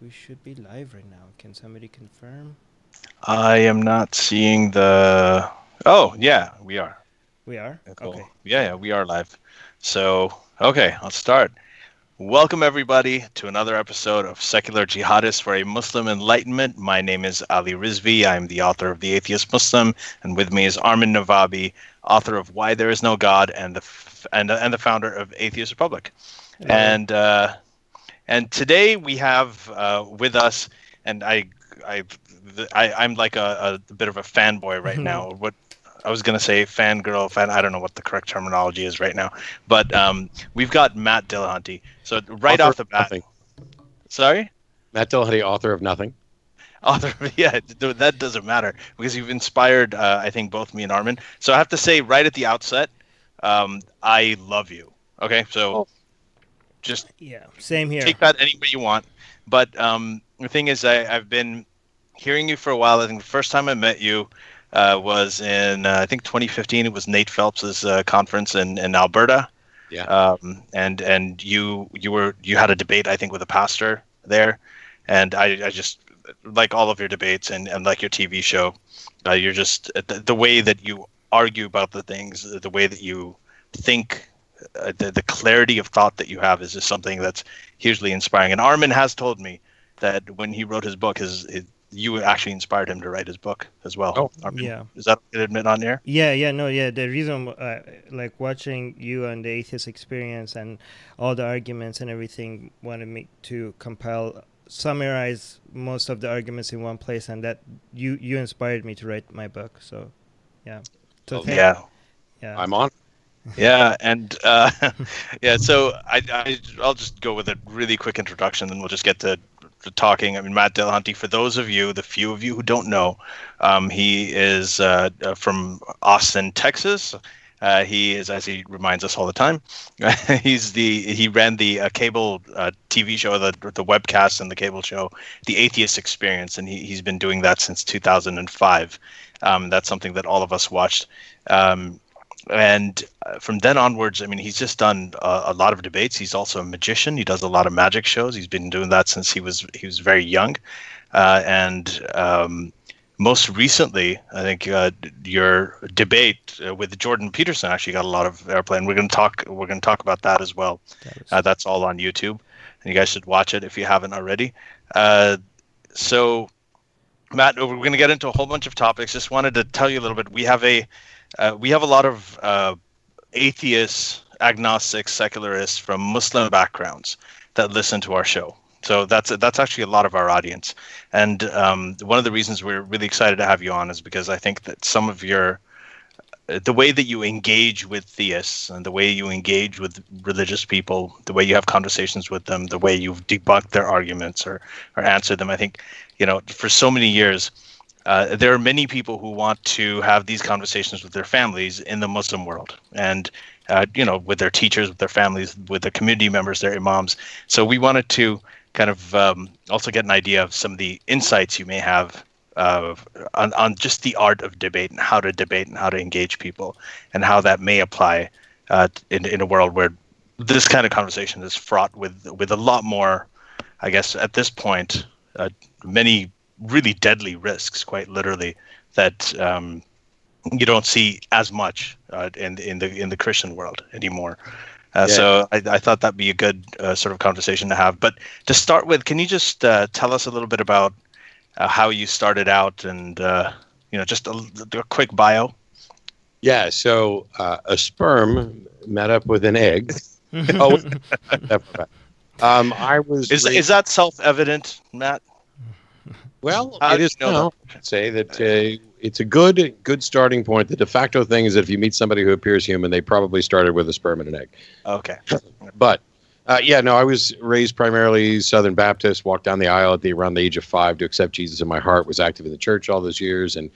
we should be live right now. Can somebody confirm? I am not seeing the... Oh, yeah, we are. We are? Cool. Okay. Yeah, we are live. So, okay, I'll start. Welcome, everybody, to another episode of Secular Jihadists for a Muslim Enlightenment. My name is Ali Rizvi. I'm the author of The Atheist Muslim, and with me is Armin Navabi, author of Why There Is No God and the founder of Atheist Republic. Hello. And today we have with us, and I'm like a bit of a fanboy right now. What I was going to say, fangirl, I don't know what the correct terminology is right now. But we've got Matt Dillahunty. So right author off the bat. Nothing. Sorry? Matt Dillahunty, author of Nothing. Yeah, that doesn't matter because you've inspired, I think, both me and Armin. So I have to say right at the outset, I love you. Okay, so just same here. Take that any way you want. But the thing is, I've been hearing you for a while. I think the first time I met you was in I think 2015. It was Nate Phelps's conference in Alberta. Yeah. And you had a debate, I think, with a pastor there, and I just like all of your debates and like your TV show. You're just the way that you argue about the things, the way that you think. The clarity of thought that you have is just something that's hugely inspiring. And Armin has told me that when he wrote his book, you actually inspired him to write his book as well. Oh, Armin, yeah. Is that okay to admit on air? Yeah. The reason, like watching you on the Atheist Experience and all the arguments and everything, wanted me to summarize most of the arguments in one place, and that you inspired me to write my book. So, yeah. So yeah. I'm on. Yeah, and so I'll just go with a really quick introduction, and we'll just get to talking. I mean, Matt Dillahunty, for those of you, the few of you who don't know, he is from Austin, Texas. He is, as he reminds us all the time, he ran the cable TV show, the webcast and the cable show, The Atheist Experience, and he's been doing that since 2005. That's something that all of us watched. And from then onwards, I mean, he's just done a lot of debates. He's also a magician. He does a lot of magic shows. He's been doing that since he was very young. And most recently, I think your debate with Jordan Peterson actually got a lot of airplay. And we're going to talk about that as well. That's all on YouTube, and you guys should watch it if you haven't already. So, Matt, we're going to get into a whole bunch of topics. Just wanted to tell you a little bit. We have a lot of atheists, agnostics, secularists from Muslim backgrounds that listen to our show. So that's actually a lot of our audience. And one of the reasons we're really excited to have you on is because I think that some of the way that you engage with theists and the way you engage with religious people, the way you have conversations with them, the way you've debunked their arguments or answered them, I think, for so many years, there are many people who want to have these conversations with their families in the Muslim world, and with their teachers, with their families, with their community members, their imams. So we wanted to kind of also get an idea of some of the insights you may have on just the art of debate and how to engage people, and how that may apply in a world where this kind of conversation is fraught with a lot more, I guess, at this point, many really deadly risks, quite literally, that you don't see as much in the Christian world anymore. So I thought that'd be a good sort of conversation to have. But to start with, can you just tell us a little bit about how you started out and just a quick bio? Yeah. So a sperm met up with an egg. I was. Is that self-evident, Matt? Well, it is now. I'd say that it's a good starting point. The de facto thing is that if you meet somebody who appears human, they probably started with a sperm and an egg. Okay. But, I was raised primarily Southern Baptist, walked down the aisle around the age of 5 to accept Jesus in my heart, was active in the church all those years. And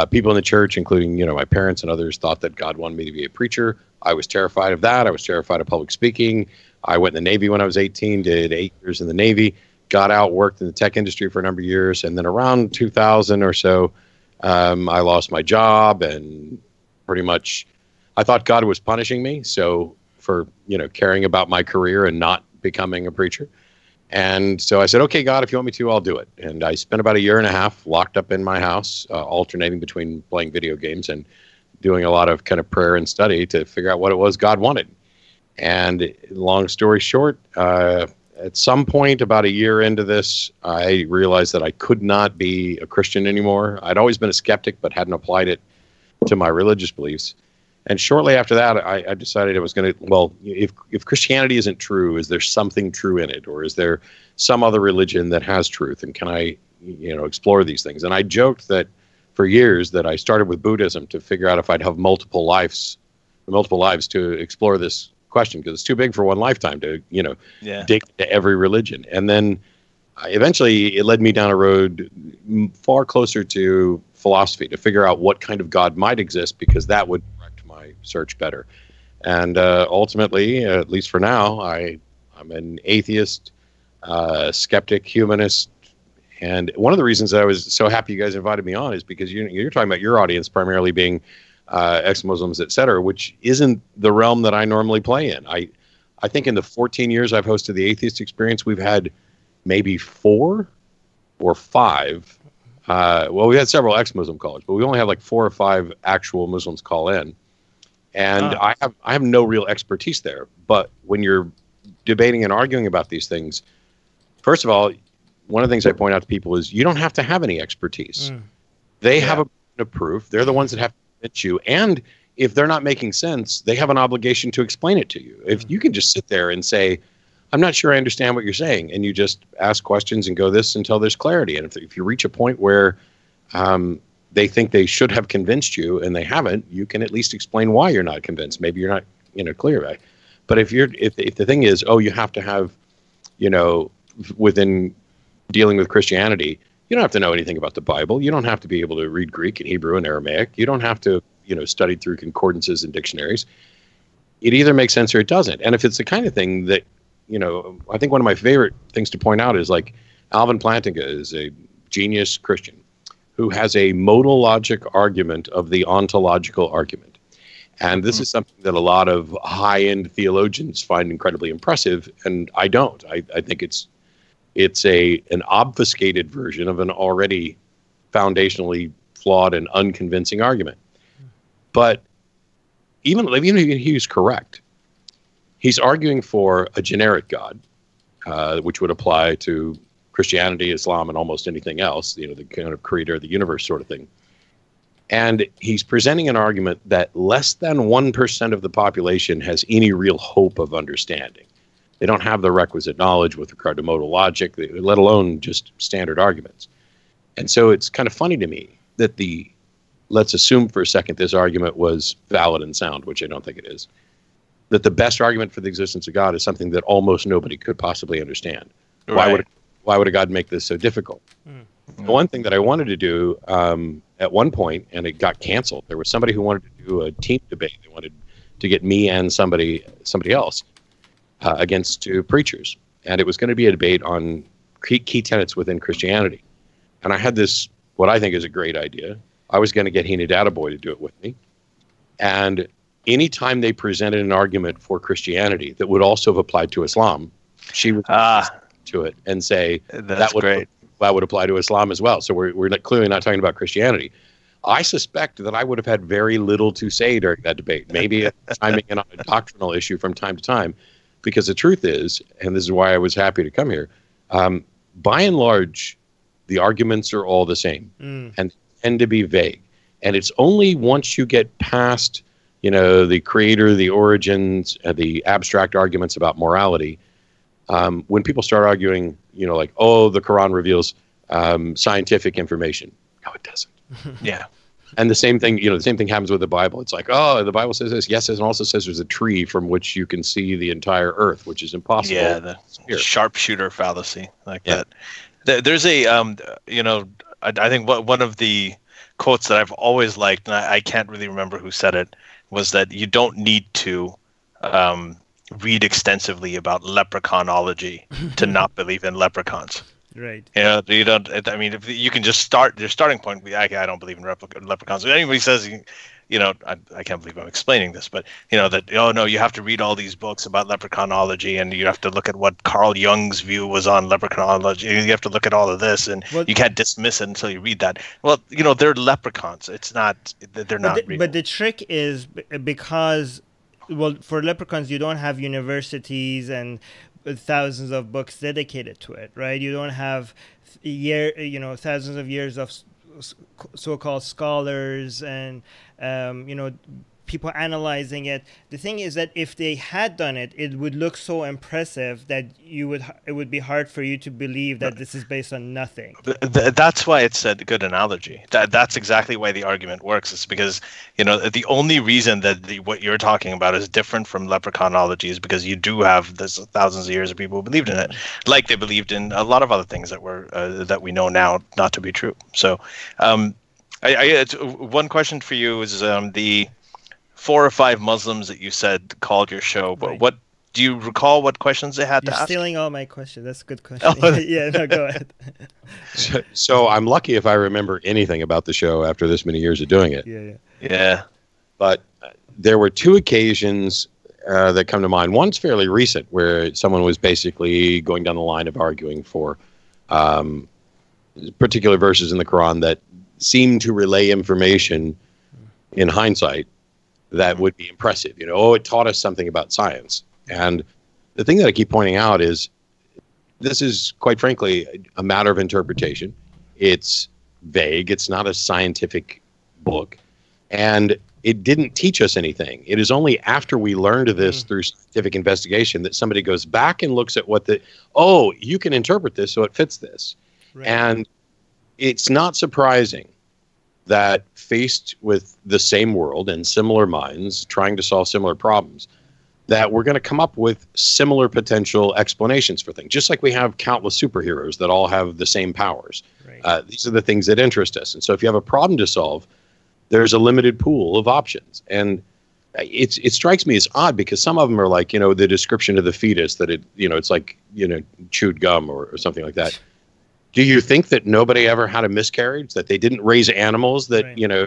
people in the church, including, my parents and others, thought that God wanted me to be a preacher. I was terrified of that. I was terrified of public speaking. I went in the Navy when I was 18, did 8 years in the Navy. Got out, worked in the tech industry for a number of years, and then around 2000 or so, I lost my job, and pretty much I thought God was punishing me for caring about my career and not becoming a preacher. And so I said, okay, God, if you want me to, I'll do it. And I spent about a year and a half locked up in my house, alternating between playing video games and doing a lot of kind of prayer and study to figure out what it was God wanted. And long story short, at some point about a year into this, I realized that I could not be a Christian anymore. I'd always been a skeptic, but hadn't applied it to my religious beliefs. And shortly after that, I decided I was going to, well, if Christianity isn't true, is there something true in it? Or is there some other religion that has truth? And can I, explore these things? And I joked that for years that I started with Buddhism to figure out if I'd have multiple lives to explore this question, because it's too big for one lifetime to, dig into every religion. And then eventually it led me down a road far closer to philosophy to figure out what kind of God might exist, because that would my search better. And ultimately, at least for now, I'm an atheist, skeptic, humanist. And one of the reasons I was so happy you guys invited me on is because you're talking about your audience primarily being ex-Muslims, et cetera, which isn't the realm that I normally play in. I think in the 14 years I've hosted the Atheist Experience, we've had maybe 4 or 5. Well, we had several ex-Muslim callers, but we only have like 4 or 5 actual Muslims call in. And I have no real expertise there. But when you're debating and arguing about these things, first of all, one of the things I point out to people is you don't have to have any expertise. They have a proof. They're the ones that have to convince you. And if they're not making sense, they have an obligation to explain it to you. If you can just sit there and say, I'm not sure I understand what you're saying, and you just ask questions and go this until there's clarity. And if you reach a point where they think they should have convinced you and they haven't, you can at least explain why you're not convinced. Maybe you're not, clear about it. But if the thing is, you have to have, within dealing with Christianity, you don't have to know anything about the Bible. You don't have to be able to read Greek and Hebrew and Aramaic. You don't have to, study through concordances and dictionaries. It either makes sense or it doesn't. And if it's the kind of thing that, I think one of my favorite things to point out is like Alvin Plantinga is a genius Christian who has a modal logic argument of the ontological argument. And this is something that a lot of high-end theologians find incredibly impressive, and I don't. I think it's an obfuscated version of an already foundationally flawed and unconvincing argument. But even if he's correct, he's arguing for a generic God, which would apply to Christianity, Islam, and almost anything else, the kind of creator of the universe sort of thing. And he's presenting an argument that less than 1% of the population has any real hope of understanding. They don't have the requisite knowledge with regard to modal logic, let alone just standard arguments. And so it's kind of funny to me that let's assume for a second this argument was valid and sound, which I don't think it is, that the best argument for the existence of God is something that almost nobody could possibly understand. Right. Why would a God make this so difficult? The one thing that I wanted to do at one point, and it got canceled, there was somebody who wanted to do a team debate. They wanted to get me and somebody else against 2 preachers. And it was going to be a debate on key tenets within Christianity. And I had this, what I think is a great idea. I was going to get Hina Databoy to do it with me. And anytime they presented an argument for Christianity that would also have applied to Islam, she would to it and say that would apply to Islam as well. So we're clearly not talking about Christianity. I suspect that I would have had very little to say during that debate, maybe chiming in on a doctrinal issue from time to time, because the truth is, and this is why I was happy to come here, by and large, the arguments are all the same and tend to be vague. And it's only once you get past, the creator, the origins, the abstract arguments about morality, when people start arguing, like, the Quran reveals scientific information. No, it doesn't. Yeah. And the same thing happens with the Bible. It's like, the Bible says this. Yes, it also says there's a tree from which you can see the entire earth, which is impossible. Yeah, the sharpshooter fallacy that. There's a, I think one of the quotes that I've always liked, and I can't really remember who said it, was that you don't need to read extensively about leprechaunology to not believe in leprechauns. Right. You don't. I mean, if you can just start your starting point. I don't believe in leprechauns. If anybody says you know, I can't believe I'm explaining this, but you know that, oh no, you have to read all these books about leprechaunology, and you have to look at what Carl Jung's view was on leprechaunology. You have to look at all of this, and you can't dismiss it until you read that. Well, you know, they're leprechauns. It's not, they're not real. But the trick is because, well, for leprechauns, you don't have universities and thousands of books dedicated to it, right? You don't have thousands of years of so-called scholars and people analyzing it. The thing is that if they had done it, it would look so impressive that it would be hard for you to believe that this is based on nothing. That's why it's a good analogy. That's exactly why the argument works. It's because, you know, the only reason that what you're talking about is different from leprechaunology is because you do have this thousands of years of people who believed in it, like they believed in a lot of other things that we know now not to be true. So, one question for you is the 4 or 5 Muslims that you said called your show, but right. What do you recall? What questions they had to ask? You're stealing all my questions. That's a good question. Yeah, no, go ahead. So I'm lucky if I remember anything about the show after this many years of doing it. Yeah. But there were 2 occasions that come to mind. One's fairly recent, where someone was basically going down the line of arguing for particular verses in the Quran that seemed to relay information in hindsight that would be impressive. You know, oh, it taught us something about science. And the thing that I keep pointing out is this is, quite frankly, a matter of interpretation. It's vague. It's not a scientific book. And it didn't teach us anything. It is only after we learned this through scientific investigation that somebody goes back and looks at you can interpret this so it fits this. Right. And it's not surprising that faced with the same world and similar minds trying to solve similar problems, that we're going to come up with similar potential explanations for things, just like we have countless superheroes that all have the same powers. Right. These are the things that interest us. And so if you have a problem to solve, there's a limited pool of options. And it strikes me as odd because some of them are like, you know, the description of the fetus that it's like, you know, chewed gum or something like that. Do you think that nobody ever had a miscarriage, that they didn't raise animals that, right, you know,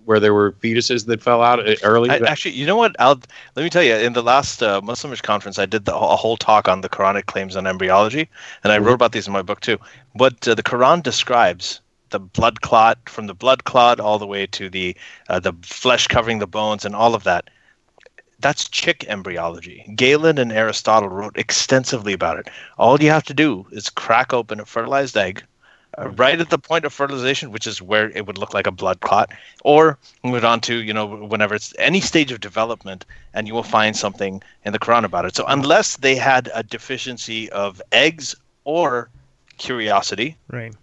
where there were fetuses that fell out early? Actually, you know what? Let me tell you, in the last Muslimish conference, I did a whole talk on the Quranic claims on embryology, and I wrote about these in my book too. But the Quran describes the blood clot, from the blood clot all the way to the flesh covering the bones and all of that. That's chick embryology. Galen and Aristotle wrote extensively about it. All you have to do is crack open a fertilized egg, right at the point of fertilization, which is where it would look like a blood clot, or move on to, you know, whenever it's any stage of development, and you will find something in the Quran about it. So unless they had a deficiency of eggs or curiosity, right,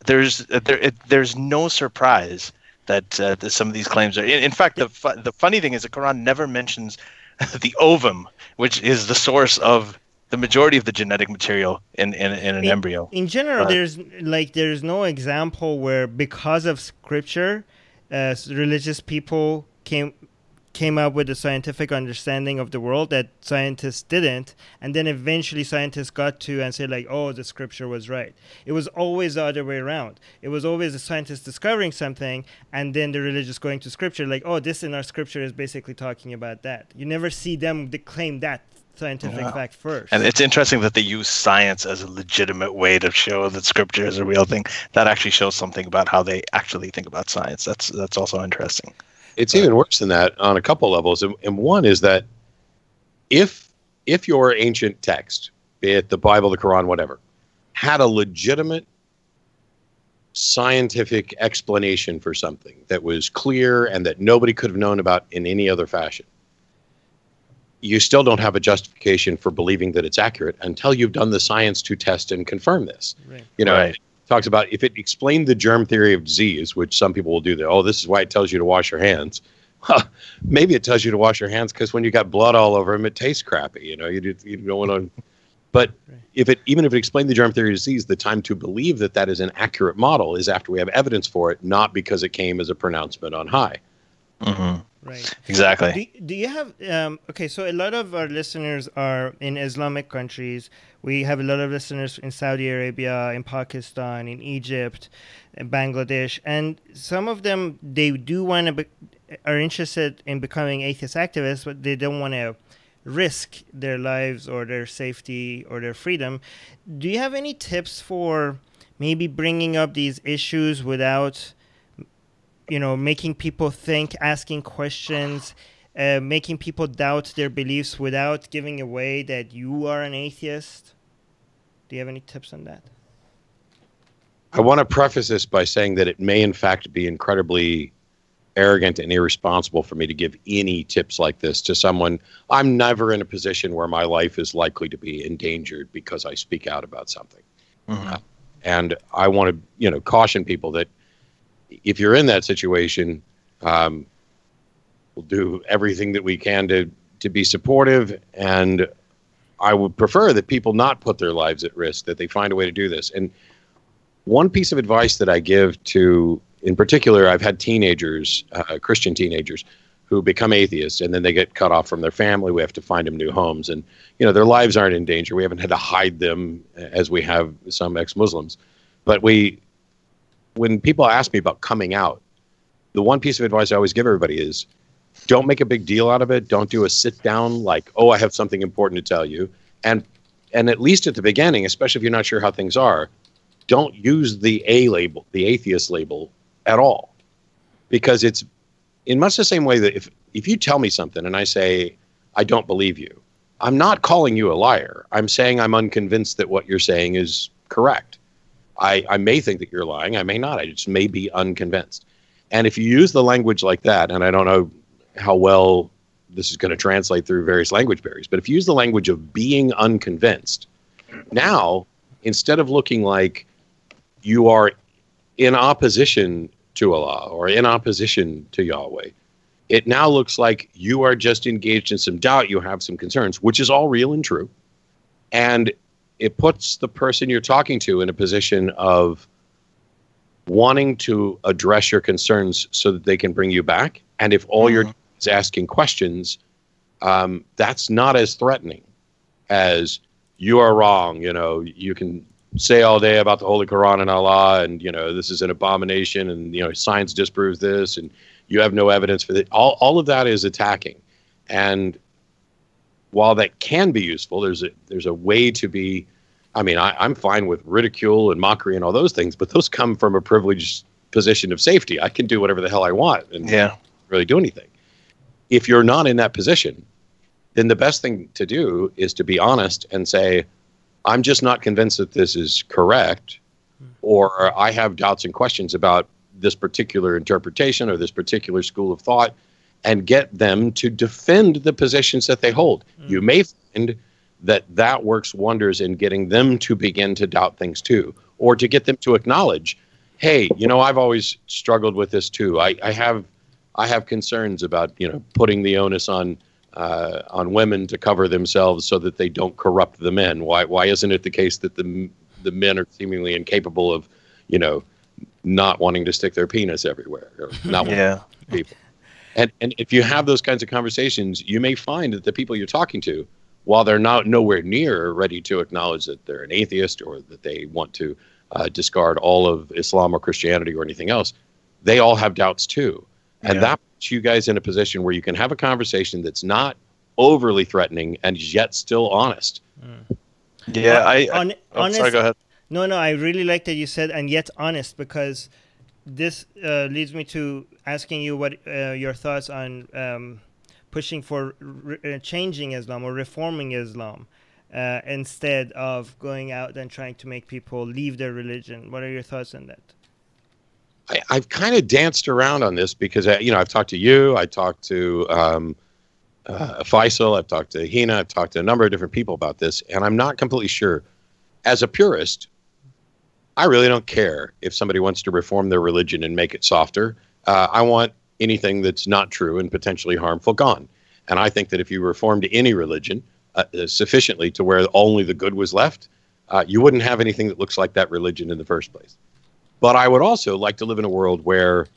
there's no surprise that some of these claims are. In fact, the funny thing is the Quran never mentions the ovum, which is the source of the majority of the genetic material in an embryo. In general, there's no example where, because of scripture, religious people came up with a scientific understanding of the world that scientists didn't, and then eventually scientists got to and said, like, oh, the scripture was right. It was always the other way around. It was always the scientists discovering something and then the religious going to scripture, like, oh, this in our scripture is basically talking about that. You never see them claim that scientific fact first. And it's interesting that they use science as a legitimate way to show that scripture is a real thing. That actually shows something about how they actually think about science. That's also interesting. It's even worse than that on a couple levels. And one is that if your ancient text, be it the Bible, the Quran, whatever, had a legitimate scientific explanation for something that was clear and that nobody could have known about in any other fashion, you still don't have a justification for believing that it's accurate until you've done the science to test and confirm this. Right. You know, right. Talks about if it explained the germ theory of disease, which some people will do that. Oh, this is why it tells you to wash your hands. Maybe it tells you to wash your hands because when you got blood all over them, it tastes crappy. You know, you don't want to. But right. Even if it explained the germ theory of disease, the time to believe that is an accurate model is after we have evidence for it, not because it came as a pronouncement on high. Mm-hmm. Right. Exactly. Do you have okay, so a lot of our listeners are in Islamic countries. We have a lot of listeners in Saudi Arabia, in Pakistan, in Egypt, in Bangladesh, and some of them, they do want to are interested in becoming atheist activists, but they don't want to risk their lives or their safety or their freedom. Do you have any tips for maybe bringing up these issues without, making people think, asking questions, making people doubt their beliefs without giving away that you are an atheist? Do you have any tips on that? I want to preface this by saying that it may in fact be incredibly arrogant and irresponsible for me to give any tips like this to someone. I'm never in a position where my life is likely to be endangered because I speak out about something. Mm-hmm. And I want to, caution people that if you're in that situation, we'll do everything that we can to be supportive. And I would prefer that people not put their lives at risk, that they find a way to do this. And one piece of advice that I give to, in particular, I've had teenagers, Christian teenagers, who become atheists, and then they get cut off from their family. We have to find them new homes, and their lives aren't in danger. We haven't had to hide them as we have some ex-Muslims. But when people ask me about coming out, the one piece of advice I always give everybody is, don't make a big deal out of it. Don't do a sit down like, oh, I have something important to tell you. And at least at the beginning, especially if you're not sure how things are, don't use the A label, the atheist label, at all. Because it's in much the same way that if you tell me something and I say, I don't believe you, I'm not calling you a liar. I'm saying I'm unconvinced that what you're saying is correct. I may think that you're lying. I may not. I just may be unconvinced. And if you use the language like that, and I don't know how well this is going to translate through various language barriers, but if you use the language of being unconvinced, now, instead of looking like you are in opposition to Allah or in opposition to Yahweh, it now looks like you are just engaged in some doubt, you have some concerns, which is all real and true. And it puts the person you're talking to in a position of wanting to address your concerns so that they can bring you back. And if all you're doing is asking questions, that's not as threatening as you are wrong. You can say all day about the Holy Quran and Allah, and this is an abomination, and science disproves this, and you have no evidence for that. All of that is attacking. And while that can be useful, there's a way to be. I mean, I'm fine with ridicule and mockery and all those things, but those come from a privileged position of safety. I can do whatever the hell I want and not really do anything. If you're not in that position, then the best thing to do is to be honest and say, I'm just not convinced that this is correct, or I have doubts and questions about this particular interpretation or this particular school of thought, and get them to defend the positions that they hold. You may find that works wonders in getting them to begin to doubt things too, or to get them to acknowledge, hey, I've always struggled with this too. I have concerns about, putting the onus on women to cover themselves so that they don't corrupt the men. Why isn't it the case that the men are seemingly incapable of, not wanting to stick their penis everywhere, or not wanting people? And if you have those kinds of conversations, you may find that the people you're talking to, while they're nowhere near ready to acknowledge that they're an atheist or that they want to discard all of Islam or Christianity or anything else, they all have doubts too. And that puts you guys in a position where you can have a conversation that's not overly threatening and yet still honest. Yeah, honest, sorry, go ahead. No, I really like that you said and yet honest, because this leads me to asking you what your thoughts on pushing for changing Islam or reforming Islam instead of going out and trying to make people leave their religion. What are your thoughts on that? I've kind of danced around on this because, I've talked to you, I talked to Faisal, I've talked to Hina, I've talked to a number of different people about this, and I'm not completely sure. As a purist, I really don't care if somebody wants to reform their religion and make it softer. I want anything that's not true and potentially harmful gone. And I think that if you reformed any religion sufficiently to where only the good was left, you wouldn't have anything that looks like that religion in the first place. But I would also like to live in a world where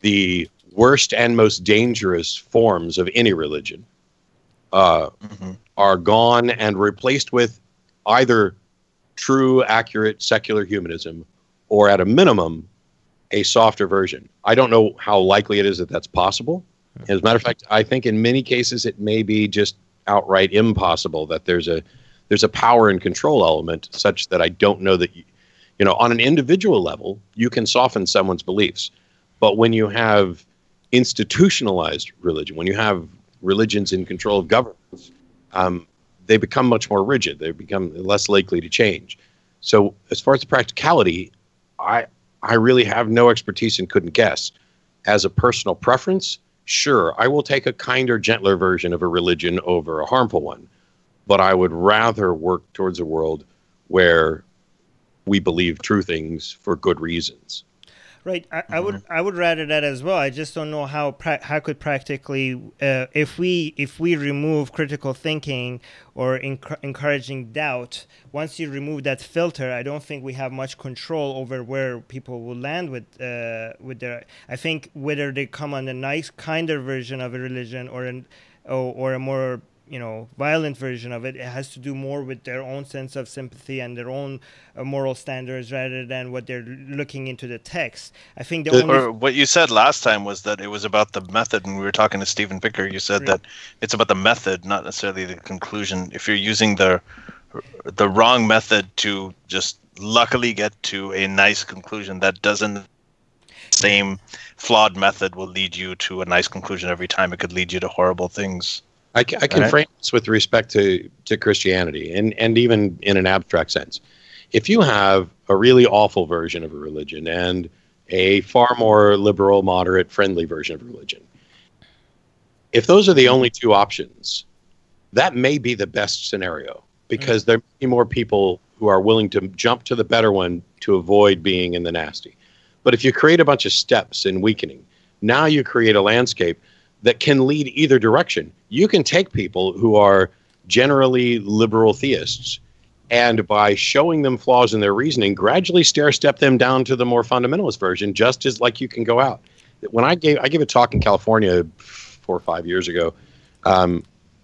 the worst and most dangerous forms of any religion are gone and replaced with either true, accurate, secular humanism, or at a minimum, a softer version. I don't know how likely it is that that's possible. As a matter of fact, I think in many cases it may be just outright impossible, that there's a power and control element such that I don't know that, on an individual level, you can soften someone's beliefs. But when you have institutionalized religion, when you have religions in control of governments, they become much more rigid. They become less likely to change. So as far as the practicality, I really have no expertise and couldn't guess. As a personal preference, sure, I will take a kinder, gentler version of a religion over a harmful one. But I would rather work towards a world where we believe true things for good reasons. Right, I would rather that as well. I just don't know how could practically, if we remove critical thinking or encouraging doubt, once you remove that filter, I don't think we have much control over where people will land with their. I think whether they come on a nice, kinder version of a religion or a more violent version of it, it has to do more with their own sense of sympathy and their own moral standards rather than what they're looking into the text. I think what you said last time was that it was about the method, and we were talking to Stephen Picker. You said that it's about the method, not necessarily the conclusion. If you're using the wrong method to just luckily get to a nice conclusion, that doesn't. Same flawed method will lead you to a nice conclusion every time. It could lead you to horrible things. I can frame this with respect to Christianity and even in an abstract sense. If you have a really awful version of a religion and a far more liberal, moderate, friendly version of religion, if those are the only two options, that may be the best scenario, because there may be more people who are willing to jump to the better one to avoid being in the nasty. But if you create a bunch of steps in weakening, now you create a landscape that can lead either direction. You can take people who are generally liberal theists, and by showing them flaws in their reasoning, gradually stair-step them down to the more fundamentalist version, just as like you can go out. When I gave a talk in California 4 or 5 years ago,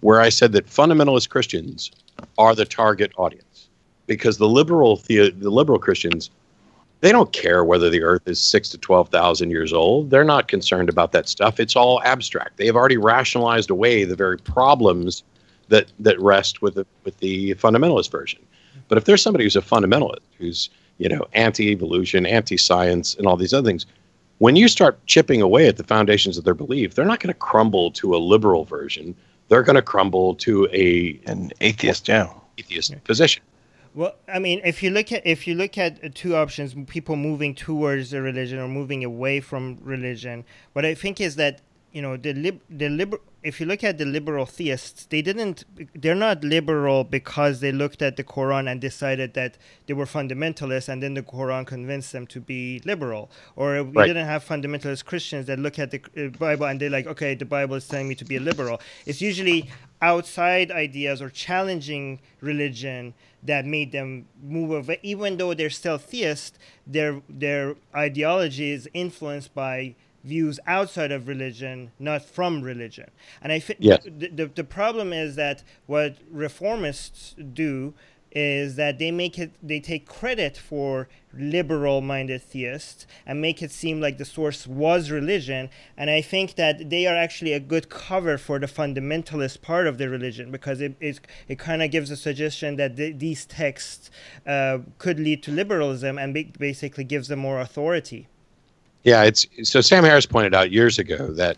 where I said that fundamentalist Christians are the target audience, because the liberal Christians, they don't care whether the earth is 6,000 to 12,000 years old. They're not concerned about that stuff. It's all abstract. They have already rationalized away the very problems that rest with the fundamentalist version. But if there's somebody who's a fundamentalist, who's anti-evolution, anti-science, and all these other things, when you start chipping away at the foundations of their belief, they're not going to crumble to a liberal version. They're going to crumble to an atheist position. Well, I mean, if you look at two options, people moving towards a religion or moving away from religion, what I think is that if you look at the liberal theists, they're not liberal because they looked at the Quran and decided that they were fundamentalists, and then the Quran convinced them to be liberal. Or we didn't have fundamentalist Christians that look at the Bible and they're like, okay, the Bible is telling me to be a liberal. It's usually outside ideas or challenging religion that made them move away. Even though they're still theists, their ideology is influenced by views outside of religion, not from religion. And I think the problem is that what reformists do is that they take credit for liberal-minded theists and make it seem like the source was religion. And I think that they are actually a good cover for the fundamentalist part of the religion, because it kind of gives a suggestion that these texts could lead to liberalism and basically gives them more authority. Yeah, so Sam Harris pointed out years ago that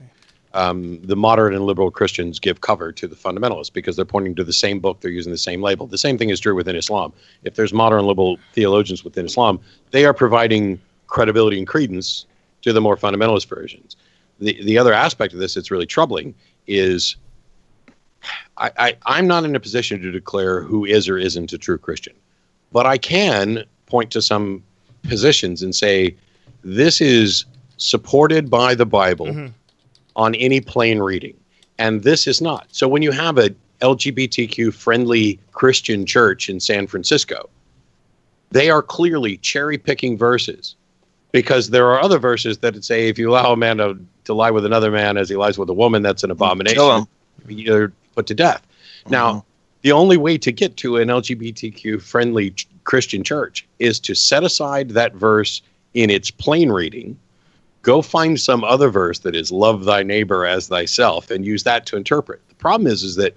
the moderate and liberal Christians give cover to the fundamentalists because they're pointing to the same book, they're using the same label. The same thing is true within Islam. If there's moderate and liberal theologians within Islam, they are providing credibility and credence to the more fundamentalist versions. The other aspect of this that's really troubling is I'm not in a position to declare who is or isn't a true Christian, but I can point to some positions and say, this is supported by the Bible on any plain reading, and this is not. So when you have a LGBTQ-friendly Christian church in San Francisco, they are clearly cherry-picking verses, because there are other verses that say if you allow a man to lie with another man as he lies with a woman, that's an abomination. You're put to death. Now, the only way to get to an LGBTQ-friendly Christian church is to set aside that verse in its plain reading, go find some other verse that is love thy neighbor as thyself and use that to interpret. The problem is that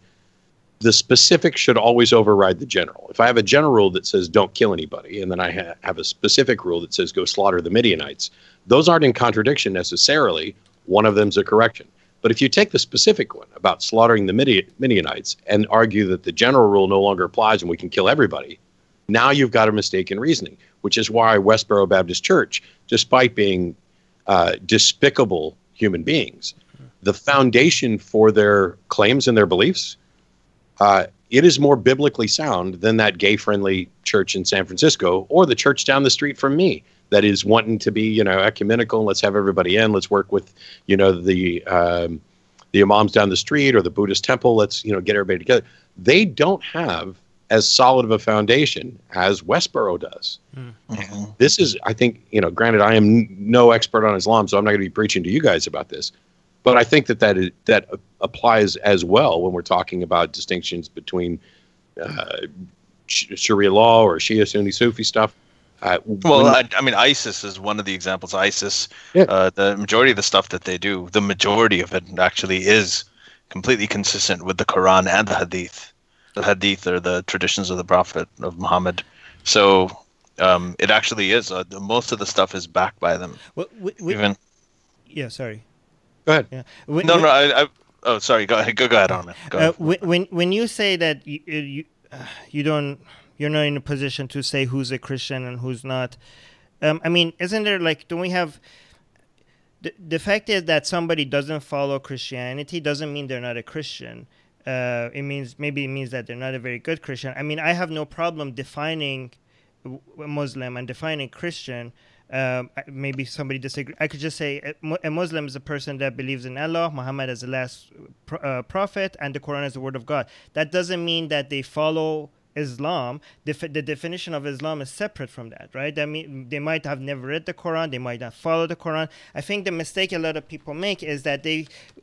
the specific should always override the general. If I have a general rule that says don't kill anybody, and then I have a specific rule that says go slaughter the Midianites, those aren't in contradiction necessarily. One of them's a correction. But if you take the specific one about slaughtering the Midianites and argue that the general rule no longer applies and we can kill everybody, now you've got a mistaken reasoning, which is why Westboro Baptist Church, despite being despicable human beings, the foundation for their claims and their beliefs, it is more biblically sound than that gay-friendly church in San Francisco or the church down the street from me that is wanting to be, ecumenical. Let's have everybody in. Let's work with, the imams down the street or the Buddhist temple. Let's, get everybody together. They don't have as solid of a foundation as Westboro does. Mm-hmm. This is, I think, granted, I am no expert on Islam, so I'm not going to be preaching to you guys about this. But I think that applies as well when we're talking about distinctions between Sharia law or Shia, Sunni, Sufi stuff. ISIS is one of the examples. ISIS, the majority of the stuff that they do, the majority of it actually is completely consistent with the Quran and the Hadith. The Hadith are the traditions of the Prophet of Muhammad. So it actually is. Most of the stuff is backed by them. Well, sorry. Go ahead. Yeah. Sorry. Go ahead. Go ahead, Armin. Go ahead. When you say that you're not in a position to say who's a Christian and who's not, isn't there don't we have the fact is that somebody doesn't follow Christianity doesn't mean they're not a Christian. It means that they're not a very good Christian. I have no problem defining Muslim and defining Christian. Maybe somebody disagree. I could just say a Muslim is a person that believes in Allah, Muhammad as the last prophet, and the Quran as the word of God. That doesn't mean that they follow Islam. The definition of Islam is separate from that, right? I mean, they might have never read the Quran, they might not follow the Quran. I think the mistake a lot of people make is that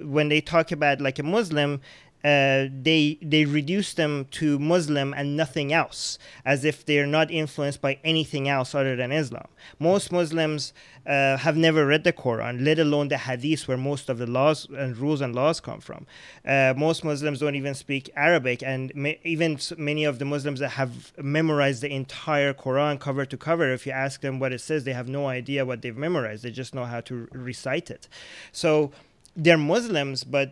when they talk about a Muslim, they reduce them to Muslim and nothing else, as if they're not influenced by anything else other than Islam. Most Muslims have never read the Quran, let alone the Hadith, where most of the laws and rules and laws come from. Most Muslims don't even speak Arabic, and even many of the Muslims that have memorized the entire Quran cover to cover, if you ask them what it says, they have no idea what they've memorized. They just know how to recite it. So they're Muslims, but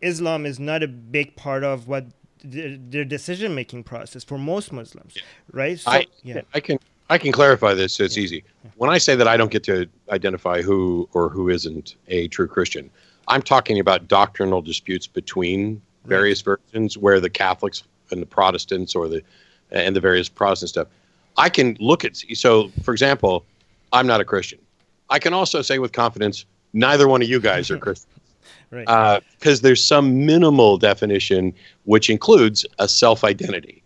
Islam is not a big part of what their decision-making process for most Muslims, right? So, I can clarify this so it's easy. When I say that I don't get to identify who or who isn't a true Christian, I'm talking about doctrinal disputes between various versions, where the Catholics and the Protestants and the various Protestant stuff. I can look at, so for example, I'm not a Christian. I can also say with confidence, neither one of you guys are Christians. Right. Because there's some minimal definition which includes a self-identity.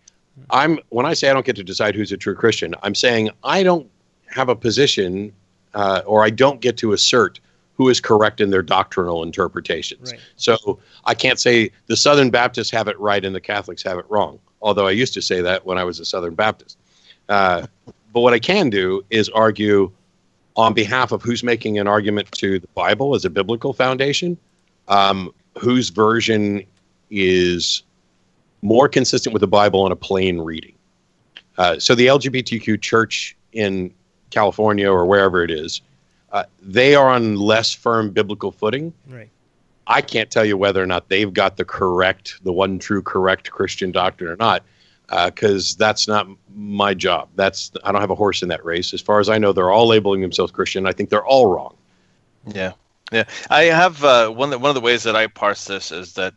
When I say I don't get to decide who's a true Christian, I'm saying I don't have a position or I don't get to assert who is correct in their doctrinal interpretations. Right. So I can't say the Southern Baptists have it right and the Catholics have it wrong, although I used to say that when I was a Southern Baptist. But what I can do is argue on behalf of who's making an argument to the Bible as a biblical foundation, whose version is more consistent with the Bible in a plain reading. So the LGBTQ church in California or wherever it is, they are on less firm biblical footing. Right. I can't tell you whether or not they've got the one true correct Christian doctrine or not, because that's not my job. I don't have a horse in that race. As far as I know, they're all labeling themselves Christian. I think they're all wrong. Yeah. Yeah, I have one of the ways that I parse this is that,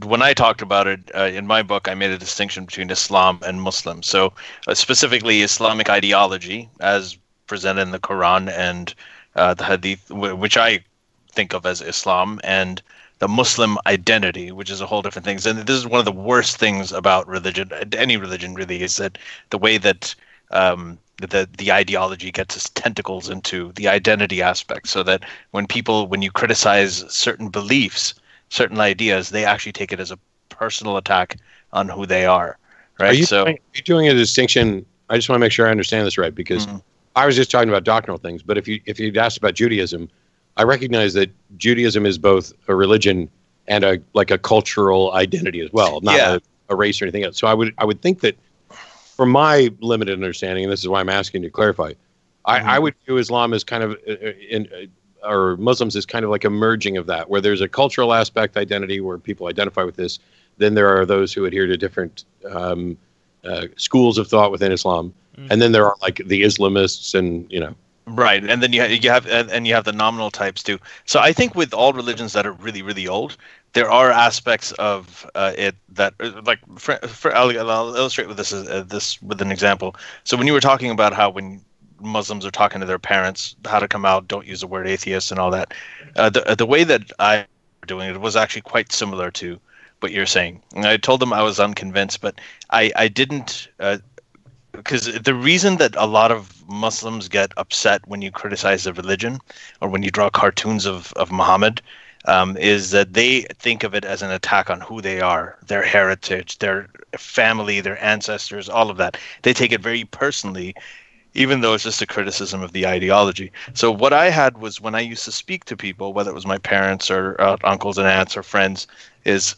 when I talked about it in my book, I made a distinction between Islam and Muslim. So specifically Islamic ideology as presented in the Quran and the Hadith, which I think of as Islam, and the Muslim identity, which is a whole different thing. And this is one of the worst things about religion, any religion really, is that the way that the ideology gets its tentacles into the identity aspect, so that when you criticize certain beliefs, certain ideas, they actually take it as a personal attack on who they are. Right. Are you doing a distinction I just want to make sure I understand this right, because I was just talking about doctrinal things. But if you'd asked about Judaism, I recognize that Judaism is both a religion and a cultural identity as well, not a race or anything else. So I would think that, from my limited understanding, and this is why I'm asking you to clarify, I would view Islam as kind of or Muslims as kind of like a merging of that, where there's a cultural aspect identity where people identify with this. Then there are those who adhere to different schools of thought within Islam, and then there are like the Islamists, and right, and then you have the nominal types too. So I think with all religions that are really, really old, there are aspects of it that, like, I'll illustrate with this with an example. So when you were talking about how when Muslims are talking to their parents how to come out, don't use the word atheist and all that, the way that I was doing it was actually quite similar to what you're saying. And I told them I was unconvinced, but I didn't, because the reason that a lot of Muslims get upset when you criticize the religion or when you draw cartoons of Muhammad is that they think of it as an attack on who they are, their heritage, their family, their ancestors, all of that. They take it very personally, even though it's just a criticism of the ideology. So what I had was, when I used to speak to people, whether it was my parents or uncles and aunts or friends, is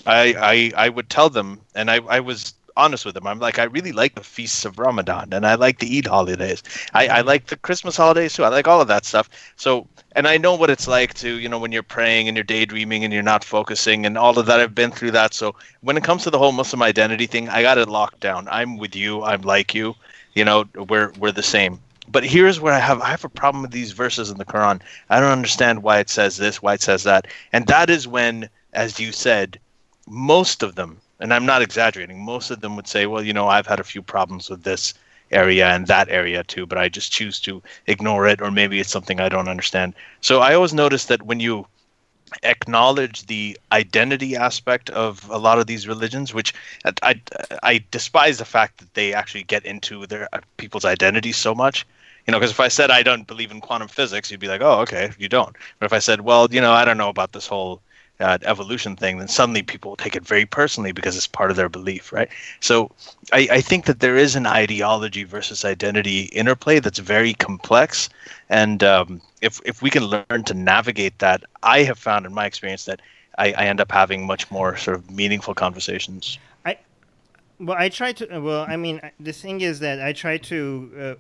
I would tell them, and I was honest with them. I'm like, I really like the feasts of Ramadan, and I like the Eid holidays. I like the Christmas holidays too. I like all of that stuff. So, and I know what it's like to, when you're praying and you're daydreaming and you're not focusing and all of that. I've been through that. So when it comes to the whole Muslim identity thing, I got it locked down. I'm with you. I'm like you. We're the same. But here's where I have a problem with these verses in the Quran. I don't understand why it says this, why it says that. And that is when, as you said, most of them, and I'm not exaggerating, most of them would say, well, I've had a few problems with this area and that area too, but I just choose to ignore it, or maybe it's something I don't understand. So I always notice that when you acknowledge the identity aspect of a lot of these religions, which I despise the fact that they actually get into their people's identities so much. Because if I said I don't believe in quantum physics, you'd be like, oh, okay, you don't. But if I said, well, I don't know about this whole evolution thing, then suddenly people will take it very personally because it's part of their belief, right? So I think that there is an ideology versus identity interplay that's very complex, and if we can learn to navigate that, I have found in my experience that I end up having much more sort of meaningful conversations. The thing is that I try to,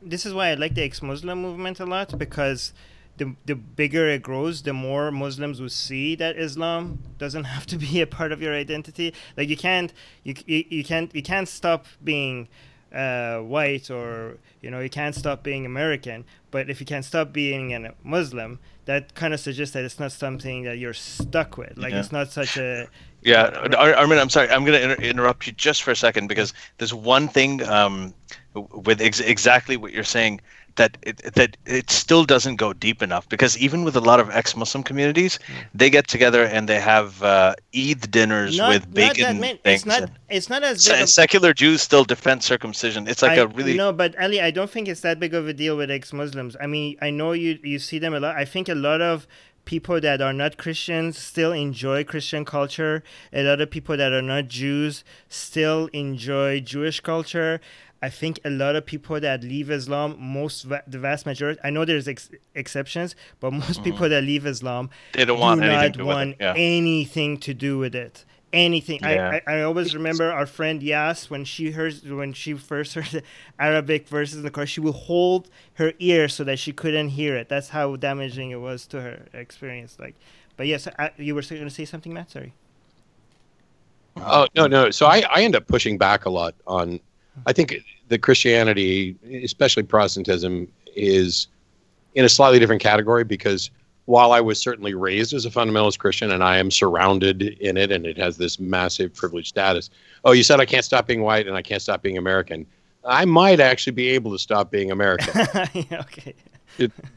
this is why I like the ex-Muslim movement a lot, because the bigger it grows, the more Muslims will see that Islam doesn't have to be a part of your identity. Like you can't stop being white, or you can't stop being American. But if you can stop being a Muslim, that kind of suggests that it's not something that you're stuck with. Like it's not such a Armin, I'm sorry. I'm going to interrupt you just for a second, because there's one thing with exactly what you're saying that it still doesn't go deep enough, because even with a lot of ex-Muslim communities, they get together and they have Eid dinners with bacon things. It's not as big secular Jews still defend circumcision. It's like but Ali, I don't think it's that big of a deal with ex-Muslims. I mean, I know you see them a lot. I think a lot of people that are not Christians still enjoy Christian culture. A lot of people that are not Jews still enjoy Jewish culture. I think a lot of people that leave Islam, the vast majority, I know there's exceptions, but most people that leave Islam they don't want anything to do with it. Anything. Yeah. I always remember our friend Yas, when she first heard the Arabic verses in the Quran, she would hold her ear so that she couldn't hear it. That's how damaging it was to her experience. But yes, you were going to say something, Matt? Sorry. Oh no. So I end up pushing back a lot on. I think the Christianity, especially Protestantism, is in a slightly different category, because while I was certainly raised as a fundamentalist Christian and I am surrounded in it and it has this massive privileged status. Oh, you said I can't stop being white and I can't stop being American. I might actually be able to stop being American. Okay.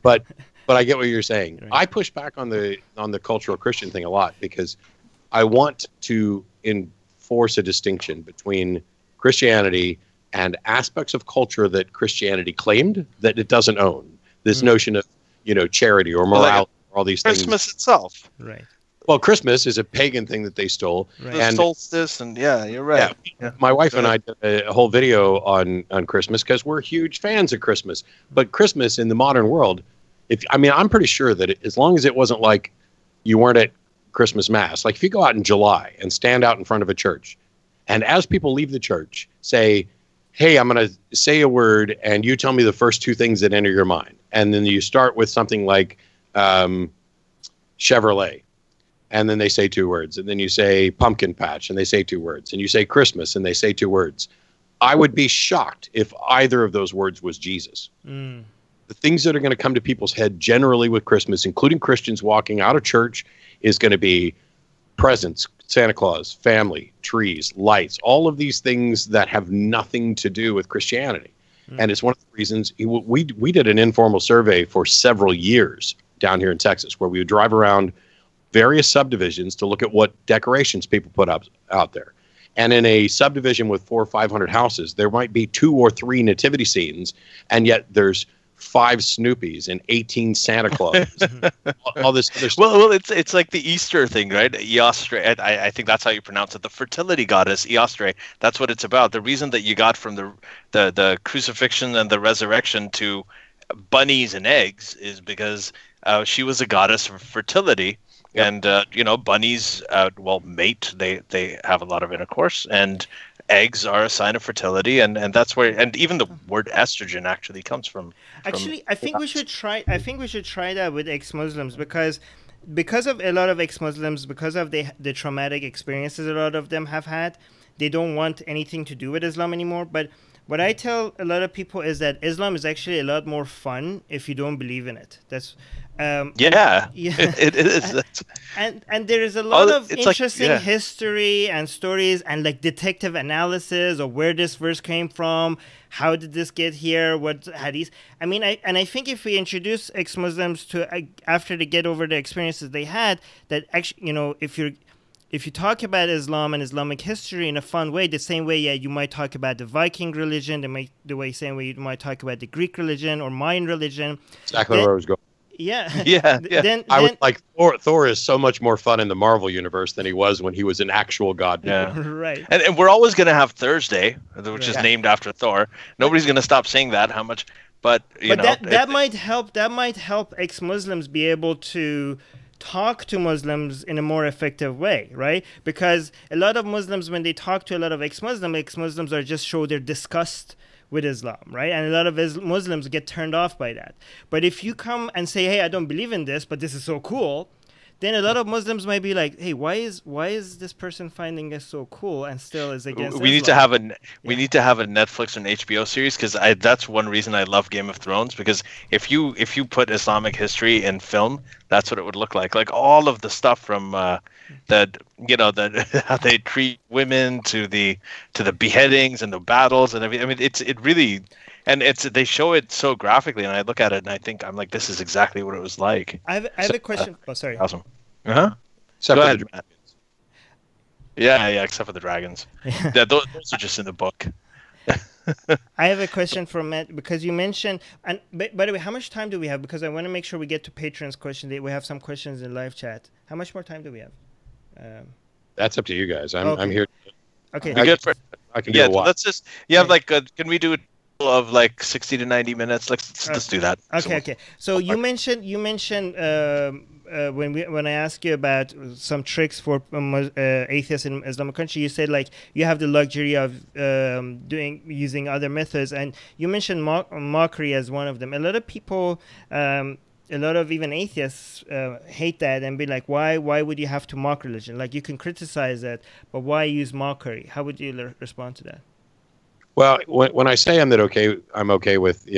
But I get what you're saying. Right. I push back on the cultural Christian thing a lot, because I want to enforce a distinction between Christianity and aspects of culture that Christianity claimed that it doesn't own. This notion of, charity or morality, or all these Christmas things. itself. Right. Well, Christmas is a pagan thing that they stole. Right. The solstice, and yeah, you're right. Yeah. My wife and I did a whole video on Christmas because we're huge fans of Christmas. But Christmas in the modern world, I'm pretty sure that as long as it wasn't like you weren't at Christmas Mass, like if you go out in July and stand out in front of a church, and as people leave the church, say, hey, I'm going to say a word, and you tell me the first two things that enter your mind. And then you start with something like Chevrolet. And then they say two words. And then you say pumpkin patch, and they say two words. And you say Christmas, and they say two words. I would be shocked if either of those words was Jesus. The things that are going to come to people's head generally with Christmas, including Christians walking out of church, is going to be presents, Santa Claus, family, trees, lights, all of these things that have nothing to do with Christianity. And it's one of the reasons we did an informal survey for several years down here in Texas, where we would drive around various subdivisions to look at what decorations people put up out there. And in a subdivision with 400 or 500 houses, there might be 2 or 3 nativity scenes, and yet there's 5 Snoopies and 18 Santa Claus. all this other stuff. Well, it's like the Easter thing, right? Eostre. I think that's how you pronounce it. The fertility goddess, Eostre. That's what it's about. The reason that you got from the crucifixion and the resurrection to bunnies and eggs is because she was a goddess of fertility. Yep. And bunnies, mate. They have a lot of intercourse, and eggs are a sign of fertility, and that's where, and even the word estrogen actually comes from. Actually, I think we should try that with ex-Muslims, because of a lot of ex-Muslims, because of the traumatic experiences a lot of them have had, they don't want anything to do with Islam anymore. But what I tell a lot of people is that Islam is actually a lot more fun if you don't believe in it. That's it is. And there is a lot of interesting history and stories and like detective analysis of where this verse came from, how did this get here, what hadith. I think if we introduce ex-Muslims to after they get over the experiences they had, that actually, if you talk about Islam and Islamic history in a fun way, the same way, you might talk about the Viking religion, same way you might talk about the Greek religion or Mayan religion. Exactly where I was going. Yeah. Then Thor is so much more fun in the Marvel universe than he was when he was an actual god. Yeah, right. And we're always going to have Thursday, which is named after Thor. Nobody's going to stop saying that. How much? But that might help. That might help ex-Muslims be able to talk to Muslims in a more effective way, right? Because a lot of Muslims, when they talk to a lot of ex-Muslims are just show their disgust with Islam, right? And a lot of Muslims get turned off by that. But if you come and say, hey, I don't believe in this, but this is so cool, then a lot of Muslims might be like, hey, why is this person finding this so cool and still is against Islam? We need to have a Netflix and HBO series, because that's one reason I love Game of Thrones, because if you put Islamic history in film, that's what it would look like. Like all of the stuff from how they treat women to the beheadings and the battles and everything. They show it so graphically, and I look at it and I think, I'm like, this is exactly what it was like. I have a question. Sorry. Awesome. Go ahead, Matt. Yeah, except for the dragons. Those are just in the book. I have a question for Matt, because you mentioned, and by the way, how much time do we have? Because I want to make sure we get to patrons' questions. We have some questions in live chat. How much more time do we have? That's up to you guys. I'm here. Okay. I can do a while. Let's just. Yeah, can we do it of like 60 to 90 minutes? Let's do that. Okay. So you mentioned when I asked you about some tricks for atheists in Islamic country, you said you have the luxury of using other methods, and you mentioned mockery as one of them. A lot of people, a lot of even atheists hate that and be like, why would you have to mock religion? Like, you can criticize it, but why use mockery? How would you respond to that? Well, when I say I'm okay with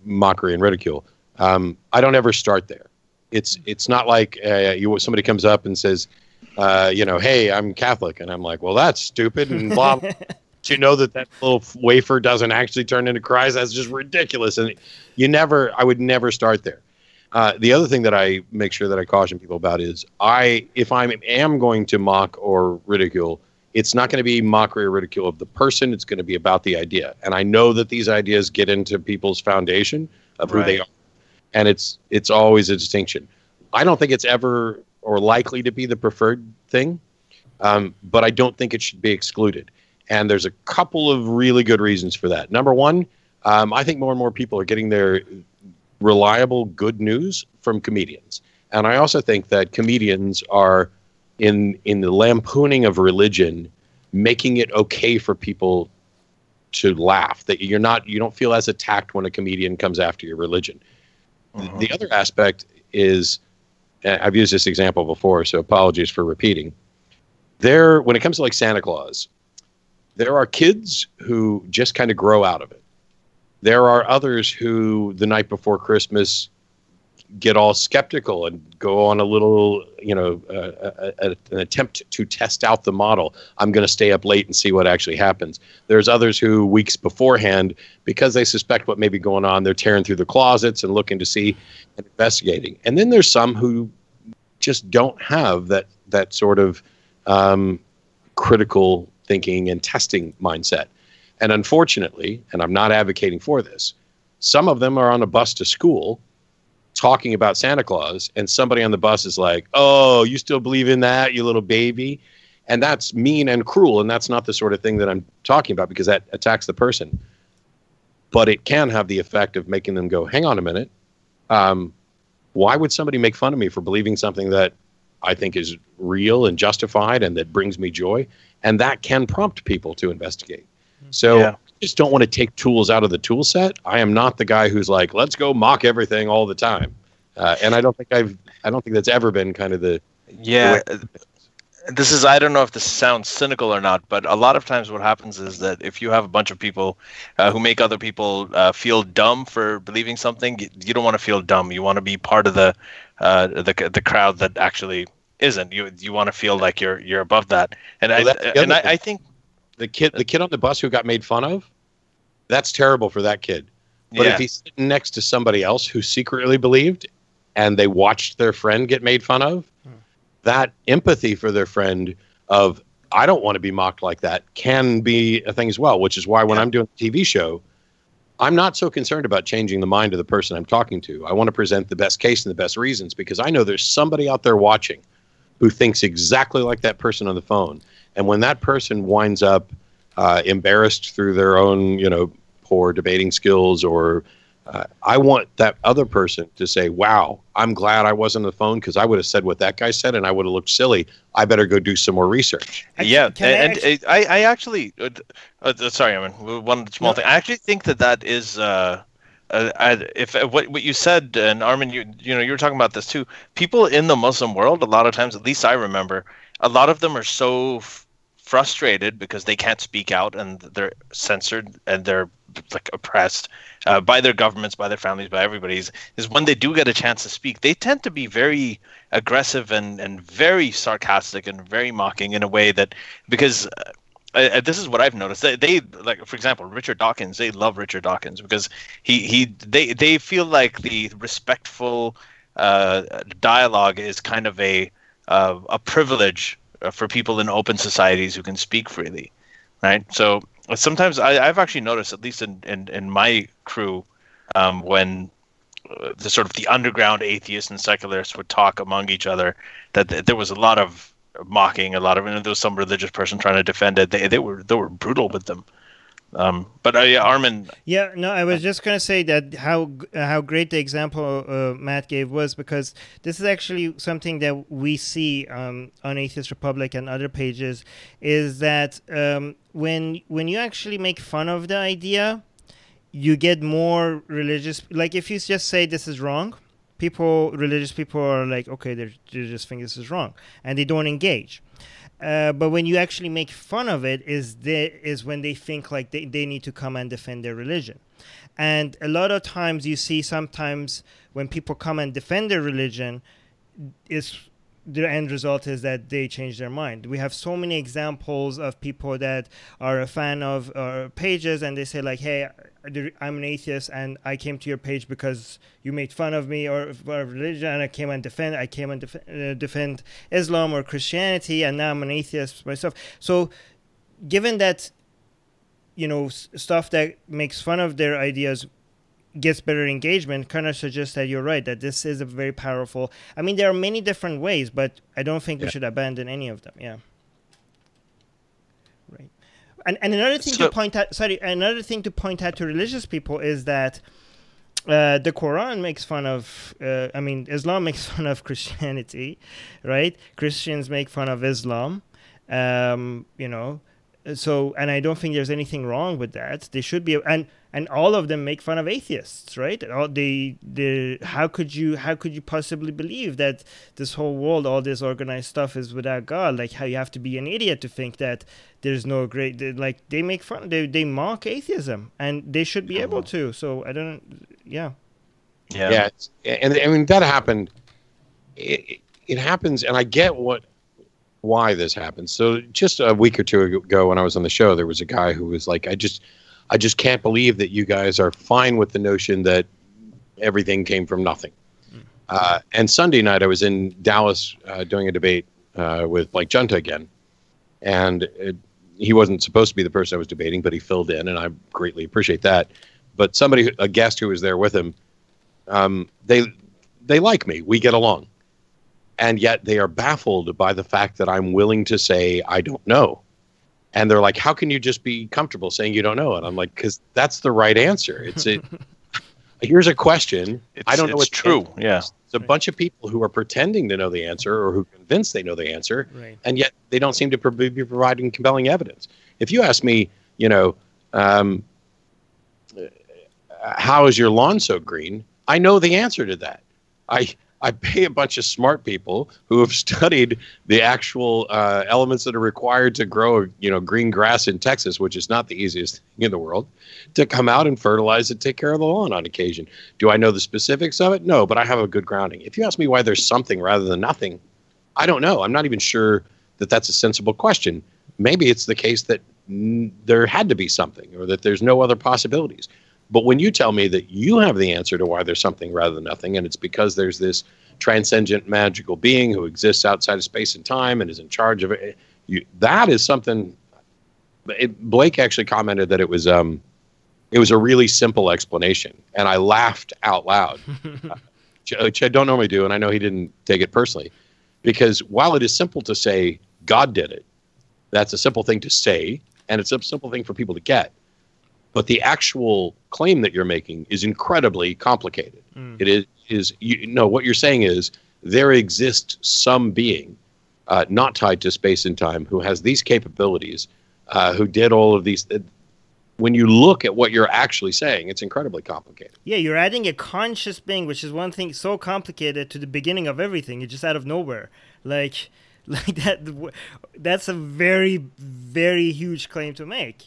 mockery and ridicule, I don't ever start there. It's not like somebody comes up and says, hey, I'm Catholic, and I'm like, well, that's stupid and blah. But you know that little wafer doesn't actually turn into Christ. That's just ridiculous, and I would never start there. The other thing that I make sure that I caution people about is if I am going to mock or ridicule, it's not going to be mockery or ridicule of the person. It's going to be about the idea. And I know that these ideas get into people's foundation of who they are. And it's always a distinction. I don't think it's ever or likely to be the preferred thing, but I don't think it should be excluded. And there's a couple of really good reasons for that. Number one, I think more and more people are getting their reliable, good news from comedians. And I also think that comedians are, in the lampooning of religion, making it okay for people to laugh, that you don't feel as attacked when a comedian comes after your religion. The other aspect is, I've used this example before, so apologies for repeating. When it comes to like Santa Claus, there are kids who just kind of grow out of it. There are others who the night before Christmas get all skeptical and go on a little, an attempt to test out the model. I'm going to stay up late and see what actually happens. There's others who weeks beforehand, because they suspect what may be going on, they're tearing through the closets and looking to see and investigating. And then there's some who just don't have that sort of critical thinking and testing mindset. And unfortunately, and I'm not advocating for this, some of them are on a bus to school talking about Santa Claus, and somebody on the bus is like, "Oh, you still believe in that, you little baby?" And that's mean and cruel, and that's not the sort of thing that I'm talking about, because that attacks the person. But it can have the effect of making them go, "Hang on a minute. Why would somebody make fun of me for believing something that I think is real and justified and that brings me joy?" And that can prompt people to investigate. So I just don't want to take tools out of the tool set. I am not the guy who's like, let's go mock everything all the time. And I don't think that's ever been kind of the way. This is, I don't know if this sounds cynical or not, but a lot of times what happens is that if you have a bunch of people who make other people feel dumb for believing something, you don't want to feel dumb. You want to be part of the crowd that actually isn't. You want to feel like you're above that. And I think the kid on the bus who got made fun of, that's terrible for that kid. But if he's sitting next to somebody else who secretly believed and they watched their friend get made fun of, that empathy for their friend of, I don't want to be mocked like that, can be a thing as well, which is why when I'm doing a TV show, I'm not so concerned about changing the mind of the person I'm talking to. I want to present the best case and the best reasons, because I know there's somebody out there watching who thinks exactly like that person on the phone. And when that person winds up embarrassed through their own, poor debating skills, or I want that other person to say, wow, I'm glad I wasn't on the phone, because I would have said what that guy said and I would have looked silly. I better go do some more research. I actually, sorry, I mean, one small thing. I actually think that is, if what you said, and Armin, you were talking about this too. People in the Muslim world, a lot of times, at least I remember, a lot of them are so frustrated because they can't speak out and they're censored and they're like oppressed by their governments, by their families, by everybody's, is when they do get a chance to speak, they tend to be very aggressive and very sarcastic and very mocking in a way that, because this is what I've noticed. They like, for example, Richard Dawkins. They love Richard Dawkins because they feel like the respectful dialogue is kind of a privilege for people in open societies who can speak freely, right? So sometimes I've actually noticed, at least in my crew, when the sort of the underground atheists and secularists would talk among each other, that there was a lot of mocking, a lot of, and there was some religious person trying to defend it. They were brutal with them. But Armin. Yeah, no, I was just going to say that how great the example Matt gave was, because this is actually something that we see on Atheist Republic and other pages, is that when you actually make fun of the idea, you get more religious. Like if you just say this is wrong, religious people are like, okay, they just think this is wrong, and they don't engage. But when you actually make fun of it is when they think like they need to come and defend their religion. And a lot of times you see sometimes when people come and defend their religion, the end result is that they change their mind. We have so many examples of people that are a fan of our pages and they say like, hey, I'm an atheist and I came to your page because you made fun of me or religion, and I came and defend Islam or Christianity, and now I'm an atheist myself. So given that, stuff that makes fun of their ideas gets better engagement kind of suggests that you're right, that this is a very powerful. I mean, there are many different ways, but I don't think we should abandon any of them. Yeah. Right. And another thing to point out, another thing to point out to religious people is that the Quran makes fun of, Islam makes fun of Christianity, right? Christians make fun of Islam, So, and I don't think there's anything wrong with that. They should be, and all of them make fun of atheists, right? How could you possibly believe that this whole world, all this organized stuff, is without God? Like, how you have to be an idiot to think that there's no great. They make fun, they mock atheism, and they should be able to. So I don't. Yeah. And I mean that happened. It happens, and I get why this happens. So just a week or two ago when I was on the show, there was a guy who was like, I just can't believe that you guys are fine with the notion that everything came from nothing. And Sunday night I was in Dallas doing a debate with Blake Junta again. And he wasn't supposed to be the person I was debating, but he filled in, and I greatly appreciate that. But a guest who was there with him, they like me. We get along. And yet they are baffled by the fact that I'm willing to say, I don't know. And they're like, how can you just be comfortable saying you don't know? And I'm like, because that's the right answer. Here's a question. I don't know what's true. Yeah. It's a bunch of people who are pretending to know the answer or who are convinced they know the answer. Right. And yet they don't seem to be providing compelling evidence. If you ask me, how is your lawn so green? I know the answer to that. I pay a bunch of smart people who have studied the actual elements that are required to grow, green grass in Texas, which is not the easiest thing in the world, to come out and fertilize and take care of the lawn on occasion. Do I know the specifics of it? No, but I have a good grounding. If you ask me why there's something rather than nothing, I don't know. I'm not even sure that that's a sensible question. Maybe it's the case that there had to be something, or that there's no other possibilities. But when you tell me that you have the answer to why there's something rather than nothing, and it's because there's this transcendent magical being who exists outside of space and time and is in charge of it, that is something. Blake actually commented that it was a really simple explanation, and I laughed out loud, which I don't normally do, and I know he didn't take it personally, because while it is simple to say God did it, that's a simple thing to say, and it's a simple thing for people to get. But the actual claim that you're making is incredibly complicated. It is what you're saying is there exists some being not tied to space and time who has these capabilities, who did all of these. When you look at what you're actually saying, it's incredibly complicated. Yeah, you're adding a conscious being, which is one thing so complicated, to the beginning of everything. It's just out of nowhere. Like that. That's a very, very huge claim to make.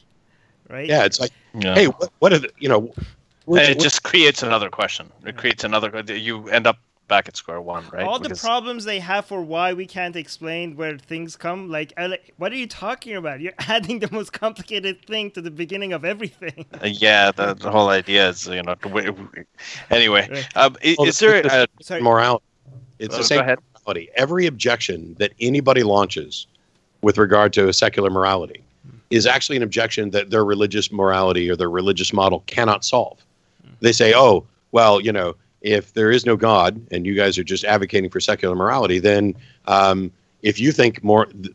Right? Yeah, it's like, hey, what are the, it just creates another question. It creates another. You end up back at square one, right? All the problems they have for why we can't explain where things come. Like, what are you talking about? You're adding the most complicated thing to the beginning of everything. Yeah, the whole idea is, Anyway, is there morality? It's the same morality. Every objection that anybody launches with regard to a secular morality is actually an objection that their religious morality or their religious model cannot solve. They say, oh, well, if there is no God and you guys are just advocating for secular morality, then if you think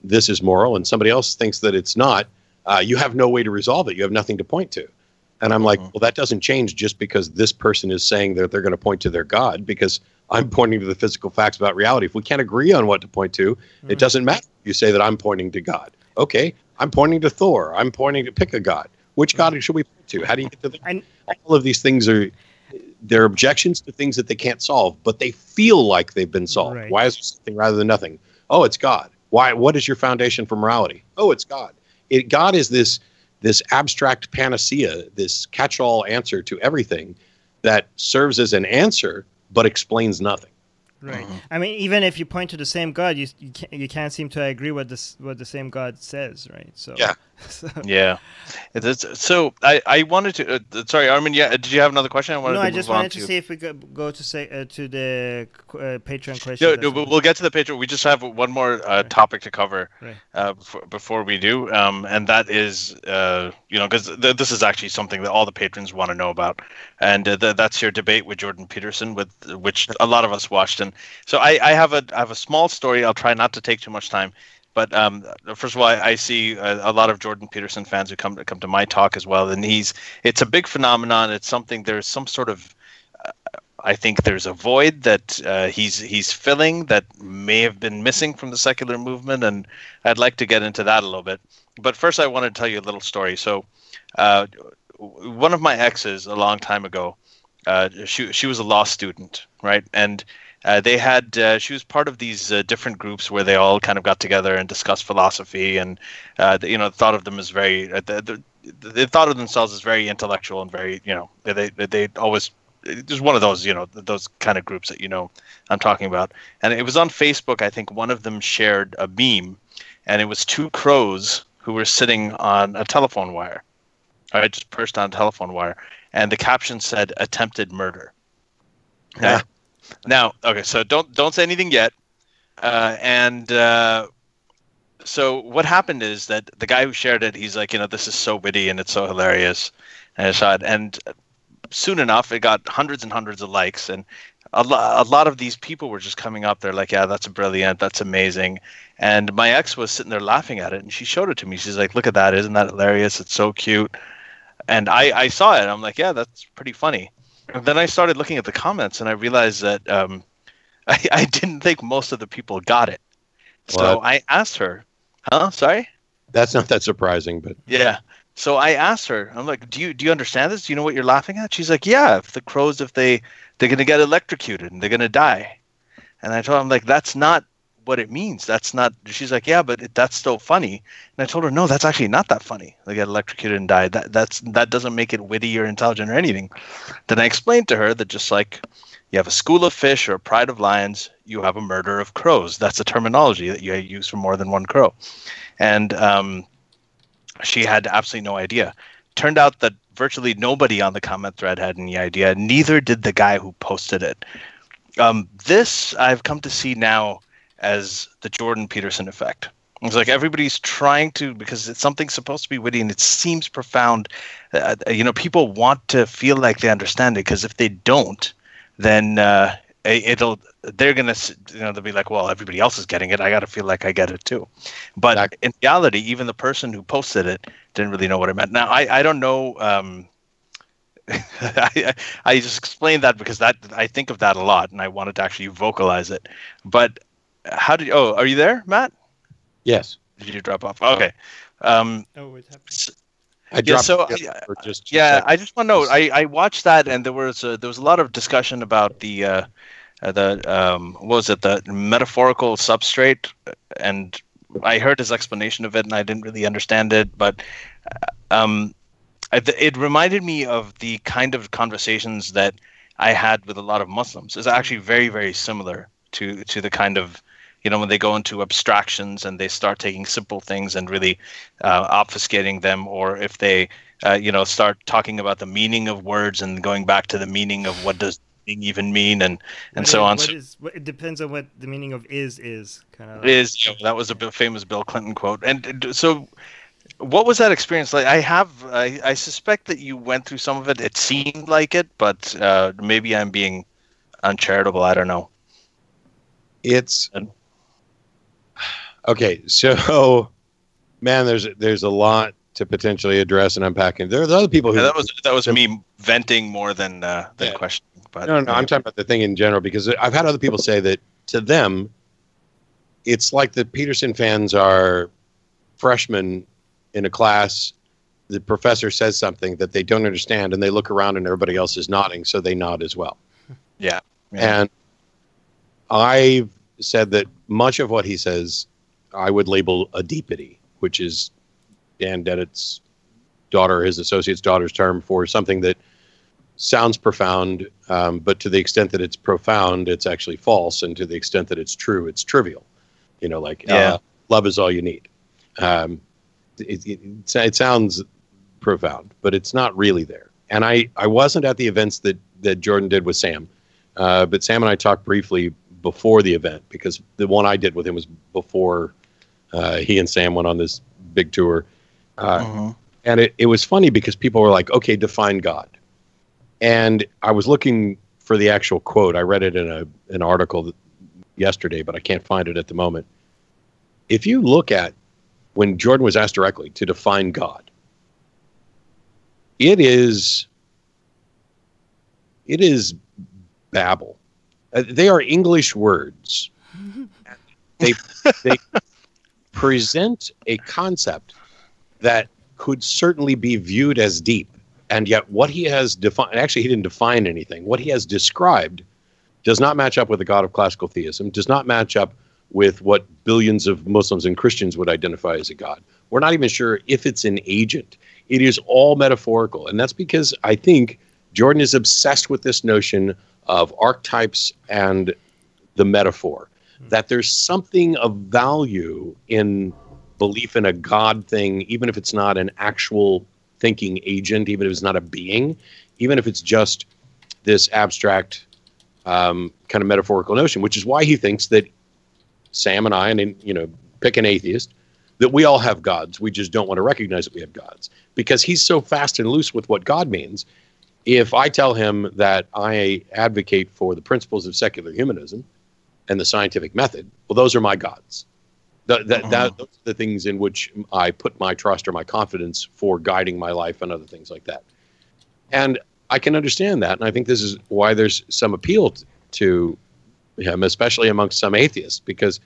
this is moral and somebody else thinks that it's not, you have no way to resolve it. You have nothing to point to. And I'm like, well, that doesn't change just because this person is saying that they're going to point to their God, because I'm pointing to the physical facts about reality. If we can't agree on what to point to, it doesn't matter. You say that I'm pointing to God. Okay, I'm pointing to Thor. I'm pointing to pick a god. Which god should we point to? How do you get to all of these things they're objections to things that they can't solve, but they feel like they've been solved. Right. Why is there something rather than nothing? Oh, it's God. Why? What is your foundation for morality? Oh, it's God. God is this abstract panacea, this catch-all answer to everything that serves as an answer but explains nothing. Right. I mean, even if you point to the same God, you can't seem to agree what the same God says, right? So Yeah. Yeah. So I wanted to. Sorry, Armin. Yeah. Did you have another question? I just wanted to see if we could go to to the Patreon No, questions. no, we'll get to the Patreon. We just have one more topic to cover before we do, and that is, because this is actually something that all the patrons want to know about, and that's your debate with Jordan Peterson, which a lot of us watched. And so I have a small story. I'll try not to take too much time. But first of all, I see a lot of Jordan Peterson fans who come to my talk as well, and it's a big phenomenon. It's something. There's some sort of, I think there's a void that he's filling that may have been missing from the secular movement, and I'd like to get into that a little bit. But first, I want to tell you a little story. So, one of my exes a long time ago, she was a law student, right, and she was part of these different groups where they all kind of got together and discussed philosophy, and thought of them as very they thought of themselves as very intellectual and very, they always, there's one of those, those kind of groups that I'm talking about. And it was on Facebook. I think one of them shared a meme, and it was two crows who were sitting on a telephone wire. All right, just perched on a telephone wire, and the caption said "attempted murder." Okay? Yeah. Now, okay, so don't say anything yet. So what happened is that the guy who shared it, he's like, this is so witty and it's so hilarious, and I saw it, and soon enough, it got hundreds and hundreds of likes, and a lot of these people were just coming up. They're like, "Yeah, that's brilliant, that's amazing," and my ex was sitting there laughing at it, and she showed it to me. She's like, "Look at that! Isn't that hilarious? It's so cute." And I saw it, and I'm like, "Yeah, that's pretty funny." And then I started looking at the comments, and I realized that I didn't think most of the people got it. So I asked her, Sorry? That's not that surprising, but yeah. So I asked her, I'm like, do you understand this? Do you know what you're laughing at? She's like, yeah, if the crows, they're going to get electrocuted and they're going to die. And I told her, I'm like, that's not what it means. That's not, she's like, yeah, but that's still funny. And I told her, no, that's actually not that funny. They get electrocuted and die. That doesn't make it witty or intelligent or anything. Then I explained to her that just like you have a school of fish or a pride of lions, you have a murder of crows. That's a terminology that you use for more than one crow. And she had absolutely no idea. Turned out that virtually nobody on the comment thread had any idea. Neither did the guy who posted it. This I've come to see now as the Jordan Peterson effect. It's like everybody's trying to, because it's something supposed to be witty and it seems profound. People want to feel like they understand it, because if they don't, then they're gonna, they'll be like, well, everybody else is getting it, I got to feel like I get it too. But in reality, even the person who posted it didn't really know what it meant. Now I don't know. I just explained that because I think of that a lot, and I wanted to actually vocalize it. But are you there, Matt? Yes. Did you drop off? Okay. What happened? I dropped. I just want to know. I watched that, and there was a lot of discussion about the what was it, the metaphorical substrate, and I heard his explanation of it, and I didn't really understand it, but it reminded me of the kind of conversations that I had with a lot of Muslims. It's actually very, very similar to the kind of, when they go into abstractions and they start taking simple things and really obfuscating them, or if they, start talking about the meaning of words and going back to the meaning of what does even mean, and so on. It depends on what the meaning of is kind of. That was a famous Bill Clinton quote. And so what was that experience like? I suspect that you went through some of it. It seemed like it, but maybe I'm being uncharitable. I don't know. It's okay. So, man, there's a lot to potentially address and unpack. And there's other people who that was me venting more than questioning. But no, I'm talking about the thing in general, because I've had other people say that to them, it's like the Peterson fans are freshmen in a class. The professor says something that they don't understand, and they look around and everybody else is nodding, so they nod as well. Yeah. And I've said that much of what he says, I would label a deepity, which is Dan Dennett's daughter, his associate's daughter's term for something that sounds profound, but to the extent that it's profound, it's actually false, and to the extent that it's true, it's trivial. You know, like love is all you need. It sounds profound, but it's not really there. And I wasn't at the events that Jordan did with Sam, but Sam and I talked briefly before the event, because the one I did with him was before he and Sam went on this big tour. And it was funny because people were like, okay, define God. And I was looking for the actual quote. I read it in an article yesterday, but I can't find it at the moment. If you look at when Jordan was asked directly to define God, it is babble. They are English words. They present a concept that could certainly be viewed as deep. And yet what he has defined, actually he didn't define anything. What he has described does not match up with the God of classical theism, does not match up with what billions of Muslims and Christians would identify as a God. We're not even sure if it's an agent. It is all metaphorical. And that's because I think Jordan is obsessed with this notion of archetypes and the metaphor, that there's something of value in belief in a God thing, even if it's not an actual thinking agent, even if it's not a being, even if it's just this abstract kind of metaphorical notion, which is why he thinks that Sam and I, and you know, pick an atheist, that we all have gods. We just don't want to recognize that we have gods, because he's so fast and loose with what God means. If I tell him that I advocate for the principles of secular humanism and the scientific method, well, those are my gods. Those are the things in which I put my trust or my confidence for guiding my life and other things like that. And I can understand that. And I think this is why there's some appeal to him, especially amongst some atheists, because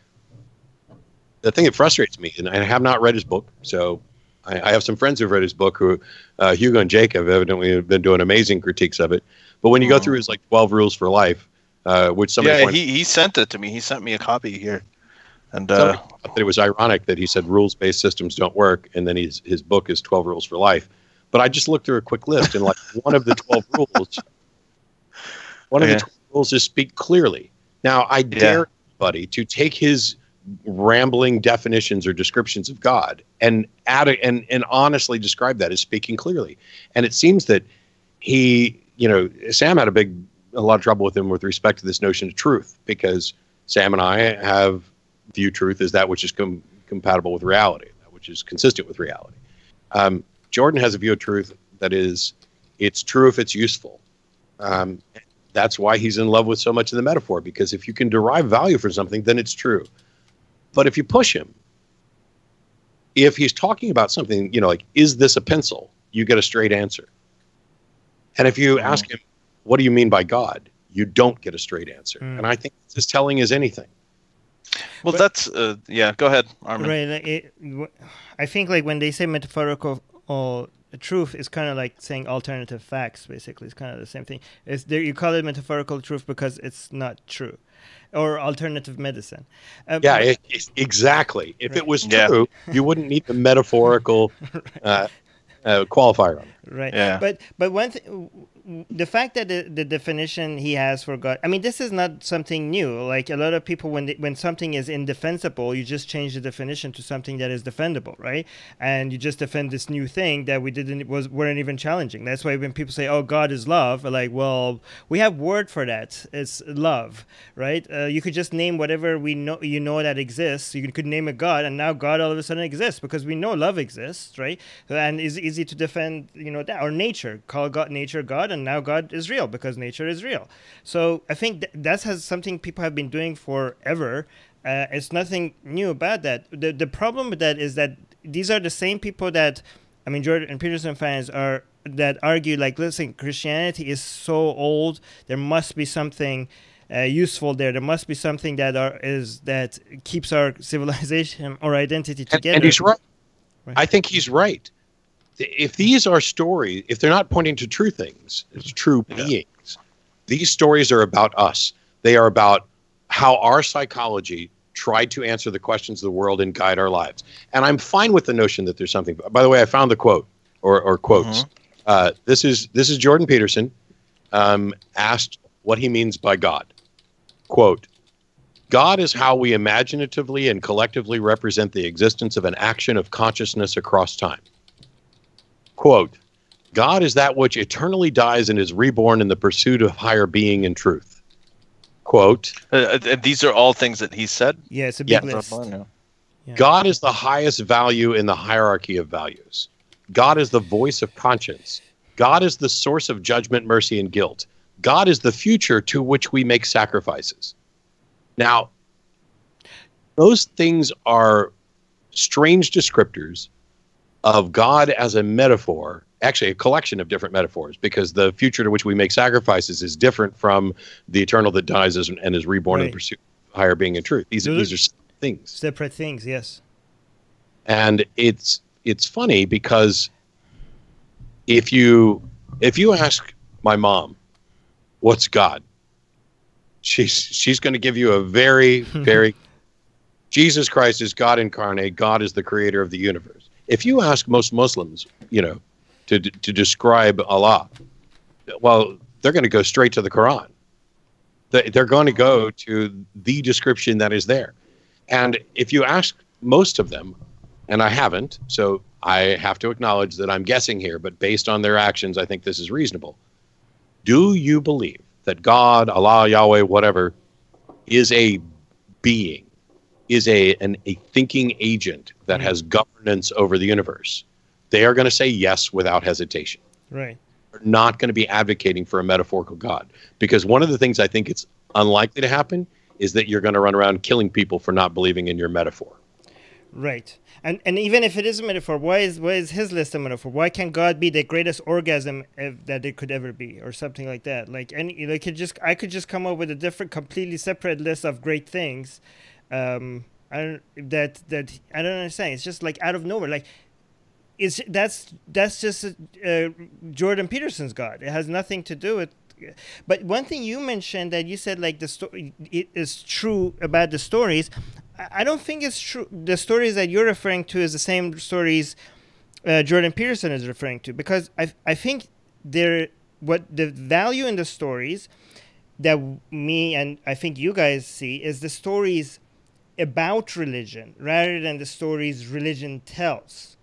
the thing that frustrates me, and I have not read his book, so I have some friends who've read his book, who Hugo and Jake have evidently been doing amazing critiques of it. But when you go through his like 12 rules for life, which somebody he sent it to me. He sent me a copy here. And thought that it was ironic that he said rules-based systems don't work, and then his book is 12 Rules for Life. But I just looked through a quick list, and like one of the 12 rules, the 12 rules is speak clearly. Now, I dare anybody to take his rambling definitions or descriptions of God and add and honestly describe that as speaking clearly. And it seems that he, you know, Sam had a lot of trouble with him with respect to this notion of truth, because Sam and I view truth as that which is compatible with reality, that which is consistent with reality. Jordan has a view of truth that is, it's true if it's useful. That's why he's in love with so much of the metaphor, because if you can derive value from something, then it's true. But if you push him, if he's talking about something, you know, like, is this a pencil? You get a straight answer. And if you ask him, what do you mean by God? You don't get a straight answer. And I think it's as telling as anything. Well, but that's go ahead, Armin. Right. I think like when they say metaphorical truth, is kind of like saying alternative facts. Basically, it's kind of the same thing. You call it metaphorical truth because it's not true, or alternative medicine. Exactly. If it was true, you wouldn't need the metaphorical qualifier on it. Right. Yeah. But one the fact that the definition he has for God, I mean, this is not something new. Like a lot of people, when something is indefensible, you just change the definition to something that is defendable, right? And you just defend this new thing that weren't even challenging. That's why when people say, "Oh, God is love," like, well, we have word for that. It's love, right? You could just name whatever that exists. You could name a God, and now God all of a sudden exists because we know love exists, right? And it's easy to defend, that, or nature. Call nature God, and now God is real because nature is real. So I think that's something people have been doing forever. It's nothing new about that. The problem with that is that these are the same people that, I mean, Jordan Peterson fans that argue like, listen, Christianity is so old. There must be something useful there. There must be something that keeps our civilization or identity together. And he's right. I think he's right. If these are stories, if they're not pointing to true things, it's true beings, these stories are about us. They are about how our psychology tried to answer the questions of the world and guide our lives. And I'm fine with the notion that there's something. By the way, I found the quote or quotes. This is Jordan Peterson. asked what he means by God. Quote, God is how we imaginatively and collectively represent the existence of an action of consciousness across time. Quote, God is that which eternally dies and is reborn in the pursuit of higher being and truth. Quote, these are all things that he said? Yeah, it's a big list. Yeah. God is the highest value in the hierarchy of values. God is the voice of conscience. God is the source of judgment, mercy, and guilt. God is the future to which we make sacrifices. Now, those things are strange descriptors of God as a metaphor, actually a collection of different metaphors, because the future to which we make sacrifices is different from the eternal that dies and is reborn in pursuit of higher being and truth. These are things. Separate things, yes. And it's funny because if you ask my mom, what's God? She's going to give you a very, very Jesus Christ is God incarnate. God is the creator of the universe. If you ask most Muslims, to describe Allah, well, they're going to go straight to the Quran. They're going to go to the description that is there. And if you ask most of them, and I haven't, so I have to acknowledge that I'm guessing here, but based on their actions, I think this is reasonable. Do you believe that God, Allah, Yahweh, whatever, is a being, is a thinking agent that has governance over the universe? They are going to say yes without hesitation. Right. They're not going to be advocating for a metaphorical God. Because one of the things I think it's unlikely to happen is that you're going to run around killing people for not believing in your metaphor. Right. And even if it is a metaphor, why is his list a metaphor? Why can't God be the greatest orgasm that it could ever be, or something like that? I could just come up with a different, completely separate list of great things. I don't understand. It's just like out of nowhere. Like, that's just Jordan Peterson's God. It has nothing to do with. But one thing you mentioned, that you said, like, the story, it is true about the stories. I don't think it's true. The stories that you're referring to is the same stories Jordan Peterson is referring to, because I think what the value in the stories that me and I think you guys see is the stories about religion rather than the stories religion tells.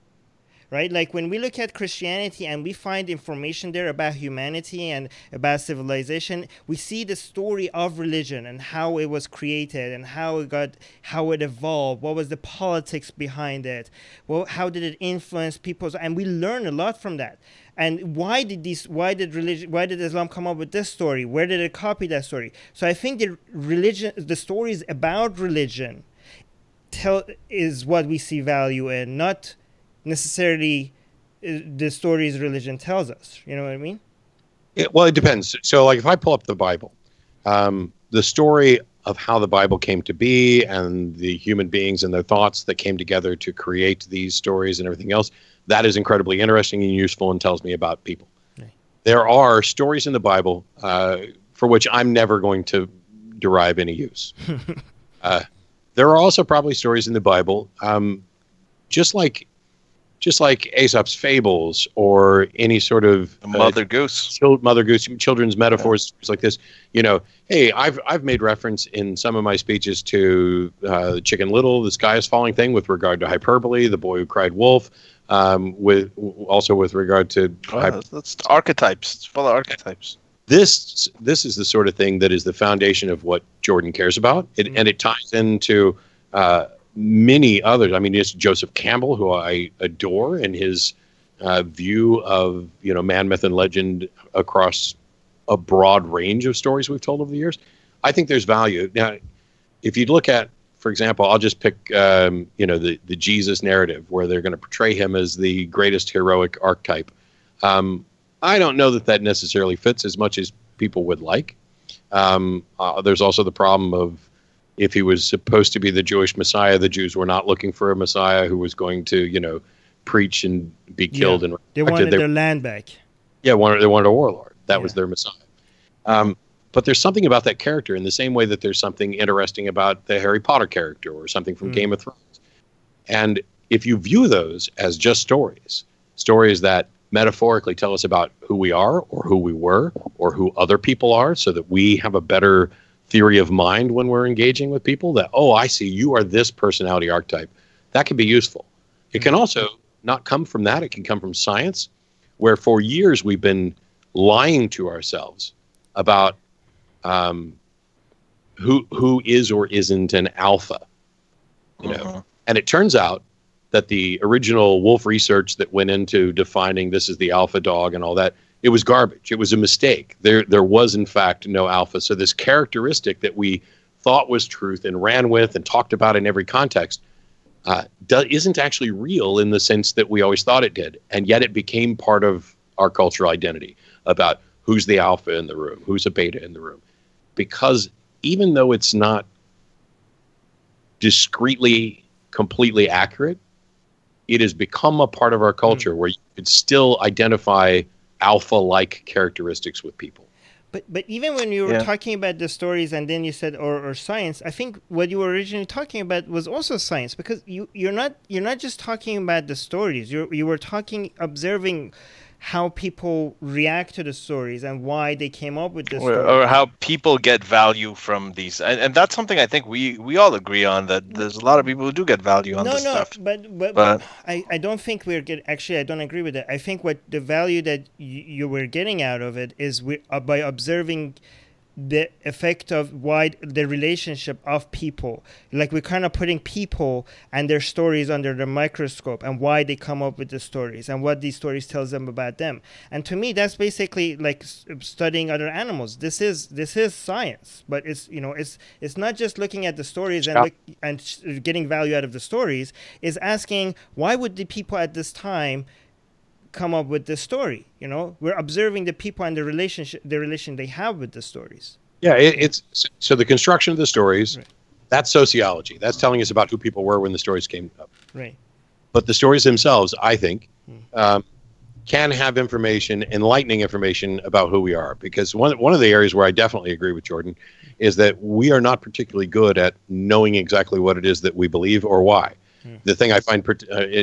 Right? Like, when we look at Christianity and we find information there about humanity and about civilization, we see the story of religion and how it was created and how it evolved. What was the politics behind it? Well, how did it influence people's? And we learn a lot from that. And why did Islam come up with this story? Where did it copy that story? So I think the stories about religion is what we see value in, not necessarily the stories religion tells us. You know what I mean? Well, it depends. So, like, if I pull up the Bible, the story of how the Bible came to be and the human beings and their thoughts that came together to create these stories and everything else, that is incredibly interesting and useful and tells me about people. Right. There are stories in the Bible for which I'm never going to derive any use. There are also probably stories in the Bible, just like Aesop's fables or any sort of Mother Goose, children's metaphors, things like this. Hey, I've made reference in some of my speeches to Chicken Little, the sky is falling thing, with regard to hyperbole, the boy who cried wolf, with regard to that's archetypes. It's full of archetypes. This is the sort of thing that is the foundation of what Jordan cares about, and it ties into many others. I mean, it's Joseph Campbell, who I adore, and his view of man, myth, and legend across a broad range of stories we've told over the years. I think there's value. Now, if you look at, for example, I'll just pick the Jesus narrative, where they're going to portray him as the greatest heroic archetype. I don't know that necessarily fits as much as people would like. There's also the problem of, if he was supposed to be the Jewish Messiah, the Jews were not looking for a Messiah who was going to, preach and be killed. Yeah, and they wanted their land back. Yeah, they wanted a warlord. That was their Messiah. But there's something about that character in the same way that there's something interesting about the Harry Potter character or something from Game of Thrones. And if you view those as just stories that metaphorically tell us about who we are or who we were or who other people are, so that we have a better theory of mind when we're engaging with people, that, oh, I see, you are this personality archetype. That can be useful. It can also not come from that. It can come from science, where for years we've been lying to ourselves about who is or isn't an alpha, you know. And it turns out that the original Wolf research that went into defining this is the alpha dog and all that, it was garbage. It was a mistake. There was, in fact, no alpha. So this characteristic that we thought was truth and ran with and talked about in every context isn't actually real in the sense that we always thought it did. And yet it became part of our cultural identity about who's the alpha in the room, who's a beta in the room. Because even though it's not discretely, completely accurate, it has become a part of our culture where you could still identify alpha-like characteristics with people. But even when you were talking about the stories, and then you said or science, I think what you were originally talking about was also science, because you're not just talking about the stories. You were observing how people react to the stories and why they came up with this story. Or how people get value from these. And that's something I think we all agree on, that there's a lot of people who do get value on this stuff. But I don't think actually, I don't agree with that. I think what the value that you were getting out of it is by observing the effect of the relationship of people. Like, we're kind of putting people and their stories under the microscope, and why they come up with the stories and what these stories tells them about them. And to me, that's basically like studying other animals. This is science, but it's not just looking at the stories and getting value out of the stories. It's asking, why would the people at this time come up with this story? We're observing the people and the relation they have with the stories. It's so the construction of the stories, right. That's sociology. That's telling us about who people were when the stories came up. Right. But the stories themselves, I think, can have enlightening information about who we are. Because one of the areas where I definitely agree with Jordan is that we are not particularly good at knowing exactly what it is that we believe or why. The thing I find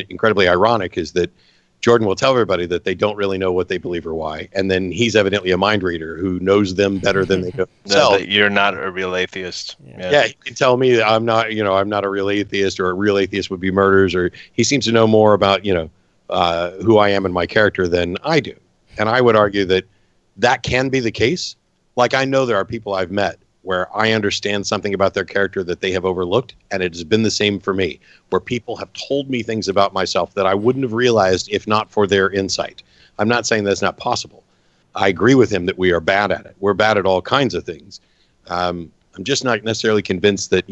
incredibly ironic is that Jordan will tell everybody that they don't really know what they believe or why, and then he's evidently a mind reader who knows them better than they know themselves. You're not a real atheist. Yeah, he can tell me that I'm not a real atheist, or a real atheist would be murders, or he seems to know more about who I am and my character than I do. And I would argue that can be the case. Like, I know there are people I've met where I understand something about their character that they have overlooked, and it has been the same for me, where people have told me things about myself that I wouldn't have realized if not for their insight. I'm not saying that's not possible. I agree with him that we are bad at it. We're bad at all kinds of things. I'm just not necessarily convinced that,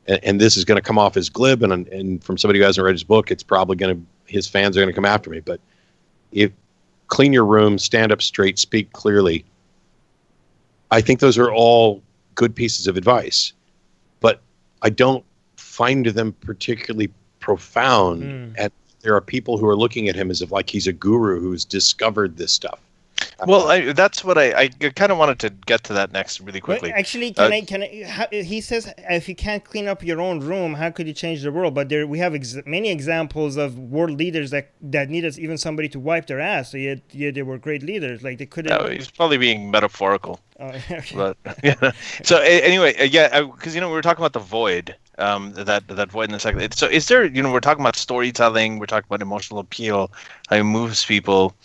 and this is going to come off as glib, and from somebody who hasn't read his book, it's probably his fans are going to come after me. But clean your room, stand up straight, speak clearly. I think those are all good pieces of advice, but I don't find them particularly profound. And there are people who are looking at him as if like he's a guru who's discovered this stuff. Well, that's what I kind of wanted to get to that next really quickly. Well, actually, he says, if you can't clean up your own room, how could you change the world? But we have many examples of world leaders that needed even somebody to wipe their ass. So yet they were great leaders. Like, they couldn't. No, he's probably being metaphorical. Oh, okay. But so anyway, because we were talking about the void. That void in the second. So is there? We're talking about storytelling. We're talking about emotional appeal. How it moves people.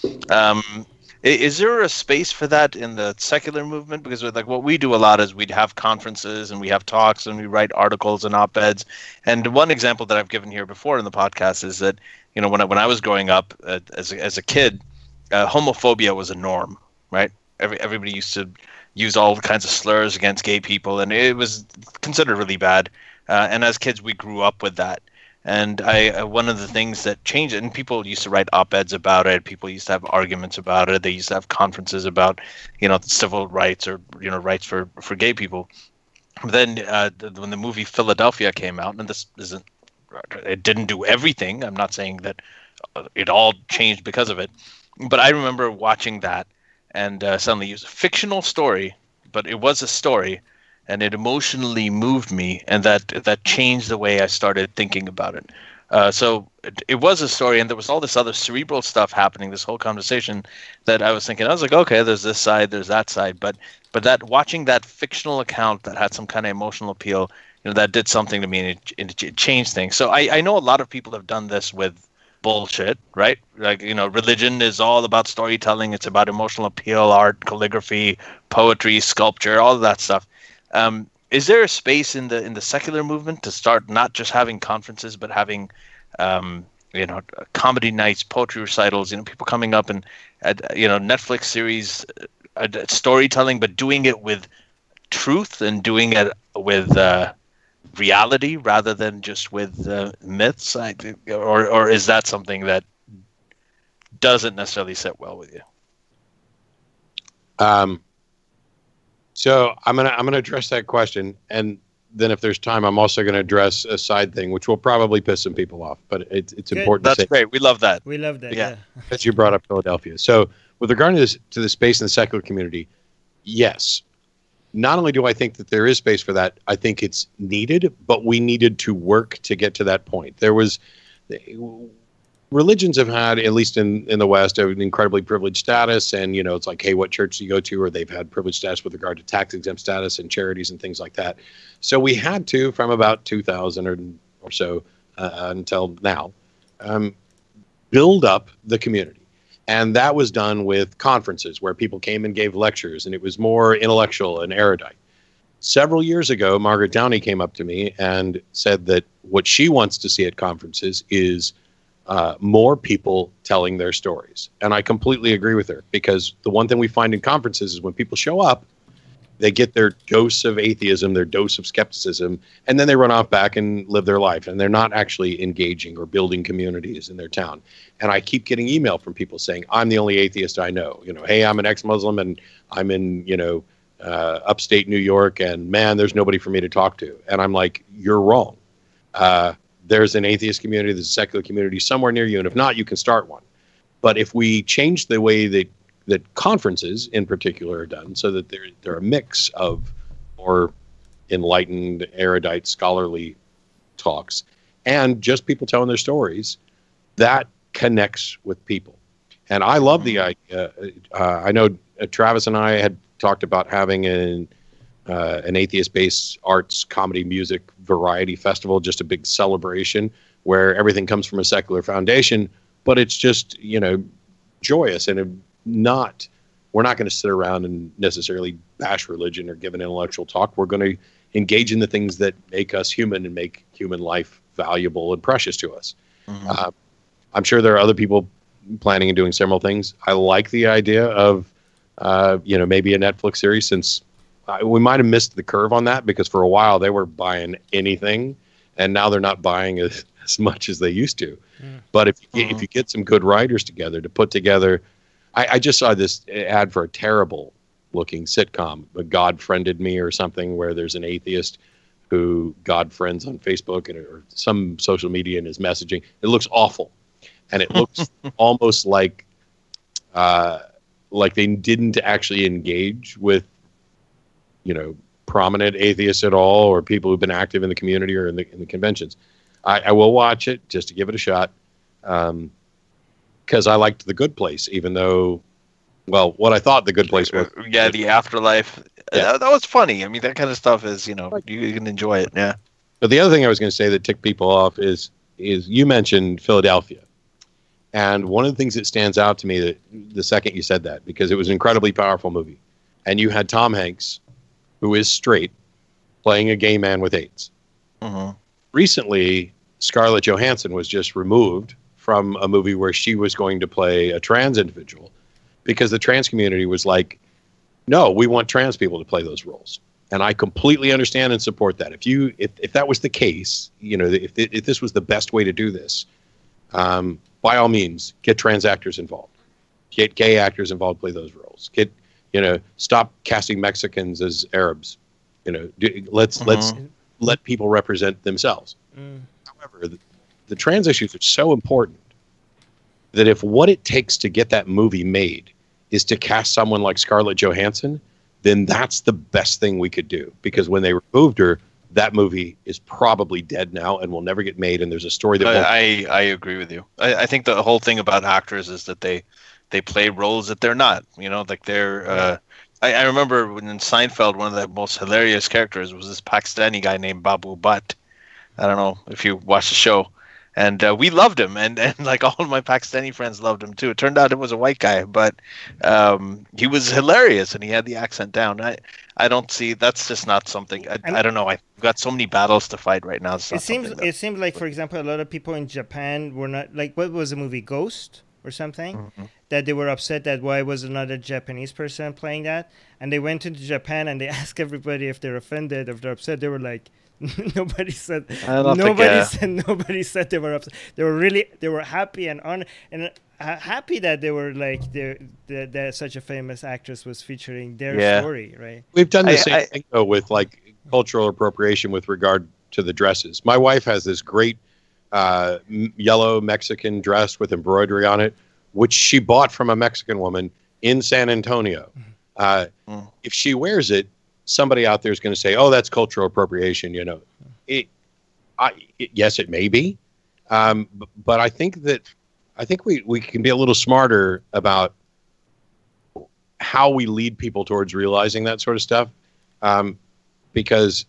Is there a space for that in the secular movement? Because what we do a lot is we'd have conferences and we have talks and we write articles and op-eds. And one example that I've given here before in the podcast is that when I was growing up as a kid, homophobia was a norm, right? Everybody used to use all kinds of slurs against gay people, and it was considered really bad. And as kids, we grew up with that. And one of the things that changed, and people used to write op-eds about it. People used to have arguments about it. They used to have conferences about, civil rights or rights for gay people. But then when the movie Philadelphia came out, and it didn't do everything. I'm not saying that it all changed because of it, but I remember watching that, and suddenly it was a fictional story, but it was a story. And it emotionally moved me, and that changed the way I started thinking about it. So it was a story, and there was all this other cerebral stuff happening, this whole conversation that I was thinking. I was like, okay, there's this side, there's that side, but that watching that fictional account that had some kind of emotional appeal, that did something to me, and it changed things. So I know a lot of people have done this with bullshit, right? Like, religion is all about storytelling. It's about emotional appeal, art, calligraphy, poetry, sculpture, all of that stuff. Is there a space in the secular movement to start not just having conferences, but having, comedy nights, poetry recitals, people coming up and, Netflix series, storytelling, but doing it with truth and doing it with reality rather than just with myths? Or is that something that doesn't necessarily sit well with you? So I'm gonna address that question, and then if there's time, I'm also gonna address a side thing, which will probably piss some people off, but it's important. That's great. We love that. We love that. Yeah. As you brought up Philadelphia. So with regard to the space in the secular community, yes. Not only do I think that there is space for that, I think it's needed, but we needed to work to get to that point. Religions have had, at least in the West, an incredibly privileged status, and it's like, hey, what church do you go to? Or they've had privileged status with regard to tax exempt status and charities and things like that. So we had to, from about 2000 or so until now, build up the community, and that was done with conferences where people came and gave lectures, and it was more intellectual and erudite. Several years ago, Margaret Downey came up to me and said that what she wants to see at conferences is more people telling their stories. And I completely agree with her, because the one thing we find in conferences is when people show up, they get their dose of atheism, their dose of skepticism, and then they run off back and live their life. And they're not actually engaging or building communities in their town. And I keep getting email from people saying, I'm the only atheist I know. Hey, I'm an ex-Muslim and I'm in, upstate New York, and man, there's nobody for me to talk to. And I'm like, you're wrong. There's an atheist community, there's a secular community somewhere near you, and if not, you can start one. But if we change the way that conferences in particular are done, so that they're a mix of more enlightened, erudite, scholarly talks, and just people telling their stories, that connects with people. And I love the idea. I know Travis and I had talked about having an atheist-based arts, comedy, music variety festival, just a big celebration where everything comes from a secular foundation, but it's just, joyous, and we're not going to sit around and necessarily bash religion or give an intellectual talk. We're going to engage in the things that make us human and make human life valuable and precious to us. Mm-hmm. I'm sure there are other people planning and doing similar things. I like the idea of, maybe a Netflix series, since we might have missed the curve on that, because for a while they were buying anything, and now they're not buying as much as they used to. Mm. But if you get some good writers together to put together, I just saw this ad for a terrible looking sitcom, but God Friended Me or something, where there's an atheist who God friends on Facebook or some social media and is messaging. It looks awful. And it looks almost like they didn't actually engage with, prominent atheists at all, or people who've been active in the community or in the conventions. I will watch it just to give it a shot, because I liked The Good Place, even though, what I thought The Good Place was. Yeah, the afterlife. Yeah. That was funny. I mean, that kind of stuff is, you can enjoy it. Yeah. But the other thing I was going to say that ticked people off is you mentioned Philadelphia. And one of the things that stands out to me that the second you said that, because it was an incredibly powerful movie, and you had Tom Hanks, who is straight, playing a gay man with AIDS. Mm-hmm. Recently, Scarlett Johansson was just removed from a movie where she was going to play a trans individual, because the trans community was like, no, we want trans people to play those roles. And I completely understand and support that. If that was the case, if this was the best way to do this, by all means, get trans actors involved, get gay actors involved, play those roles, stop casting Mexicans as Arabs, let's let people represent themselves. Mm. However, the trans issues are so important that if what it takes to get that movie made is to cast someone like Scarlett Johansson, then that's the best thing we could do. Because when they removed her, that movie is probably dead now and will never get made. And there's a story that I agree with you. I think the whole thing about actors is that they play roles that they're not. You know, like they're. I remember when in Seinfeld, one of the most hilarious characters was this Pakistani guy named Babu Butt. I don't know if you watched the show. And we loved him, and like all of my Pakistani friends loved him too. It turned out it was a white guy, but he was hilarious, and he had the accent down. I don't see, that's just not something. I don't know. I've got so many battles to fight right now. It seems like, for example, a lot of people in Japan were not like, what was the movie, Ghost or something, that they were upset that why was another Japanese person playing that, and they went into Japan and they asked everybody if they're offended, if they're upset. They were like. Nobody said they were upset. They were happy and happy that they were like that such a famous actress was featuring their story, right? We've done the same thing though with like cultural appropriation with regard to the dresses. My wife has this great yellow Mexican dress with embroidery on it, which she bought from a Mexican woman in San Antonio. If she wears it, somebody out there is going to say, "Oh, that's cultural appropriation." You know, yes, it may be, but I think we can be a little smarter about how we lead people towards realizing that sort of stuff, because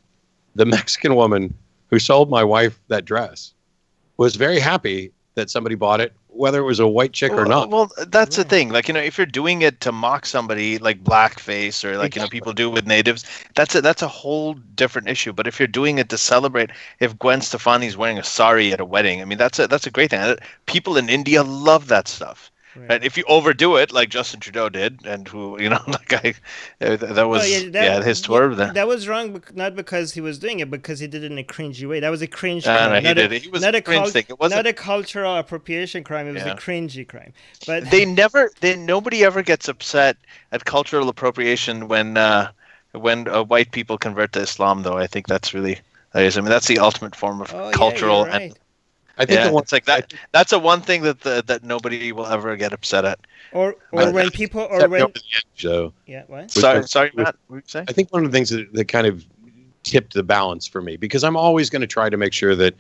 the Mexican woman who sold my wife that dress was very happy that somebody bought it, whether it was a white chick or not. Well, that's the thing. Like, you know, if you're doing it to mock somebody like blackface or like, you know, people do with natives, that's a whole different issue. But if you're doing it to celebrate, if Gwen Stefani's wearing a sari at a wedding, I mean, that's a great thing. People in India love that stuff. Right. If you overdo it, like Justin Trudeau did, and who, you know, like that was his tour. That was wrong, not because he was doing it, because he did it in a cringy way. That was a cringe crime. Not a cringe thing. It wasn't not a cultural appropriation crime. It was a cringy crime. But nobody ever gets upset at cultural appropriation when white people convert to Islam. Though I think that's really, that's the ultimate form of cultural and. I think it's like that. That's a one thing that nobody will ever get upset at. Or when people what? Sorry, Matt. What were you saying? I think one of the things that kind of tipped the balance for me, because I'm always going to try to make sure that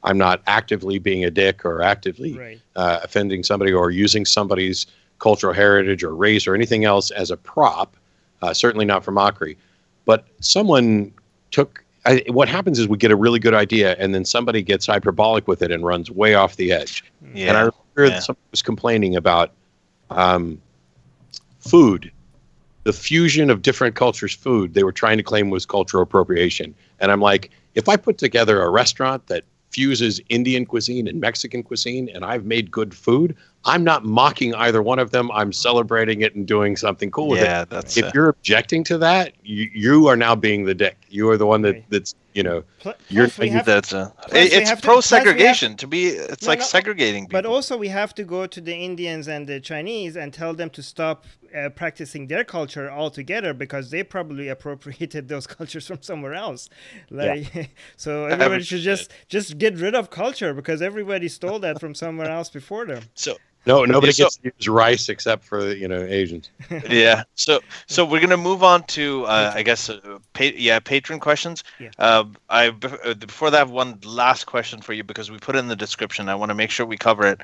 I'm not actively being a dick or actively offending somebody or using somebody's cultural heritage or race or anything else as a prop. Certainly not for mockery. But someone took. What happens is we get a really good idea, and then somebody gets hyperbolic with it and runs way off the edge. Yeah. And I remember that somebody was complaining about food, the fusion of different cultures' food. They were trying to claim was cultural appropriation. And I'm like, if I put together a restaurant that fuses Indian cuisine and Mexican cuisine, and I've made good food, I'm not mocking either one of them. I'm celebrating it and doing something cool with it. If you're objecting to that, you are now being the dick. You are the one that's, you know, it's pro-segregation to be. It's like segregating people. But also we have to go to the Indians and the Chinese and tell them to stop practicing their culture altogether, because they probably appropriated those cultures from somewhere else. So everybody should just get rid of culture, because everybody stole that from somewhere else before them. Nobody gets to use rice except for Asians. Yeah. So we're gonna move on to I guess patron questions. Yeah. Before that, I have one last question for you, because we put it in the description. I want to make sure we cover it.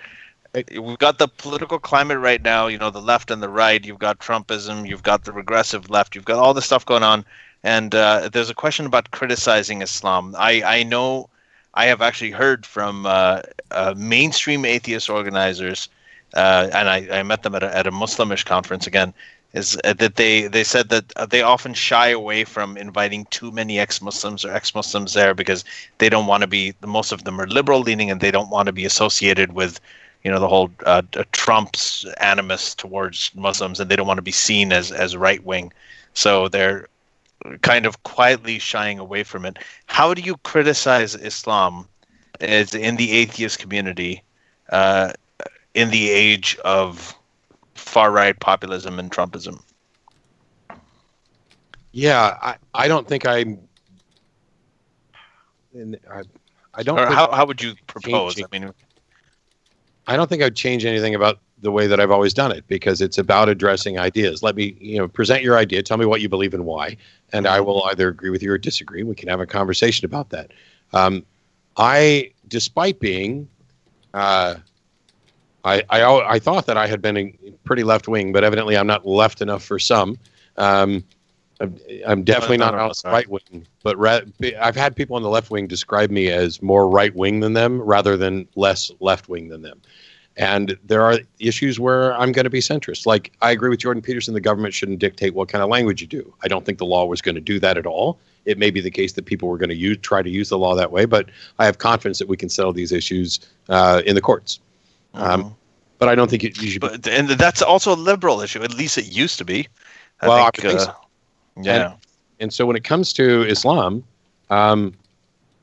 We've got the political climate right now. You know, the left and the right. You've got Trumpism. You've got the regressive left. You've got all this stuff going on. And there's a question about criticizing Islam. I know I have actually heard from mainstream atheist organizers. And I met them at a Muslimish conference again, is that they said that they often shy away from inviting too many ex-Muslims or ex-Muslims there, because they don't want to be, most of them are liberal leaning, and they don't want to be associated with, you know, the whole Trump's animus towards Muslims, and they don't want to be seen as right wing. So they're kind of quietly shying away from it. How do you criticize Islam as in the atheist community? In the age of far-right populism and Trumpism? Yeah, I don't think I don't. Or how would you propose? I mean, I don't think I'd change anything about the way that I've always done it, because it's about addressing ideas. Let me, present your idea. Tell me what you believe and why, and I will either agree with you or disagree. We can have a conversation about that. Despite being, I thought that I had been pretty left wing, but evidently I'm not left enough for some. I'm definitely not right wing, but I've had people on the left wing describe me as more right wing than them, rather than less left wing than them. And there are issues where I'm going to be centrist. Like, I agree with Jordan Peterson, the government shouldn't dictate what kind of language you do. I don't think the law was going to do that at all. It may be the case that people were going to try to use the law that way, but I have confidence that we can settle these issues in the courts. But I don't think you should. And that's also a liberal issue. At least it used to be. I think so. Yeah. And so when it comes to Islam,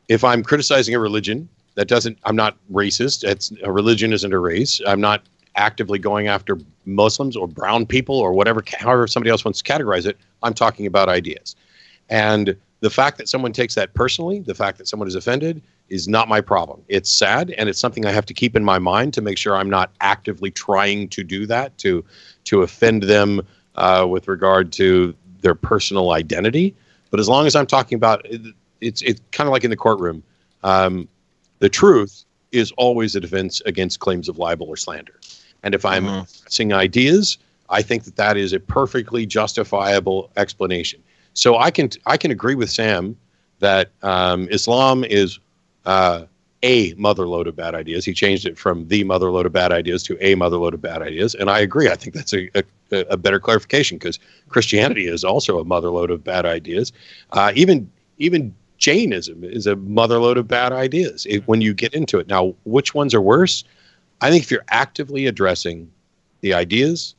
if I'm criticizing a religion, I'm not racist. A religion isn't a race. I'm not actively going after Muslims or brown people or however somebody else wants to categorize it. I'm talking about ideas. And the fact that someone takes that personally, the fact that someone is offended, is not my problem. It's sad, and it's something I have to keep in my mind to make sure I'm not actively trying to do that, to offend them with regard to their personal identity. But as long as I'm talking about it's kind of like in the courtroom. The truth is always a defense against claims of libel or slander. And if I'm expressing ideas, I think that is a perfectly justifiable explanation. So I can agree with Sam that Islam is a motherload of bad ideas. He changed it from the motherload of bad ideas to a motherload of bad ideas. And I agree. I think that's a better clarification, because Christianity is also a motherload of bad ideas. Even Jainism is a motherload of bad ideas when you get into it. Now, which ones are worse? I think if you're actively addressing the ideas,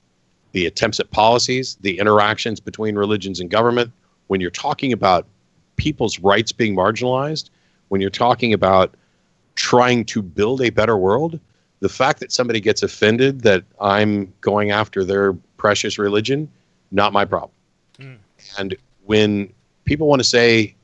the attempts at policies, the interactions between religions and government, when you're talking about people's rights being marginalized, when you're talking about trying to build a better world, the fact that somebody gets offended that I'm going after their precious religion, not my problem. And when people want to say,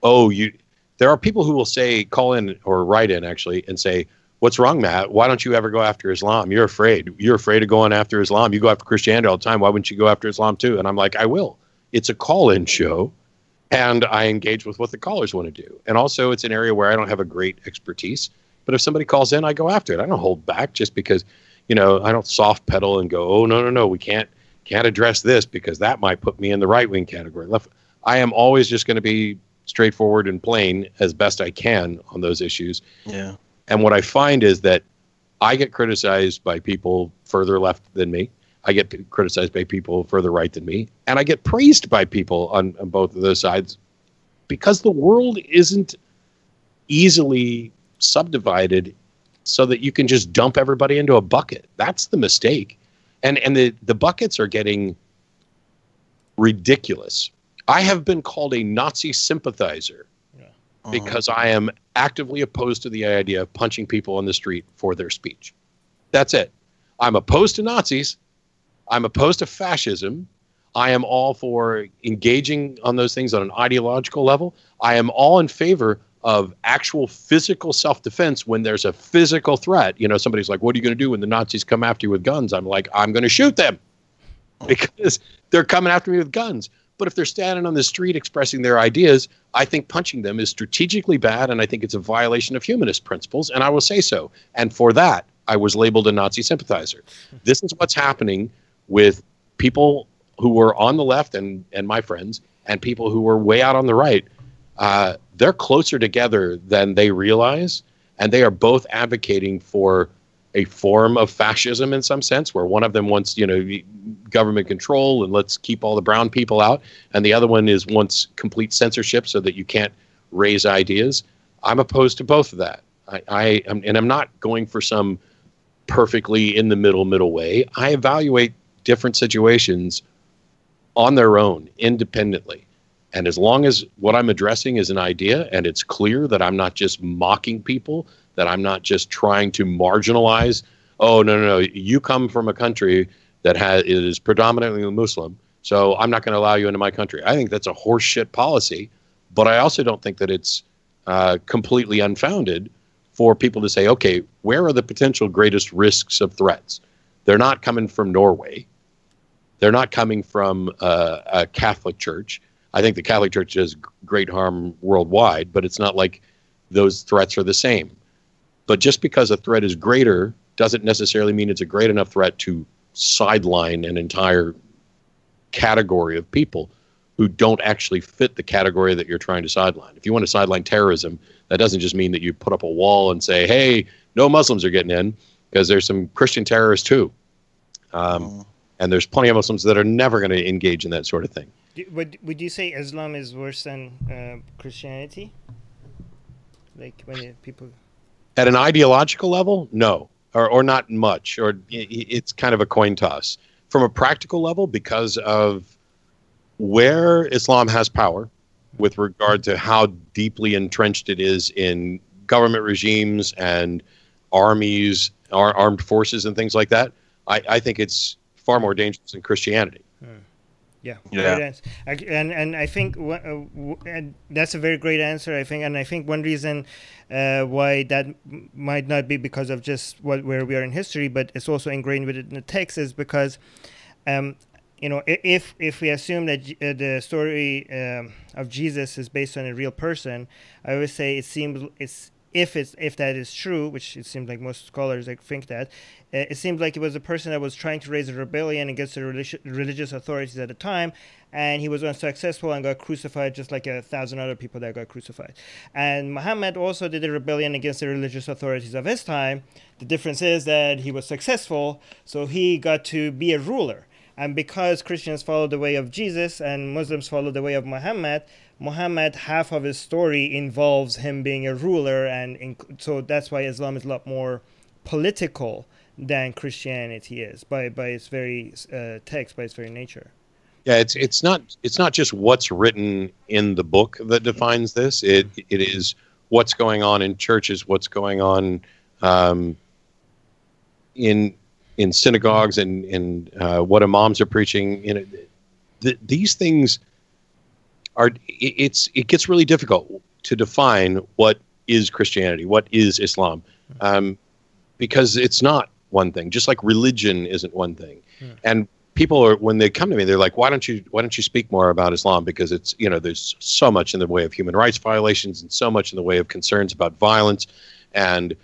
there are people who will call in or write in actually and say, "What's wrong, Matt? Why don't you ever go after Islam? You're afraid of going after Islam. You go after Christianity all the time. Why wouldn't you go after Islam too?" And I'm like, I will. It's a call-in show, and I engage with what the callers want to do. And also, it's an area where I don't have a great expertise. But if somebody calls in, I go after it. I don't hold back just because, I don't soft pedal and go, "Oh, no, we can't address this because that might put me in the right-wing category." I am always just going to be straightforward and plain as best I can on those issues. Yeah. And what I find is that I get criticized by people further left than me. I get criticized by people further right than me. And I get praised by people on both of those sides, because the world isn't easily subdivided so that you can just dump everybody into a bucket. That's the mistake. And the buckets are getting ridiculous. I have been called a Nazi sympathizer because I am actively opposed to the idea of punching people on the street for their speech. That's it. I'm opposed to Nazis. I'm opposed to fascism. I am all for engaging on those things on an ideological level. I am all in favor of actual physical self-defense when there's a physical threat. Somebody's like, "What are you going to do when the Nazis come after you with guns?" I'm like, "I'm going to shoot them because they're coming after me with guns." But if they're standing on the street expressing their ideas, I think punching them is strategically bad, and I think it's a violation of humanist principles, and I will say so. And for that, I was labeled a Nazi sympathizer. This is what's happening with people who are on the left and my friends, and people who are way out on the right. They're closer together than they realize, and they are both advocating for a form of fascism in some sense, where one of them wants, government control and let's keep all the brown people out, and the other one wants complete censorship so that you can't raise ideas. I'm opposed to both of that. I'm not going for some perfectly in the middle way. I evaluate different situations on their own, independently. And as long as what I'm addressing is an idea, and it's clear that I'm not just mocking people, that I'm not just trying to marginalize, "Oh, no, you come from a country that is predominantly Muslim, so I'm not going to allow you into my country." I think that's a horseshit policy, but I also don't think that it's completely unfounded for people to say, okay, where are the potential greatest risks of threats? They're not coming from Norway. They're not coming from a Catholic church. I think the Catholic Church does great harm worldwide, but it's not like those threats are the same. But just because a threat is greater doesn't necessarily mean it's a great enough threat to sideline an entire category of people who don't actually fit the category that you're trying to sideline. If you want to sideline terrorism, that doesn't just mean that you put up a wall and say, hey, no Muslims are getting in, because there's some Christian terrorists too. And there's plenty of Muslims that are never going to engage in that sort of thing. Would you say Islam is worse than Christianity? Like when people... At an ideological level, no, or not much, or it's kind of a coin toss. From a practical level, because of where Islam has power with regard to how deeply entrenched it is in government regimes and armies, armed forces and things like that, I think it's far more dangerous than Christianity. Yeah. And I think that's a very great answer, I think. And I think one reason why that might not be because of just where we are in history, but it's also ingrained within the text, is because, if we assume that the story of Jesus is based on a real person, I always say if that is true, which it seems like most scholars think that, it seems like it was a person that was trying to raise a rebellion against the religious authorities at the time, and he was unsuccessful and got crucified just like 1,000 other people that got crucified. And Muhammad also did a rebellion against the religious authorities of his time. The difference is that he was successful, so he got to be a ruler. And because Christians follow the way of Jesus and Muslims follow the way of Muhammad, half of his story involves him being a ruler, and so that's why Islam is a lot more political than Christianity is by its very text, by its very nature. Yeah, it's not just what's written in the book that defines this. It is what's going on in churches, what's going on in synagogues, and what imams are preaching. These things are. It gets really difficult to define what is Christianity, what is Islam, because it's not one thing. Just like religion isn't one thing, and people are, when they come to me, they're like, why don't you speak more about Islam? Because it's, there's so much in the way of human rights violations and so much in the way of concerns about violence and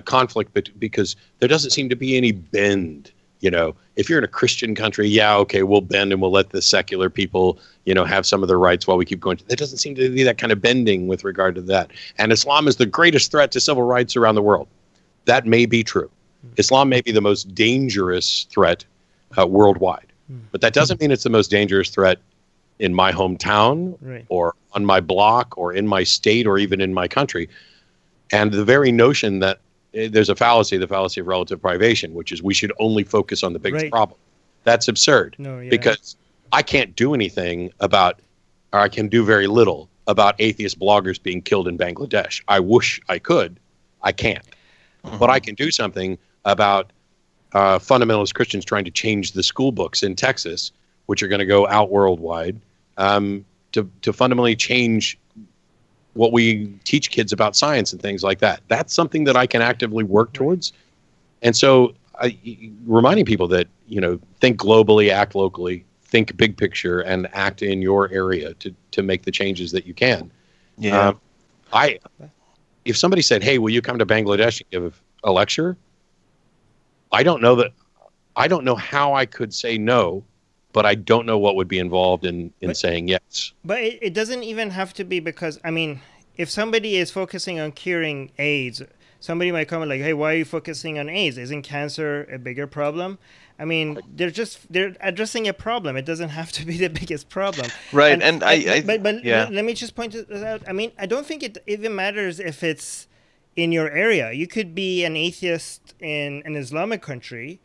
conflict, but because there doesn't seem to be any bend. If you're in a Christian country, yeah, okay, we'll bend and we'll let the secular people, have some of their rights while we keep going. There doesn't seem to be that kind of bending with regard to that. And Islam is the greatest threat to civil rights around the world. That may be true. Islam may be the most dangerous threat worldwide, but that doesn't mean it's the most dangerous threat in my hometown, right, or on my block or in my state or even in my country. And the very notion that there's the fallacy of relative privation, which is we should only focus on the biggest problem. That's absurd. Because I can't do anything about, or I can do very little about atheist bloggers being killed in Bangladesh. I wish I could. I can't. But I can do something about fundamentalist Christians trying to change the school books in Texas, which are going to go out worldwide, to fundamentally change what we teach kids about science and things like that. That's something that I can actively work towards. And so reminding people that, think globally, act locally, think big picture, and act in your area to make the changes that you can. Yeah. If somebody said, hey, will you come to Bangladesh and give a lecture? I don't know how I could say no, but I don't know what would be involved in saying yes. But it doesn't even have to be, because, if somebody is focusing on curing AIDS, somebody might come like, hey, why are you focusing on AIDS? Isn't cancer a bigger problem? They're addressing a problem. It doesn't have to be the biggest problem. Right. But let me just point this out. I don't think it even matters if it's in your area. You could be an atheist in an Islamic country,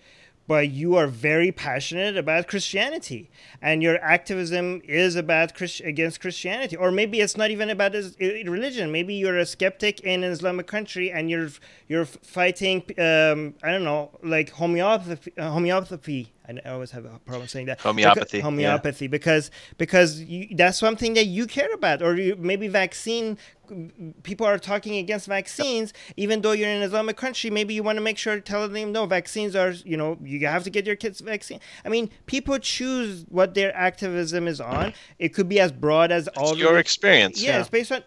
but you are very passionate about Christianity, and your activism is against Christianity. Or maybe it's not even about religion. Maybe you're a skeptic in an Islamic country, and you're fighting, like homeopathy. I always have a problem saying that. Homeopathy. Homeopathy, because that's something that you care about, or maybe vaccine. People are talking against vaccines, even though you're in an Islamic country. Maybe you want to make sure tell them no, vaccines are, you have to get your kids vaccine. I mean, people choose what their activism is on. It could be as broad as all your experience. Yeah, it's based on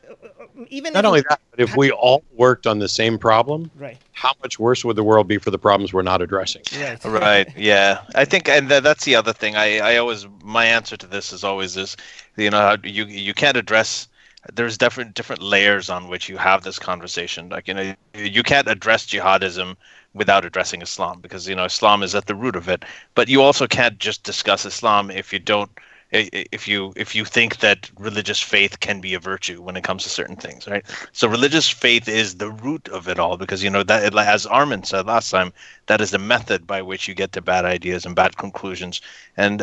even not only that, but if we all worked on the same problem, right? How much worse would the world be for the problems we're not addressing? Right. Yeah, I think, and that's the other thing. I always, my answer to this is always this. You can't address. There's different layers on which you have this conversation. Like, you can't address jihadism without addressing Islam, because Islam is at the root of it. But you also can't just discuss Islam if you think that religious faith can be a virtue when it comes to certain things, right? So religious faith is the root of it all, because that, as Armin said last time, that is the method by which you get to bad ideas and bad conclusions. And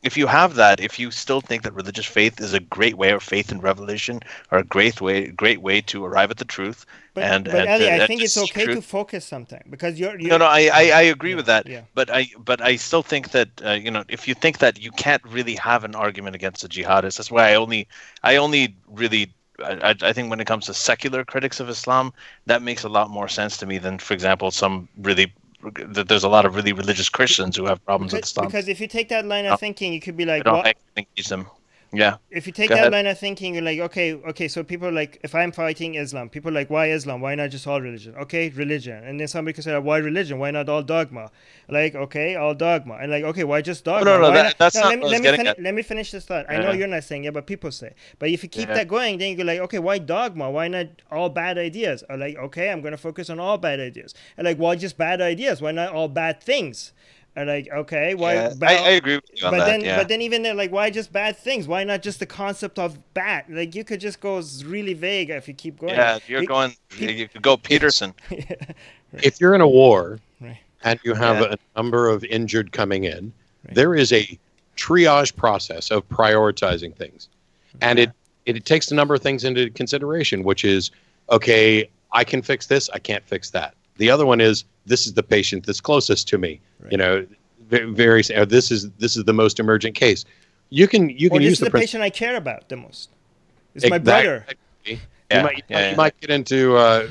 if you have that, if you still think that religious faith is a great way, or faith and revelation are a great way to arrive at the truth. But Ali, I think it's okay to focus something, because you're I agree with that. Yeah. But I still think that if you think that you can't really have an argument against the jihadists, that's why I only really I think when it comes to secular critics of Islam, that makes a lot more sense to me than, for example, there's a lot of really religious Christians who have problems with Islam. Because if you take that line of thinking, you could be like, I can engage them. Yeah. If you take that line of thinking, you're like, okay, so people are like, if I'm fighting Islam, people are like, why Islam? Why not just all religion? Okay, religion. And then somebody could say, why religion? Why not all dogma? Like, okay, all dogma. And like, okay, why just dogma? Let me finish this thought. I know you're not saying it, but people say. But if you keep that going, then you're like, okay, why dogma? Why not all bad ideas? Or like, okay, I'm going to focus on all bad ideas. And like, why just bad ideas? Why not all bad things? And like, okay, why? Yeah, I agree with you on that. But then even then, like, why just bad things? Why not just the concept of bad? Like, you could just go really vague if you keep going. Yeah, you could go Peterson. If you're in a war and you have a number of injured coming in, there is a triage process of prioritizing things, and it takes a number of things into consideration, which is, okay, I can fix this, I can't fix that. The other one is, this is the patient that's closest to me. Right. This is the most emergent case. You can use the patient I care about the most. It's my brother. You might get into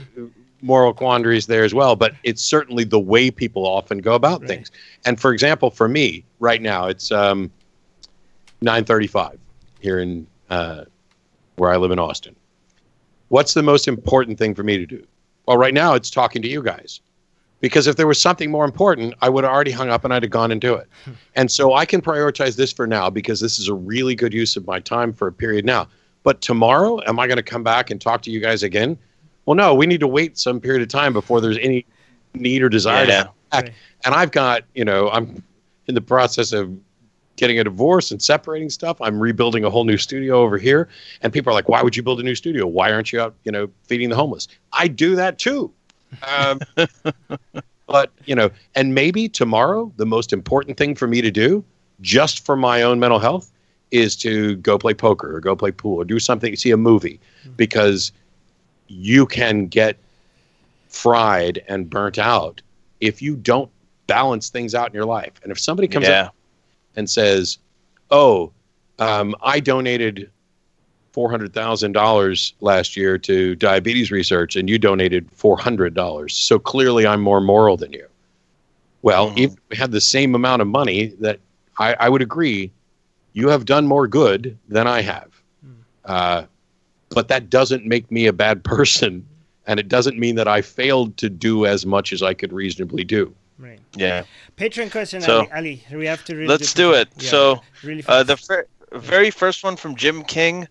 moral quandaries there as well, but it's certainly the way people often go about things. And for example, for me right now, it's 9:35 here in where I live in Austin. What's the most important thing for me to do? Well, right now it's talking to you guys. Because if there was something more important, I would have already hung up and I'd have gone and do it. And so I can prioritize this for now, because this is a really good use of my time for a period now. But tomorrow, am I going to come back and talk to you guys again? Well, no, we need to wait some period of time before there's any need or desire to come back. Right. And I've got, I'm in the process of getting a divorce and separating stuff. I'm rebuilding a whole new studio over here. And people are like, why would you build a new studio? Why aren't you out, feeding the homeless? I do that too. But, and maybe tomorrow, the most important thing for me to do, just for my own mental health, is to go play poker or go play pool or do something, see a movie, because you can get fried and burnt out if you don't balance things out in your life. And if somebody comes up and says, I donated $400,000 last year to diabetes research, and you donated $400. So clearly I'm more moral than you. Well, if we had the same amount of money, that I would agree, you have done more good than I have. But that doesn't make me a bad person, and it doesn't mean that I failed to do as much as I could reasonably do. Right. Yeah. Patreon question, So, Ali. We have to really let's do it. Yeah, So really the very first one from Jim King.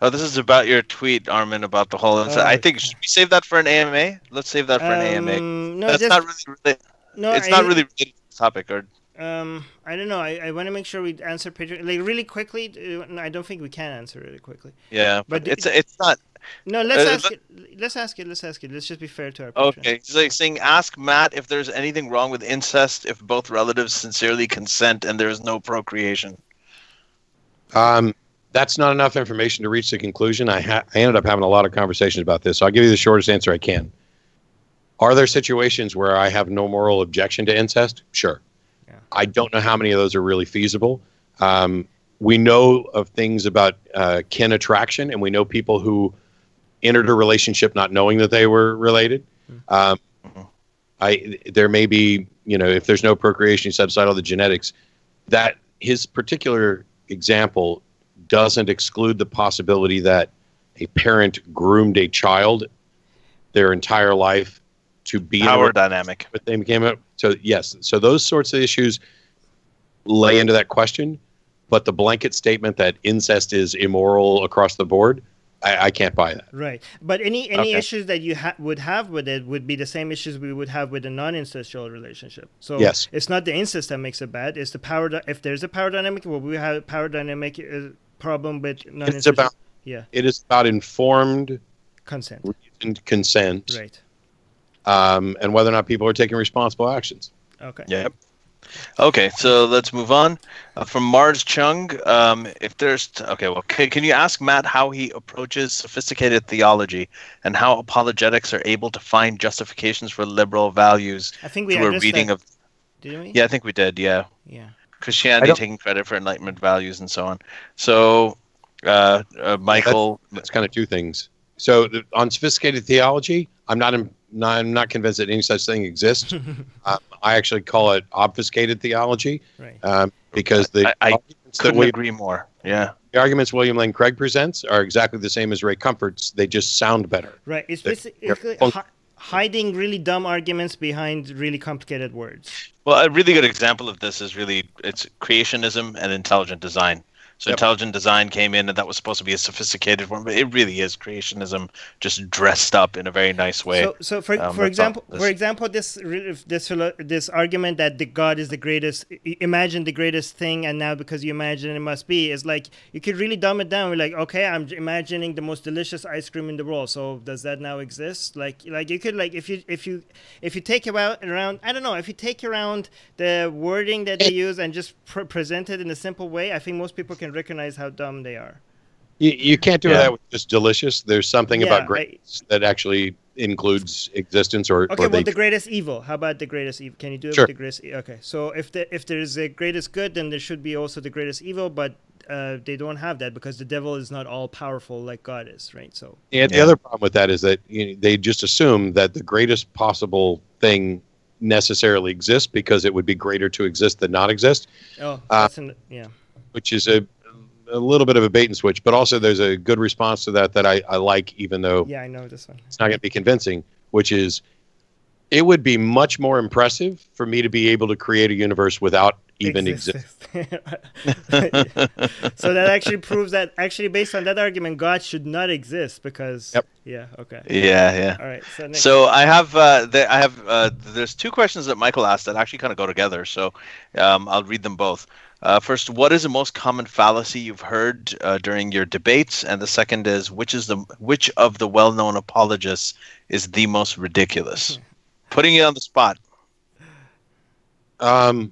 Oh, this is about your tweet, Armin, about the whole. I think, should we save that for an AMA? Let's save that for an AMA. No, that's not really. It's not really related to the topic, or. I don't know. I want to make sure we answer Patreon really quickly. I don't think we can answer really quickly. Yeah, but it's not. No, let's ask it. Let's just be fair to our Patreon. Okay, it's like saying, ask Matt if there's anything wrong with incest if both relatives sincerely consent and there is no procreation. That's not enough information to reach the conclusion. I ended up having a lot of conversations about this, so I'll give you the shortest answer I can. Are there situations where I have no moral objection to incest? Sure. I don't know how many of those are really feasible. We know of things about kin attraction, and we know people who entered a relationship not knowing that they were related. There may be, if there's no procreation, you set aside all the genetics, that his particular example doesn't exclude the possibility that a parent groomed a child their entire life to be power dynamic. But they became a, so yes, so those sorts of issues lay into that question. But the blanket statement that incest is immoral across the board, I can't buy that. Right. But any issues that you would have with it would be the same issues we would have with a non-incestual relationship. So yes, it's not the incest that makes it bad. It's the power. If there's a power dynamic, well, we have a power dynamic problem with non-incestual. It is about informed consent. Consent. Right. And whether or not people are taking responsible actions. Okay. Yep. Okay, so let's move on. From Mars Chung, if there's can you ask Matt how he approaches sophisticated theology and how apologetics are able to find justifications for liberal values I think we through a reading that. of? Did we? Yeah, I think we did. Yeah. Yeah. Christianity taking credit for Enlightenment values and so on. So, Michael, that's kind of two things. So on sophisticated theology, I'm not convinced that any such thing exists. I actually call it obfuscated theology, right. Because I couldn't agree more. Yeah, the arguments William Lane Craig presents are exactly the same as Ray Comfort's. They just sound better. Right. It's basically hiding really dumb arguments behind really complicated words. Well, a really good example of this is it's creationism and intelligent design. So intelligent design came in, and that was supposed to be a sophisticated one, but it really is creationism just dressed up in a very nice way. So for example, this argument that the God is the greatest, imagine the greatest thing, and now because you imagine it must be, is like you could really dumb it down. We're like, okay, I'm imagining the most delicious ice cream in the world. So does that now exist? Like you could if you take around, I don't know, if you take around the wording that they use and just present it in a simple way, I think most people can recognize how dumb they are. You can't do that with just delicious. There's something about greatness that actually includes existence or the greatest evil. How about the greatest evil? Can you do it with the greatest okay, so if there's a greatest good, then there should be also the greatest evil, but they don't have that because the devil is not all powerful like God is, right? So the other problem with that is that they just assume that the greatest possible thing necessarily exists because it would be greater to exist than not exist. Which is a little bit of a bait and switch, but also there's a good response to that I like, even though I know this one. It's not going to be convincing, which is it would be much more impressive for me to be able to create a universe without even existing. So that actually proves that based on that argument, God should not exist because Yeah. All right. So I have there's two questions that Michael asked that actually kind of go together. So I'll read them both. First, what is the most common fallacy you've heard during your debates? And the second is, which of the well-known apologists is the most ridiculous? Putting you on the spot. I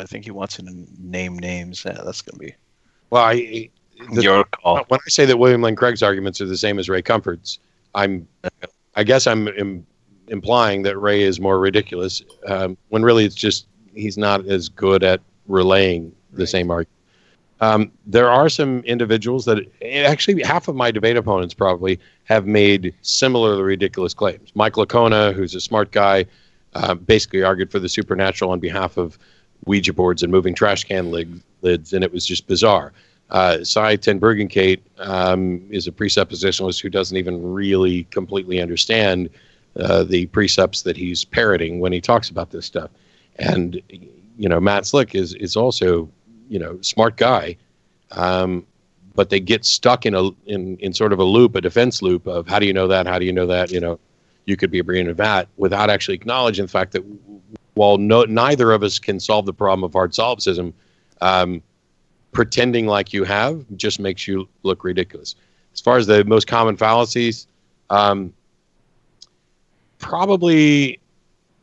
think he wants to name names. Yeah, that's going to be your call. When I say that William Lane Craig's arguments are the same as Ray Comfort's, I guess I'm implying that Ray is more ridiculous, when really it's just he's not as good at relaying the same argument. There are some individuals that actually half of my debate opponents probably have made similarly ridiculous claims. Mike Lacona, who's a smart guy, basically argued for the supernatural on behalf of Ouija boards and moving trash can lids, and it was just bizarre. Cy ten Bergenkate is a presuppositionalist who doesn't even really completely understand the precepts that he's parroting when he talks about this stuff. And Matt Slick is also smart guy, but they get stuck in sort of a loop, a defense loop of how do you know that? How do you know that? You could be a brain of that without actually acknowledging the fact that while neither of us can solve the problem of hard solipsism, pretending like you have just makes you look ridiculous. As far as the most common fallacies, probably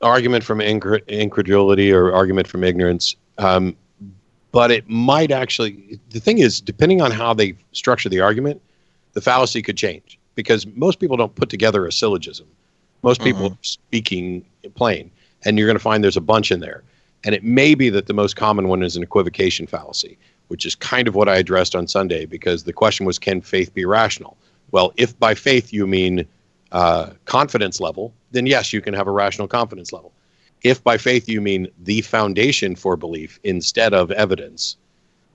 argument from incredulity or argument from ignorance. But it might actually, the thing is, depending on how they structure the argument, the fallacy could change because most people don't put together a syllogism. Most people are speaking plain, and you're going to find there's a bunch in there. And it may be that the most common one is an equivocation fallacy, which is kind of what I addressed on Sunday, because the question was, can faith be rational? Well, if by faith you mean confidence level, then yes, you can have a rational confidence level. If by faith you mean the foundation for belief instead of evidence,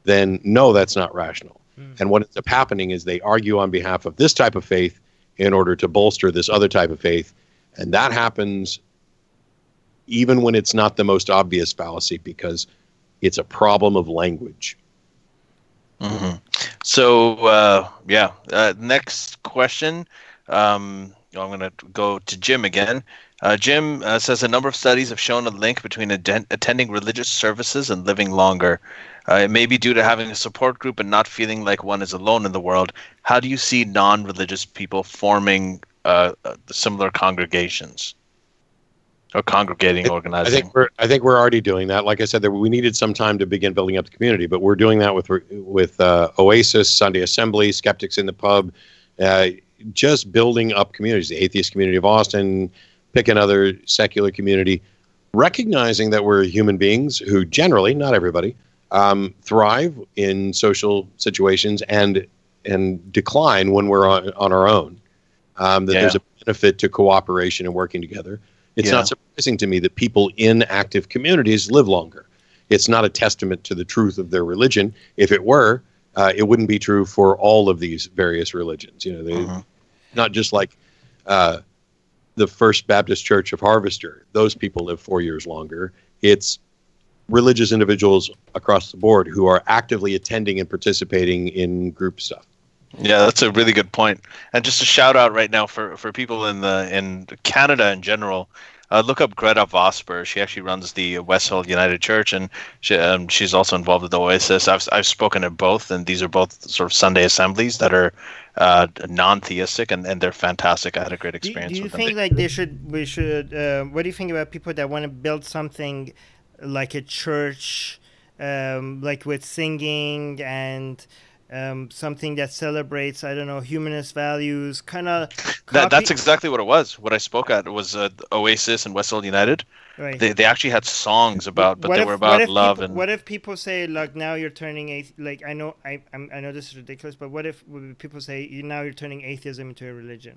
then no, that's not rational. And what ends up happening is they argue on behalf of this type of faith in order to bolster this other type of faith. And that happens even when it's not the most obvious fallacy, because it's a problem of language. So, next question. I'm going to go to Jim again. Jim says a number of studies have shown a link between attending religious services and living longer. It may be due to having a support group and not feeling like one is alone in the world. How do you see non-religious people forming similar congregations or congregating, organizing? I think we're already doing that. Like I said, we needed some time to begin building up the community, but we're doing that with Oasis, Sunday Assembly, Skeptics in the Pub, just building up communities. The Atheist Community of Austin, pick another secular community, recognizing that we're human beings who generally, not everybody, thrive in social situations and decline when we're on our own. There's a benefit to cooperation and working together. It's not surprising to me that people in active communities live longer. It's not a testament to the truth of their religion. If it were, it wouldn't be true for all of these various religions. Not just like the First Baptist Church of Harvester. Those people live 4 years longer. It's religious individuals across the board who are actively attending and participating in group stuff. Yeah, that's a really good point. And just a shout out right now for people in Canada in general. Look up Greta Vosper. She actually runs the West Hill United Church, and she's also involved with the Oasis. I've spoken at both, and these are both sort of Sunday assemblies that are non-theistic, and they're fantastic. I had a great experience. Do you with think them. like we should? What do you think about people that want to build something like a church, like with singing and something that celebrates, I don't know, humanist values, kind of. That's exactly what it was. What I spoke at was Oasis and West Hill United. Right. They actually had songs about, but they were about love. And what if people say, like, now you're turning like, I know this is ridiculous, but what if people say now you're turning atheism into a religion?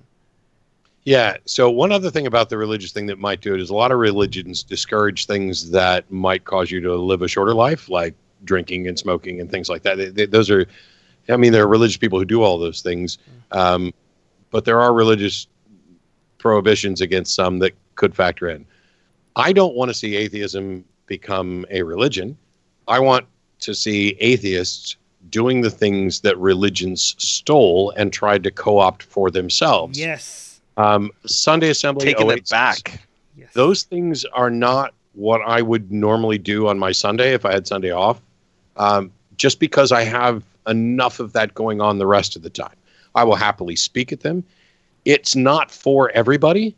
Yeah. So one other thing about the religious thing that might do it is a lot of religions discourage things that might cause you to live a shorter life, like drinking and smoking and things like that. Those are, I mean, there are religious people who do all those things, but there are religious prohibitions against some that could factor in. I don't want to see atheism become a religion. I want to see atheists doing the things that religions stole and tried to co-opt for themselves. Yes. Sunday Assembly, taking Oasis, it back. Yes. Those things are not what I would normally do on my Sunday if I had Sunday off, just because I have enough of that going on the rest of the time. I will happily speak at them. It's not for everybody,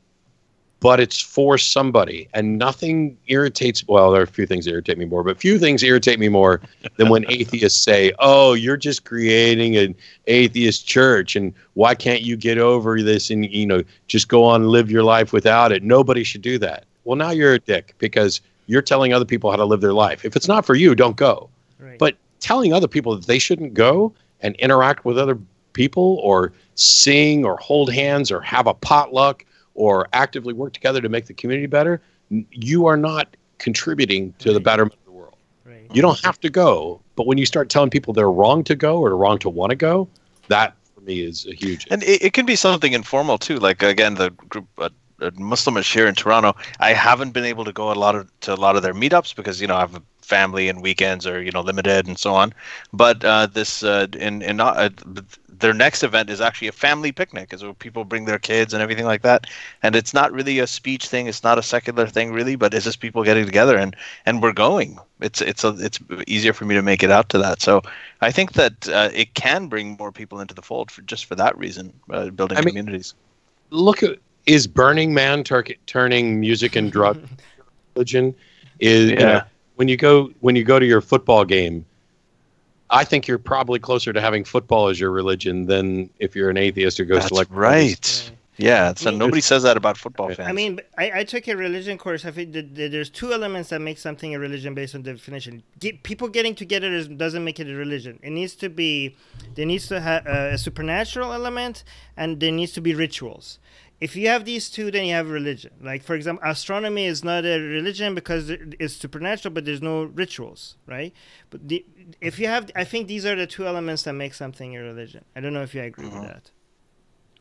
but it's for somebody. And nothing irritates, well, there are a few things that irritate me more, but few things irritate me more than when atheists say, oh, you're just creating an atheist church, and why can't you get over this and, just go on and live your life without it? Nobody should do that. Well, now you're a dick because you're telling other people how to live their life. If it's not for you, don't go. Right. But telling other people that they shouldn't go and interact with other people or sing or hold hands or have a potluck or actively work together to make the community better, you are not contributing to the betterment of the world. Right. You don't have to go, but when you start telling people they're wrong to go or wrong to want to go, that for me is a huge. And it can be something informal too. Like again, the group Muslimish here in Toronto, I haven't been able to go to a lot of their meetups because I have a family and weekends are limited and so on. But their next event is actually a family picnic, is where people bring their kids and everything like that. And it's not really a speech thing. It's not a secular thing really, but it's just people getting together and we're going. It's easier for me to make it out to that. So I think that it can bring more people into the fold just for that reason, building communities. Look at, is Burning Man turning music and drug religion? When you go to your football game, I think you're probably closer to having football as your religion than if you're an atheist who goes to right. Yeah, so nobody says that about football fans. I mean, I took a religion course. I think that there's two elements that make something a religion based on definition. People getting together doesn't make it a religion. It needs to be, there needs to have a supernatural element, and there needs to be rituals. If you have these two, then you have religion. Like, for example, astronomy is not a religion because it's supernatural, but there's no rituals, right? But if you have, I think these are the two elements that make something a religion. I don't know if you agree with that.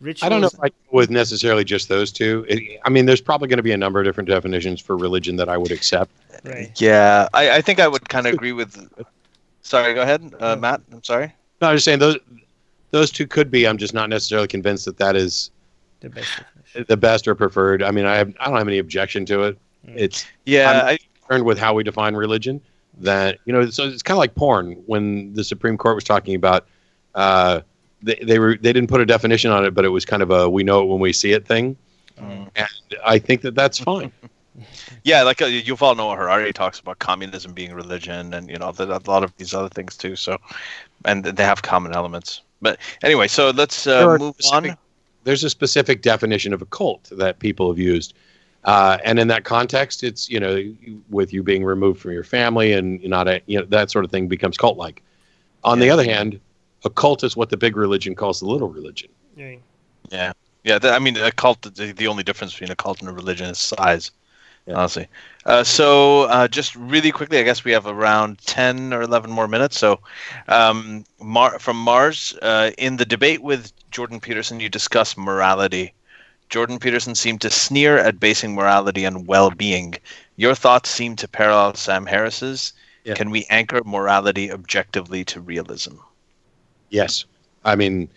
Rituals. I don't know if I go with necessarily just those two. I mean, there's probably going to be a number of different definitions for religion that I would accept. Right. Yeah, I think I would kind of agree with. Sorry, go ahead, Matt. I'm sorry. No, I'm just saying those two could be. I'm just not necessarily convinced that is the best or preferred. I mean, I don't have any objection to it. It's I'm concerned with how we define religion. That so it's kind of like porn. When the Supreme Court was talking about, they didn't put a definition on it, but it was kind of a we know it when we see it thing, and I think that's fine. Yeah, like Yuval Noah Harari talks about communism being religion, and a lot of these other things too. So, and they have common elements. But anyway, so let's move on. There's a specific definition of a cult that people have used. And in that context, it's, with you being removed from your family and that sort of thing becomes cult-like. On the other hand, a cult is what the big religion calls the little religion. Yeah. I mean, a cult, the only difference between a cult and a religion is size, honestly. So just really quickly, I guess we have around 10 or 11 more minutes. So from Mars, in the debate with Jordan Peterson, you discuss morality. Jordan Peterson seemed to sneer at basing morality on well-being. Your thoughts seem to parallel Sam Harris's. Yeah. Can we anchor morality objectively to realism? Yes. I mean,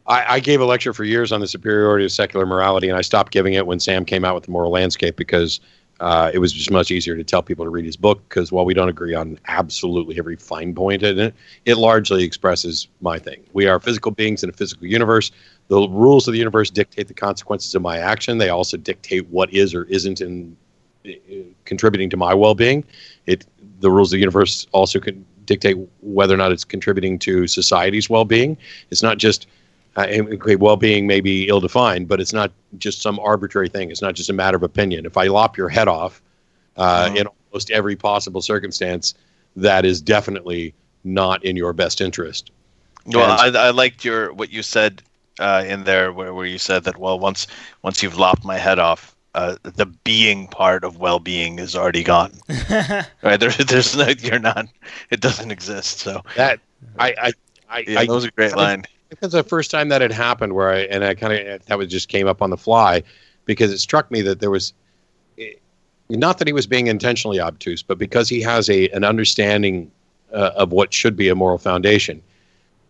I gave a lecture for years on the superiority of secular morality, and I stopped giving it when Sam came out with The Moral Landscape because it was just much easier to tell people to read his book because while we don't agree on absolutely every fine point in it, it largely expresses my thing. We are physical beings in a physical universe. The rules of the universe dictate the consequences of my action. They also dictate what is or isn't contributing to my well-being. The rules of the universe also can dictate whether or not it's contributing to society's well-being. It's not just well-being may be ill-defined, but it's not just some arbitrary thing. It's not just a matter of opinion. If I lop your head off in almost every possible circumstance, that is definitely not in your best interest. Well, I liked what you said in there, where you said that once you've lopped my head off, the being part of well-being is already gone. Right? There's no, you're not. It doesn't exist. So that that was a great line. It was the first time that had happened that just came up on the fly because it struck me that there was not that he was being intentionally obtuse, but because he has an understanding of what should be a moral foundation,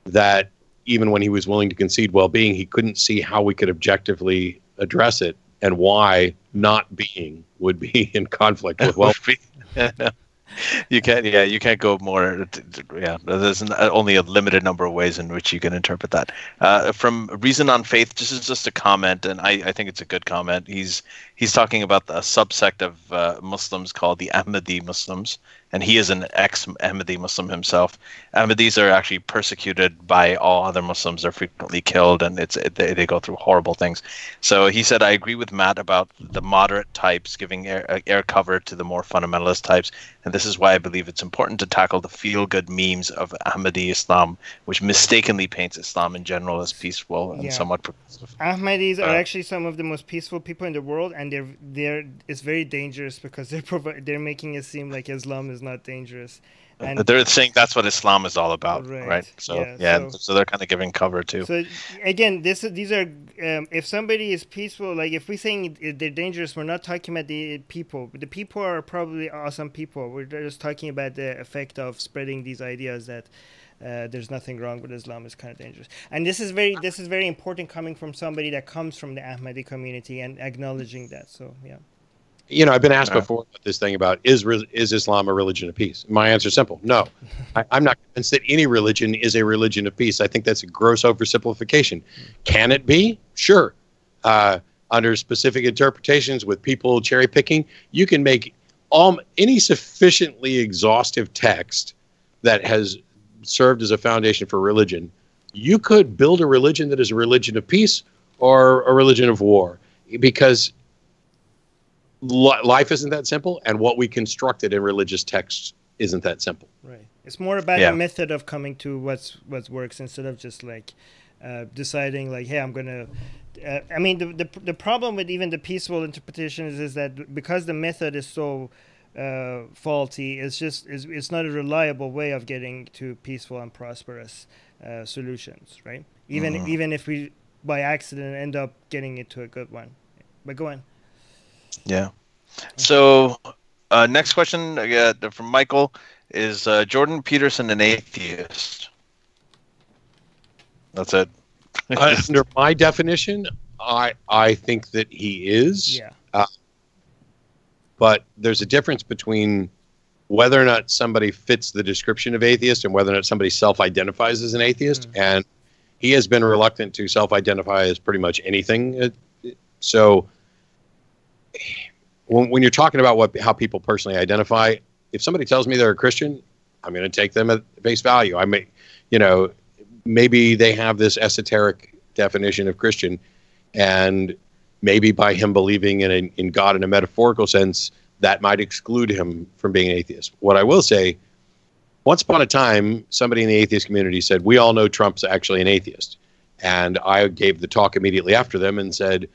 that even when he was willing to concede well-being, he couldn't see how we could objectively address it and why not being would be in conflict with well-being. You can't go more. There's only a limited number of ways in which you can interpret that. From Reason on Faith, this is just a comment, and I think it's a good comment. He's talking about a subsect of Muslims called the Ahmadi Muslims, and he is an ex-Ahmadi Muslim himself. Ahmadis are actually persecuted by all other Muslims. They're frequently killed, and they go through horrible things. So he said, I agree with Matt about the moderate types giving air cover to the more fundamentalist types, and this is why I believe it's important to tackle the feel-good memes of Ahmadi Islam, which mistakenly paints Islam in general as peaceful and somewhat progressive. Ahmadis are actually some of the most peaceful people in the world, and it's very dangerous because they're making it seem like Islam is not dangerous. And they're saying that's what Islam is all about, right? So so they're kind of giving cover too. So again, these are if somebody is peaceful, like if we're saying they're dangerous, we're not talking about the people. The people are probably awesome people. We're just talking about the effect of spreading these ideas that there's nothing wrong with Islam is kind of dangerous. And this is very important coming from somebody that comes from the Ahmadi community and acknowledging that. So yeah. I've been asked before about this thing about is Islam a religion of peace? My answer is simple. No. I'm not convinced that any religion is a religion of peace. I think that's a gross oversimplification. Can it be? Sure. Under specific interpretations with people cherry picking, you can make any sufficiently exhaustive text that has served as a foundation for religion. You could build a religion that is a religion of peace, or a religion of war, because life isn't that simple, and what we constructed in religious texts isn't that simple. Right. It's more about the method of coming to what works instead of just like deciding like, hey, I'm gonna. I mean, the problem with even the peaceful interpretations is that because the method is so faulty, it's not a reliable way of getting to peaceful and prosperous solutions, right? Even if we by accident end up getting it to a good one. But go on. Yeah. So next question from Michael is Jordan Peterson an atheist? That's it. Under my definition, I think that he is. Yeah. But there's a difference between whether or not somebody fits the description of atheist and whether or not somebody self-identifies as an atheist. And he has been reluctant to self-identify as pretty much anything. So when you're talking about how people personally identify, if somebody tells me they're a Christian, I'm going to take them at face value. I may, maybe they have this esoteric definition of Christian, and maybe by him believing in God in a metaphorical sense, that might exclude him from being an atheist. What I will say, once upon a time, somebody in the atheist community said, we all know Trump's actually an atheist. And I gave the talk immediately after them and said,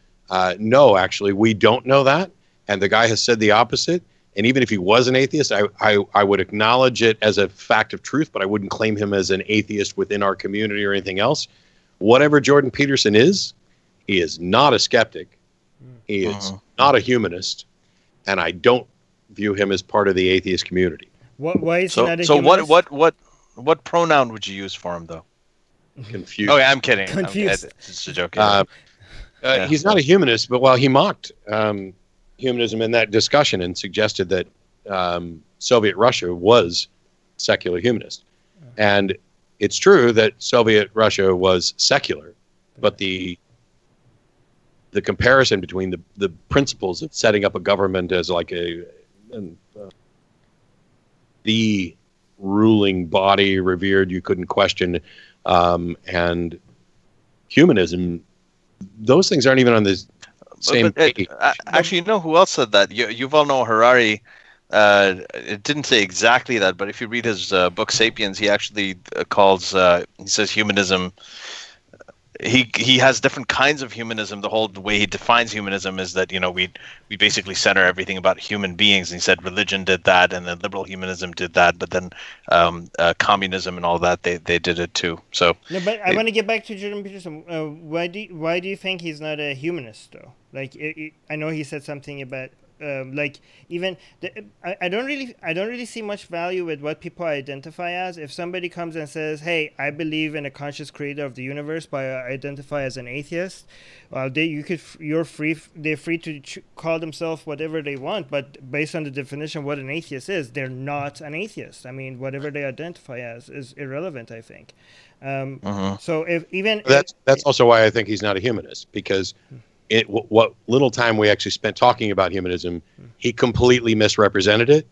no, actually, we don't know that. And the guy has said the opposite. And even if he was an atheist, I would acknowledge it as a fact of truth, but I wouldn't claim him as an atheist within our community or anything else. Whatever Jordan Peterson is, he is not a skeptic. He is not a humanist. And I don't view him as part of the atheist community. Why is he not a humanist? humanist? What pronoun would you use for him, though? Confused. Oh, yeah, I'm kidding. Confused. It's just a joke. He's not a humanist, but while he mocked humanism in that discussion and suggested that Soviet Russia was secular humanist. And it's true that Soviet Russia was secular, but the comparison between the principles of setting up a government as like the ruling body revered, you couldn't question, and humanism, those things aren't even on the same page. Actually, you know who else said that? Yuval Noah Harari. It didn't say exactly that, but if you read his book *Sapiens*, he actually he says humanism. He has different kinds of humanism. The whole way he defines humanism is that we basically center everything about human beings. And he said religion did that, and then liberal humanism did that, but then communism and all that they did it too. So no, but I want to get back to Jordan Peterson. Why do you think he's not a humanist though? Like I know he said something about. I don't really see much value with what people identify as. If somebody comes and says, "Hey, I believe in a conscious creator of the universe," but I identify as an atheist, they're free to call themselves whatever they want. But based on the definition of what an atheist is, they're not an atheist. I mean, whatever they identify as is irrelevant, I think. So that's also why I think he's not a humanist, because. What little time we actually spent talking about humanism, he completely misrepresented it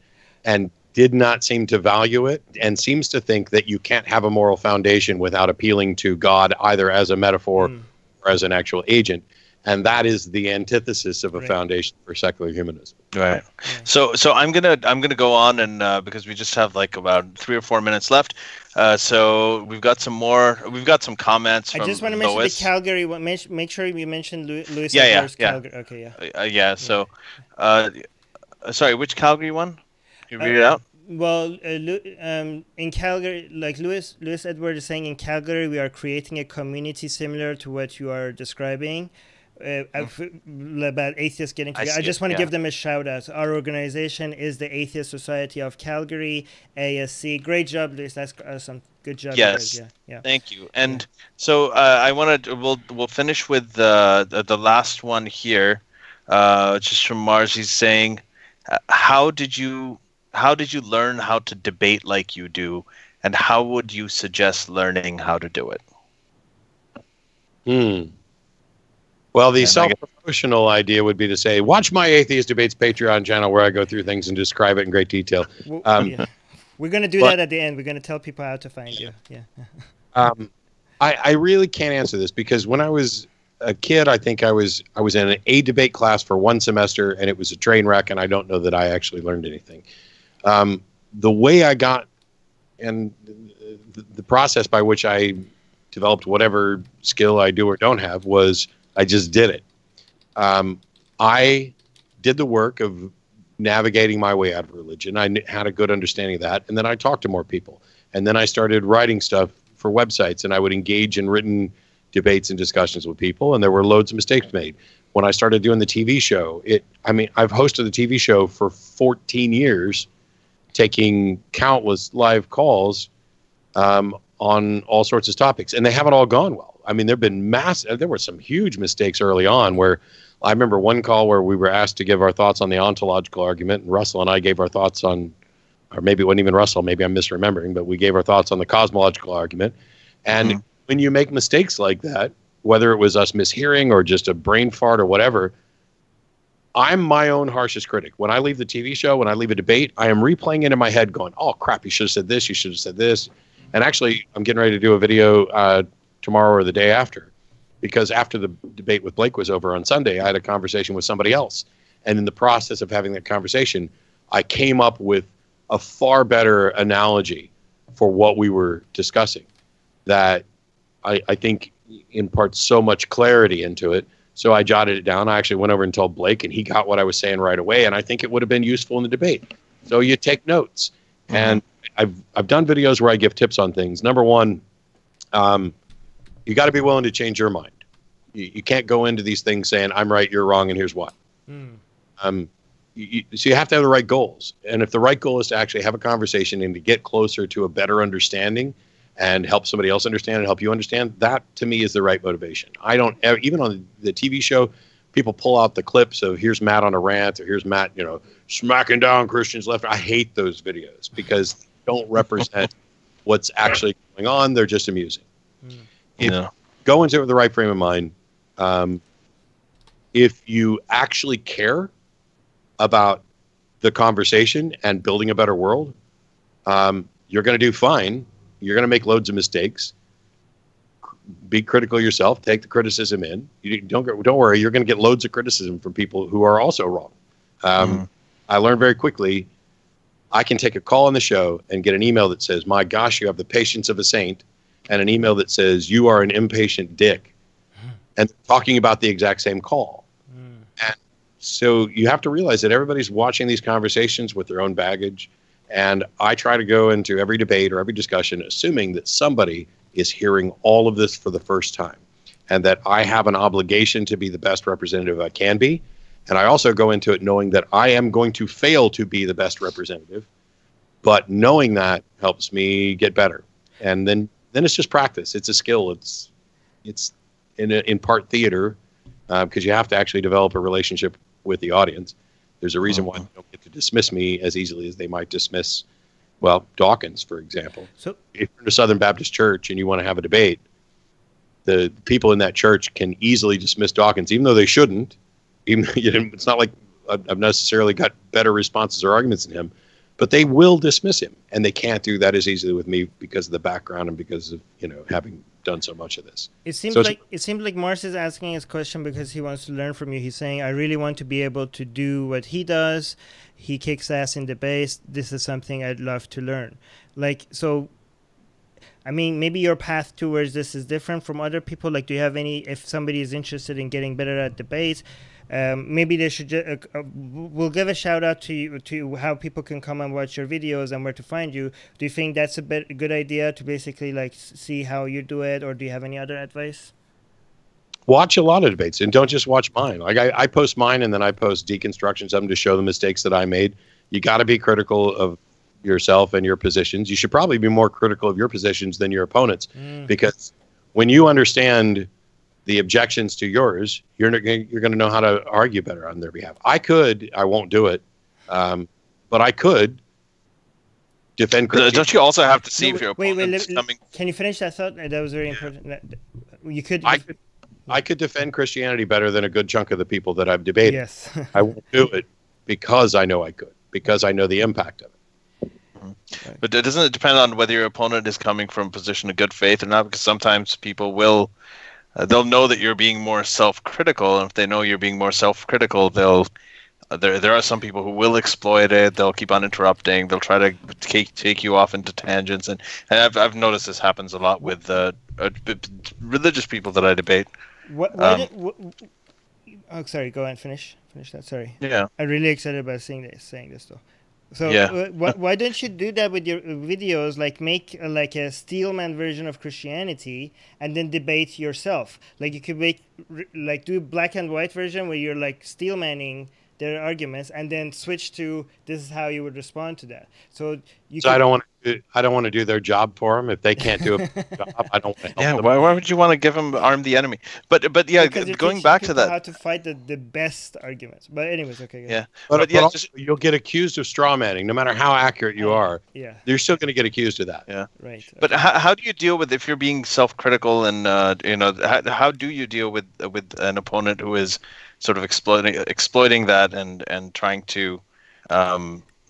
and did not seem to value it, and seems to think that you can't have a moral foundation without appealing to God either as a metaphor or as an actual agent. And that is the antithesis of a foundation for secular humanism. Right. So I'm gonna go on, and because we just have like about 3 or 4 minutes left. So we've got some comments. I just want to mention the Calgary one. Make sure we mention Louis. Yeah. Calgary. Okay, So, sorry, which Calgary one? You read it out. Well, in Calgary, like Louis Edward is saying, in Calgary we are creating a community similar to what you are describing. About atheists getting together. I just want to give them a shout out. Our organization is the Atheist Society of Calgary, ASC. Great job, Luis. That's awesome. Good job. Yes. Guys. Yeah. Thank you. And so I want to. We'll finish with the last one here, just from Mars. He's saying, how did you learn how to debate like you do, and how would you suggest learning how to do it? Well, the self-promotional idea would be to say, watch my Atheist Debates Patreon channel where I go through things and describe it in great detail. We're going to do that at the end. We're going to tell people how to find you. Yeah. I really can't answer this, because when I was a kid, I think I was in a debate class for one semester, and it was a train wreck, and I don't know that I actually learned anything. The way I got, and the process by which I developed whatever skill I do or don't have, was I just did it. I did the work of navigating my way out of religion. I had a good understanding of that, and then I talked to more people. And then I started writing stuff for websites, and I would engage in written debates and discussions with people, and there were loads of mistakes made. When I started doing the TV show, I've hosted the TV show for 14 years, taking countless live calls on all sorts of topics, and they haven't all gone well. I mean, there were some huge mistakes early on where I remember one call where we were asked to give our thoughts on the ontological argument, and Russell and I gave our thoughts on, or maybe it wasn't even Russell, maybe I'm misremembering, but we gave our thoughts on the cosmological argument. And when you make mistakes like that, whether it was us mishearing or just a brain fart or whatever, I'm my own harshest critic. When I leave the TV show, when I leave a debate, I am replaying it in my head going, oh, crap, you should have said this, you should have said this. And actually, I'm getting ready to do a video tomorrow or the day after, because after the debate with Blake was over on Sunday, I had a conversation with somebody else. And in the process of having that conversation, I came up with a far better analogy for what we were discussing that I think imparts so much clarity into it. So I jotted it down. I actually went over and told Blake, and he got what I was saying right away. And I think it would have been useful in the debate. So you take notes. And I've done videos where I give tips on things. Number one, you got to be willing to change your mind. You can't go into these things saying, I'm right, you're wrong, and here's why. So you have to have the right goals. And if the right goal is to actually have a conversation and to get closer to a better understanding and help somebody else understand and help you understand, that to me is the right motivation. I don't, even on the TV show, people pull out the clips of here's Matt on a rant, or here's Matt, smacking down Christians left. I hate those videos because they don't represent what's actually going on. They're just amusing. Go into it with the right frame of mind. If you actually care about the conversation and building a better world, you're going to do fine. You're going to make loads of mistakes. Be critical of yourself. Take the criticism in. Don't worry. You're going to get loads of criticism from people who are also wrong. I learned very quickly, I can take a call on the show and get an email that says, my gosh, you have the patience of a saint, and an email that says, you are an impatient dick, and talking about the exact same call. And so you have to realize that everybody's watching these conversations with their own baggage. And I try to go into every debate or every discussion assuming that somebody is hearing all of this for the first time, and that I have an obligation to be the best representative I can be. And I also go into it knowing that I am going to fail to be the best representative, but knowing that helps me get better. And then it's just practice. It's a skill. It's in part theater, because you have to actually develop a relationship with the audience. There's a reason why they don't get to dismiss me as easily as they might dismiss, Dawkins, for example. So if you're in a Southern Baptist church and you want to have a debate, the people in that church can easily dismiss Dawkins, even though they shouldn't. It's not like I've necessarily got better responses or arguments than him, but they will dismiss him, and they can't do that as easily with me because of the background and because of having done so much of this. It seems like Mars is asking his question because he wants to learn from you. He's saying, I really want to be able to do what he does. He kicks ass in debates. This is something I'd love to learn. Maybe your path towards this is different from other people. Do you have if somebody is interested in getting better at debates, maybe they should we'll give a shout out to how people can come and watch your videos and where to find you. Do you think that's a good idea to basically see how you do it, or do you have any other advice? Watch a lot of debates, and don't just watch mine. I post mine, and then I post deconstructions of them to show the mistakes that I made. You got to be critical of yourself and your positions. You should probably be more critical of your positions than your opponents, because when you understand the objections to yours, you're going to know how to argue better on their behalf. I won't do it, but I could defend Christianity. Don't you also have to see if your opponent's coming? Can you finish that thought? That was very important. You could. I could defend Christianity better than a good chunk of the people that I've debated. Yes. I won't do it because I know I could, because I know the impact of it. But doesn't it depend on whether your opponent is coming from a position of good faith or not? Because sometimes people will they'll know that you're being more self-critical, and if they know you're being more self-critical, they'll there are some people who will exploit it. They'll keep on interrupting. They'll try to take you off into tangents, and I've noticed this happens a lot with religious people that I debate. Oh, sorry. Go ahead. Finish that. Sorry. Yeah. I'm really excited about saying this though. So yeah. Why don't you do that with your videos? Like make like a Steelman version of Christianity, and then debate yourself. Like you could make do black and white version where you're like Steelmanning their arguments, and then switch to this is how you would respond to that. So I don't want to do their job for them if they can't do a job. I don't want to help them. Why would you want to give them arm the enemy? But yeah, going back to that, how to fight the best arguments. But anyways, okay. Yeah, but yeah, you'll get accused of straw manning, no matter how accurate you are. Yeah, you're still going to get accused of that. Yeah, right. But how do you deal with if you're being self-critical, and how do you deal with an opponent who is sort of exploiting that and trying to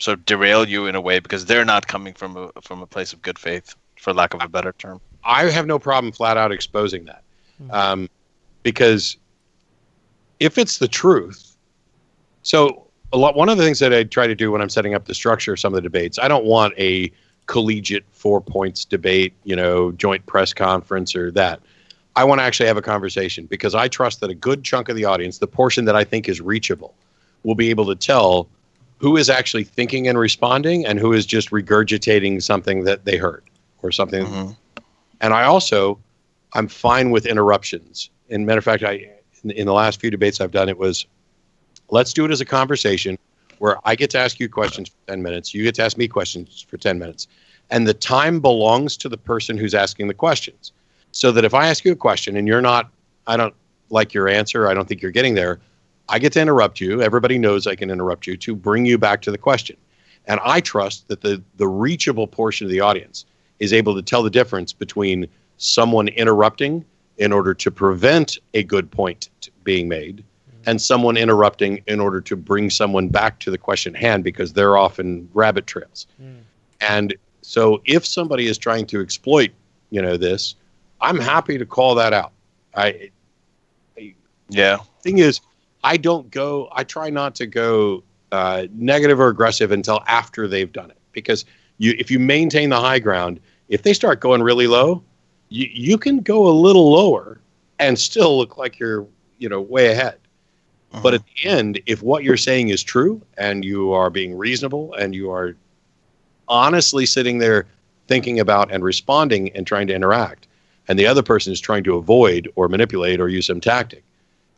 sort of derail you in a way because they're not coming from a place of good faith, for lack of a better term? I have no problem flat out exposing that, because if it's the truth. So one of the things that I try to do when I'm setting up the structure of some of the debates, I don't want a collegiate 4 points debate, joint press conference or that. I want to actually have a conversation because I trust that a good chunk of the audience, the portion that I think is reachable, will be able to tell who is actually thinking and responding and who is just regurgitating something that they heard or something. Mm-hmm. And I'm fine with interruptions. And matter of fact, in the last few debates I've done, it was, let's do it as a conversation where I get to ask you questions for 10 minutes. You get to ask me questions for 10 minutes. And the time belongs to the person who's asking the questions. So that if I ask you a question and I don't like your answer, I don't think you're getting there, I get to interrupt you. Everybody knows I can interrupt you to bring you back to the question. And I trust that the reachable portion of the audience is able to tell the difference between someone interrupting in order to prevent a good point being made and someone interrupting in order to bring someone back to the question at hand because they're off in rabbit trails. And so if somebody is trying to exploit, this, I'm happy to call that out. Thing is, I try not to go negative or aggressive until after they've done it. Because if you maintain the high ground, if they start going really low, you can go a little lower and still look like you're, way ahead. Uh-huh. But at the end, if what you're saying is true and you are being reasonable and you are honestly sitting there thinking about and responding and trying to interact, and the other person is trying to avoid or manipulate or use some tactic,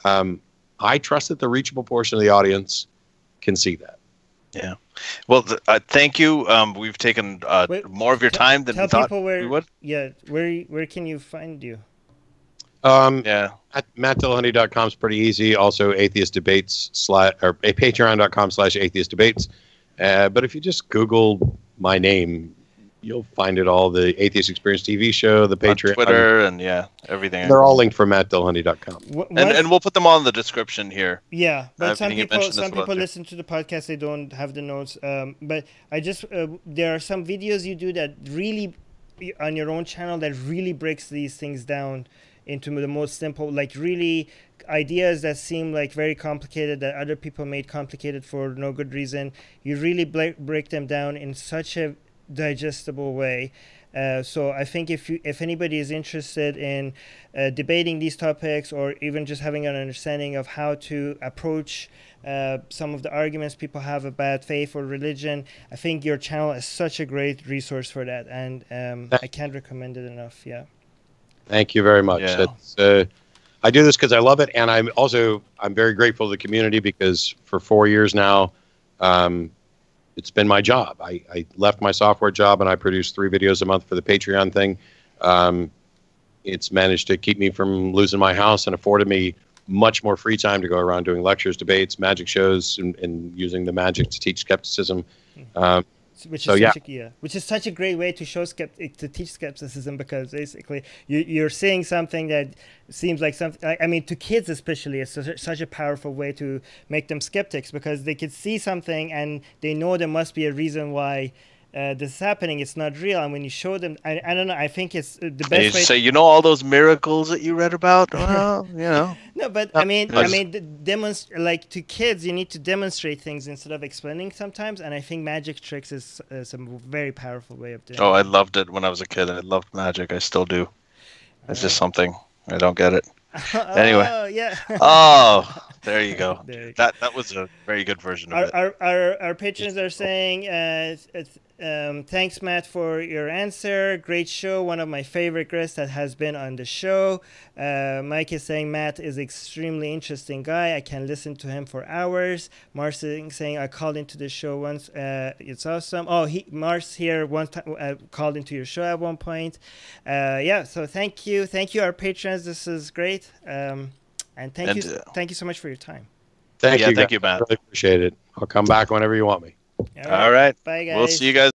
I trust that the reachable portion of the audience can see that. Yeah. Well, thank you. We've taken more of your time than we thought we would. Yeah. Where can you find you? At mattdillahunty.com is pretty easy. Also, Atheist Debates or patreon.com/Atheist Debates. But if you just Google my name, you'll find it all. The Atheist Experience TV show, the Patreon, Twitter, and everything. They're all linked from mattdillahunty.com. And we'll put them all in the description here. Yeah, but some people listen to the podcast, they don't have the notes. But there are some videos you do that really, on your own channel, that really breaks these things down into the most simple, like really ideas that seem like very complicated that other people made complicated for no good reason. You really break them down in such a digestible way. So I think if anybody is interested in debating these topics or even just having an understanding of how to approach some of the arguments people have about faith or religion, I think your channel is such a great resource for that, and I can't recommend it enough. Yeah. Thank you very much. Yeah. I do this because I love it, and I'm very grateful to the community because for 4 years now, it's been my job. I left my software job and I produce 3 videos a month for the Patreon thing. It's managed to keep me from losing my house and afforded me much more free time to go around doing lectures, debates, magic shows, and using the magic to teach skepticism. Which is such a great way to teach skepticism, because basically you're saying something that seems like something. I mean, to kids especially, it's such a powerful way to make them skeptics, because they could see something and they know there must be a reason why this is happening. It's not real. And when you show them, I don't know. I think it's the And you best way. say, you know, all those miracles that you read about. Well, you know. No, but I mean, like to kids, you need to demonstrate things instead of explaining sometimes. And I think magic tricks is a very powerful way of doing it. Oh, I loved it when I was a kid. I loved magic. I still do. It's just something I don't get it. Anyway. Oh, yeah. Oh, there you go. There you That was a very good version of it. Our patrons are saying, thanks, Matt, for your answer. Great show. One of my favorite guests that has been on the show. Mike is saying Matt is extremely interesting guy. I can listen to him for hours. Mars is saying I called into the show once. It's awesome. Oh, Mars here one time called into your show at one point. Yeah. So thank you, our patrons. This is great. And thank you so much for your time. Thank you, Matt. really appreciate it. I'll come back whenever you want me. All right. Bye, guys. We'll see you guys.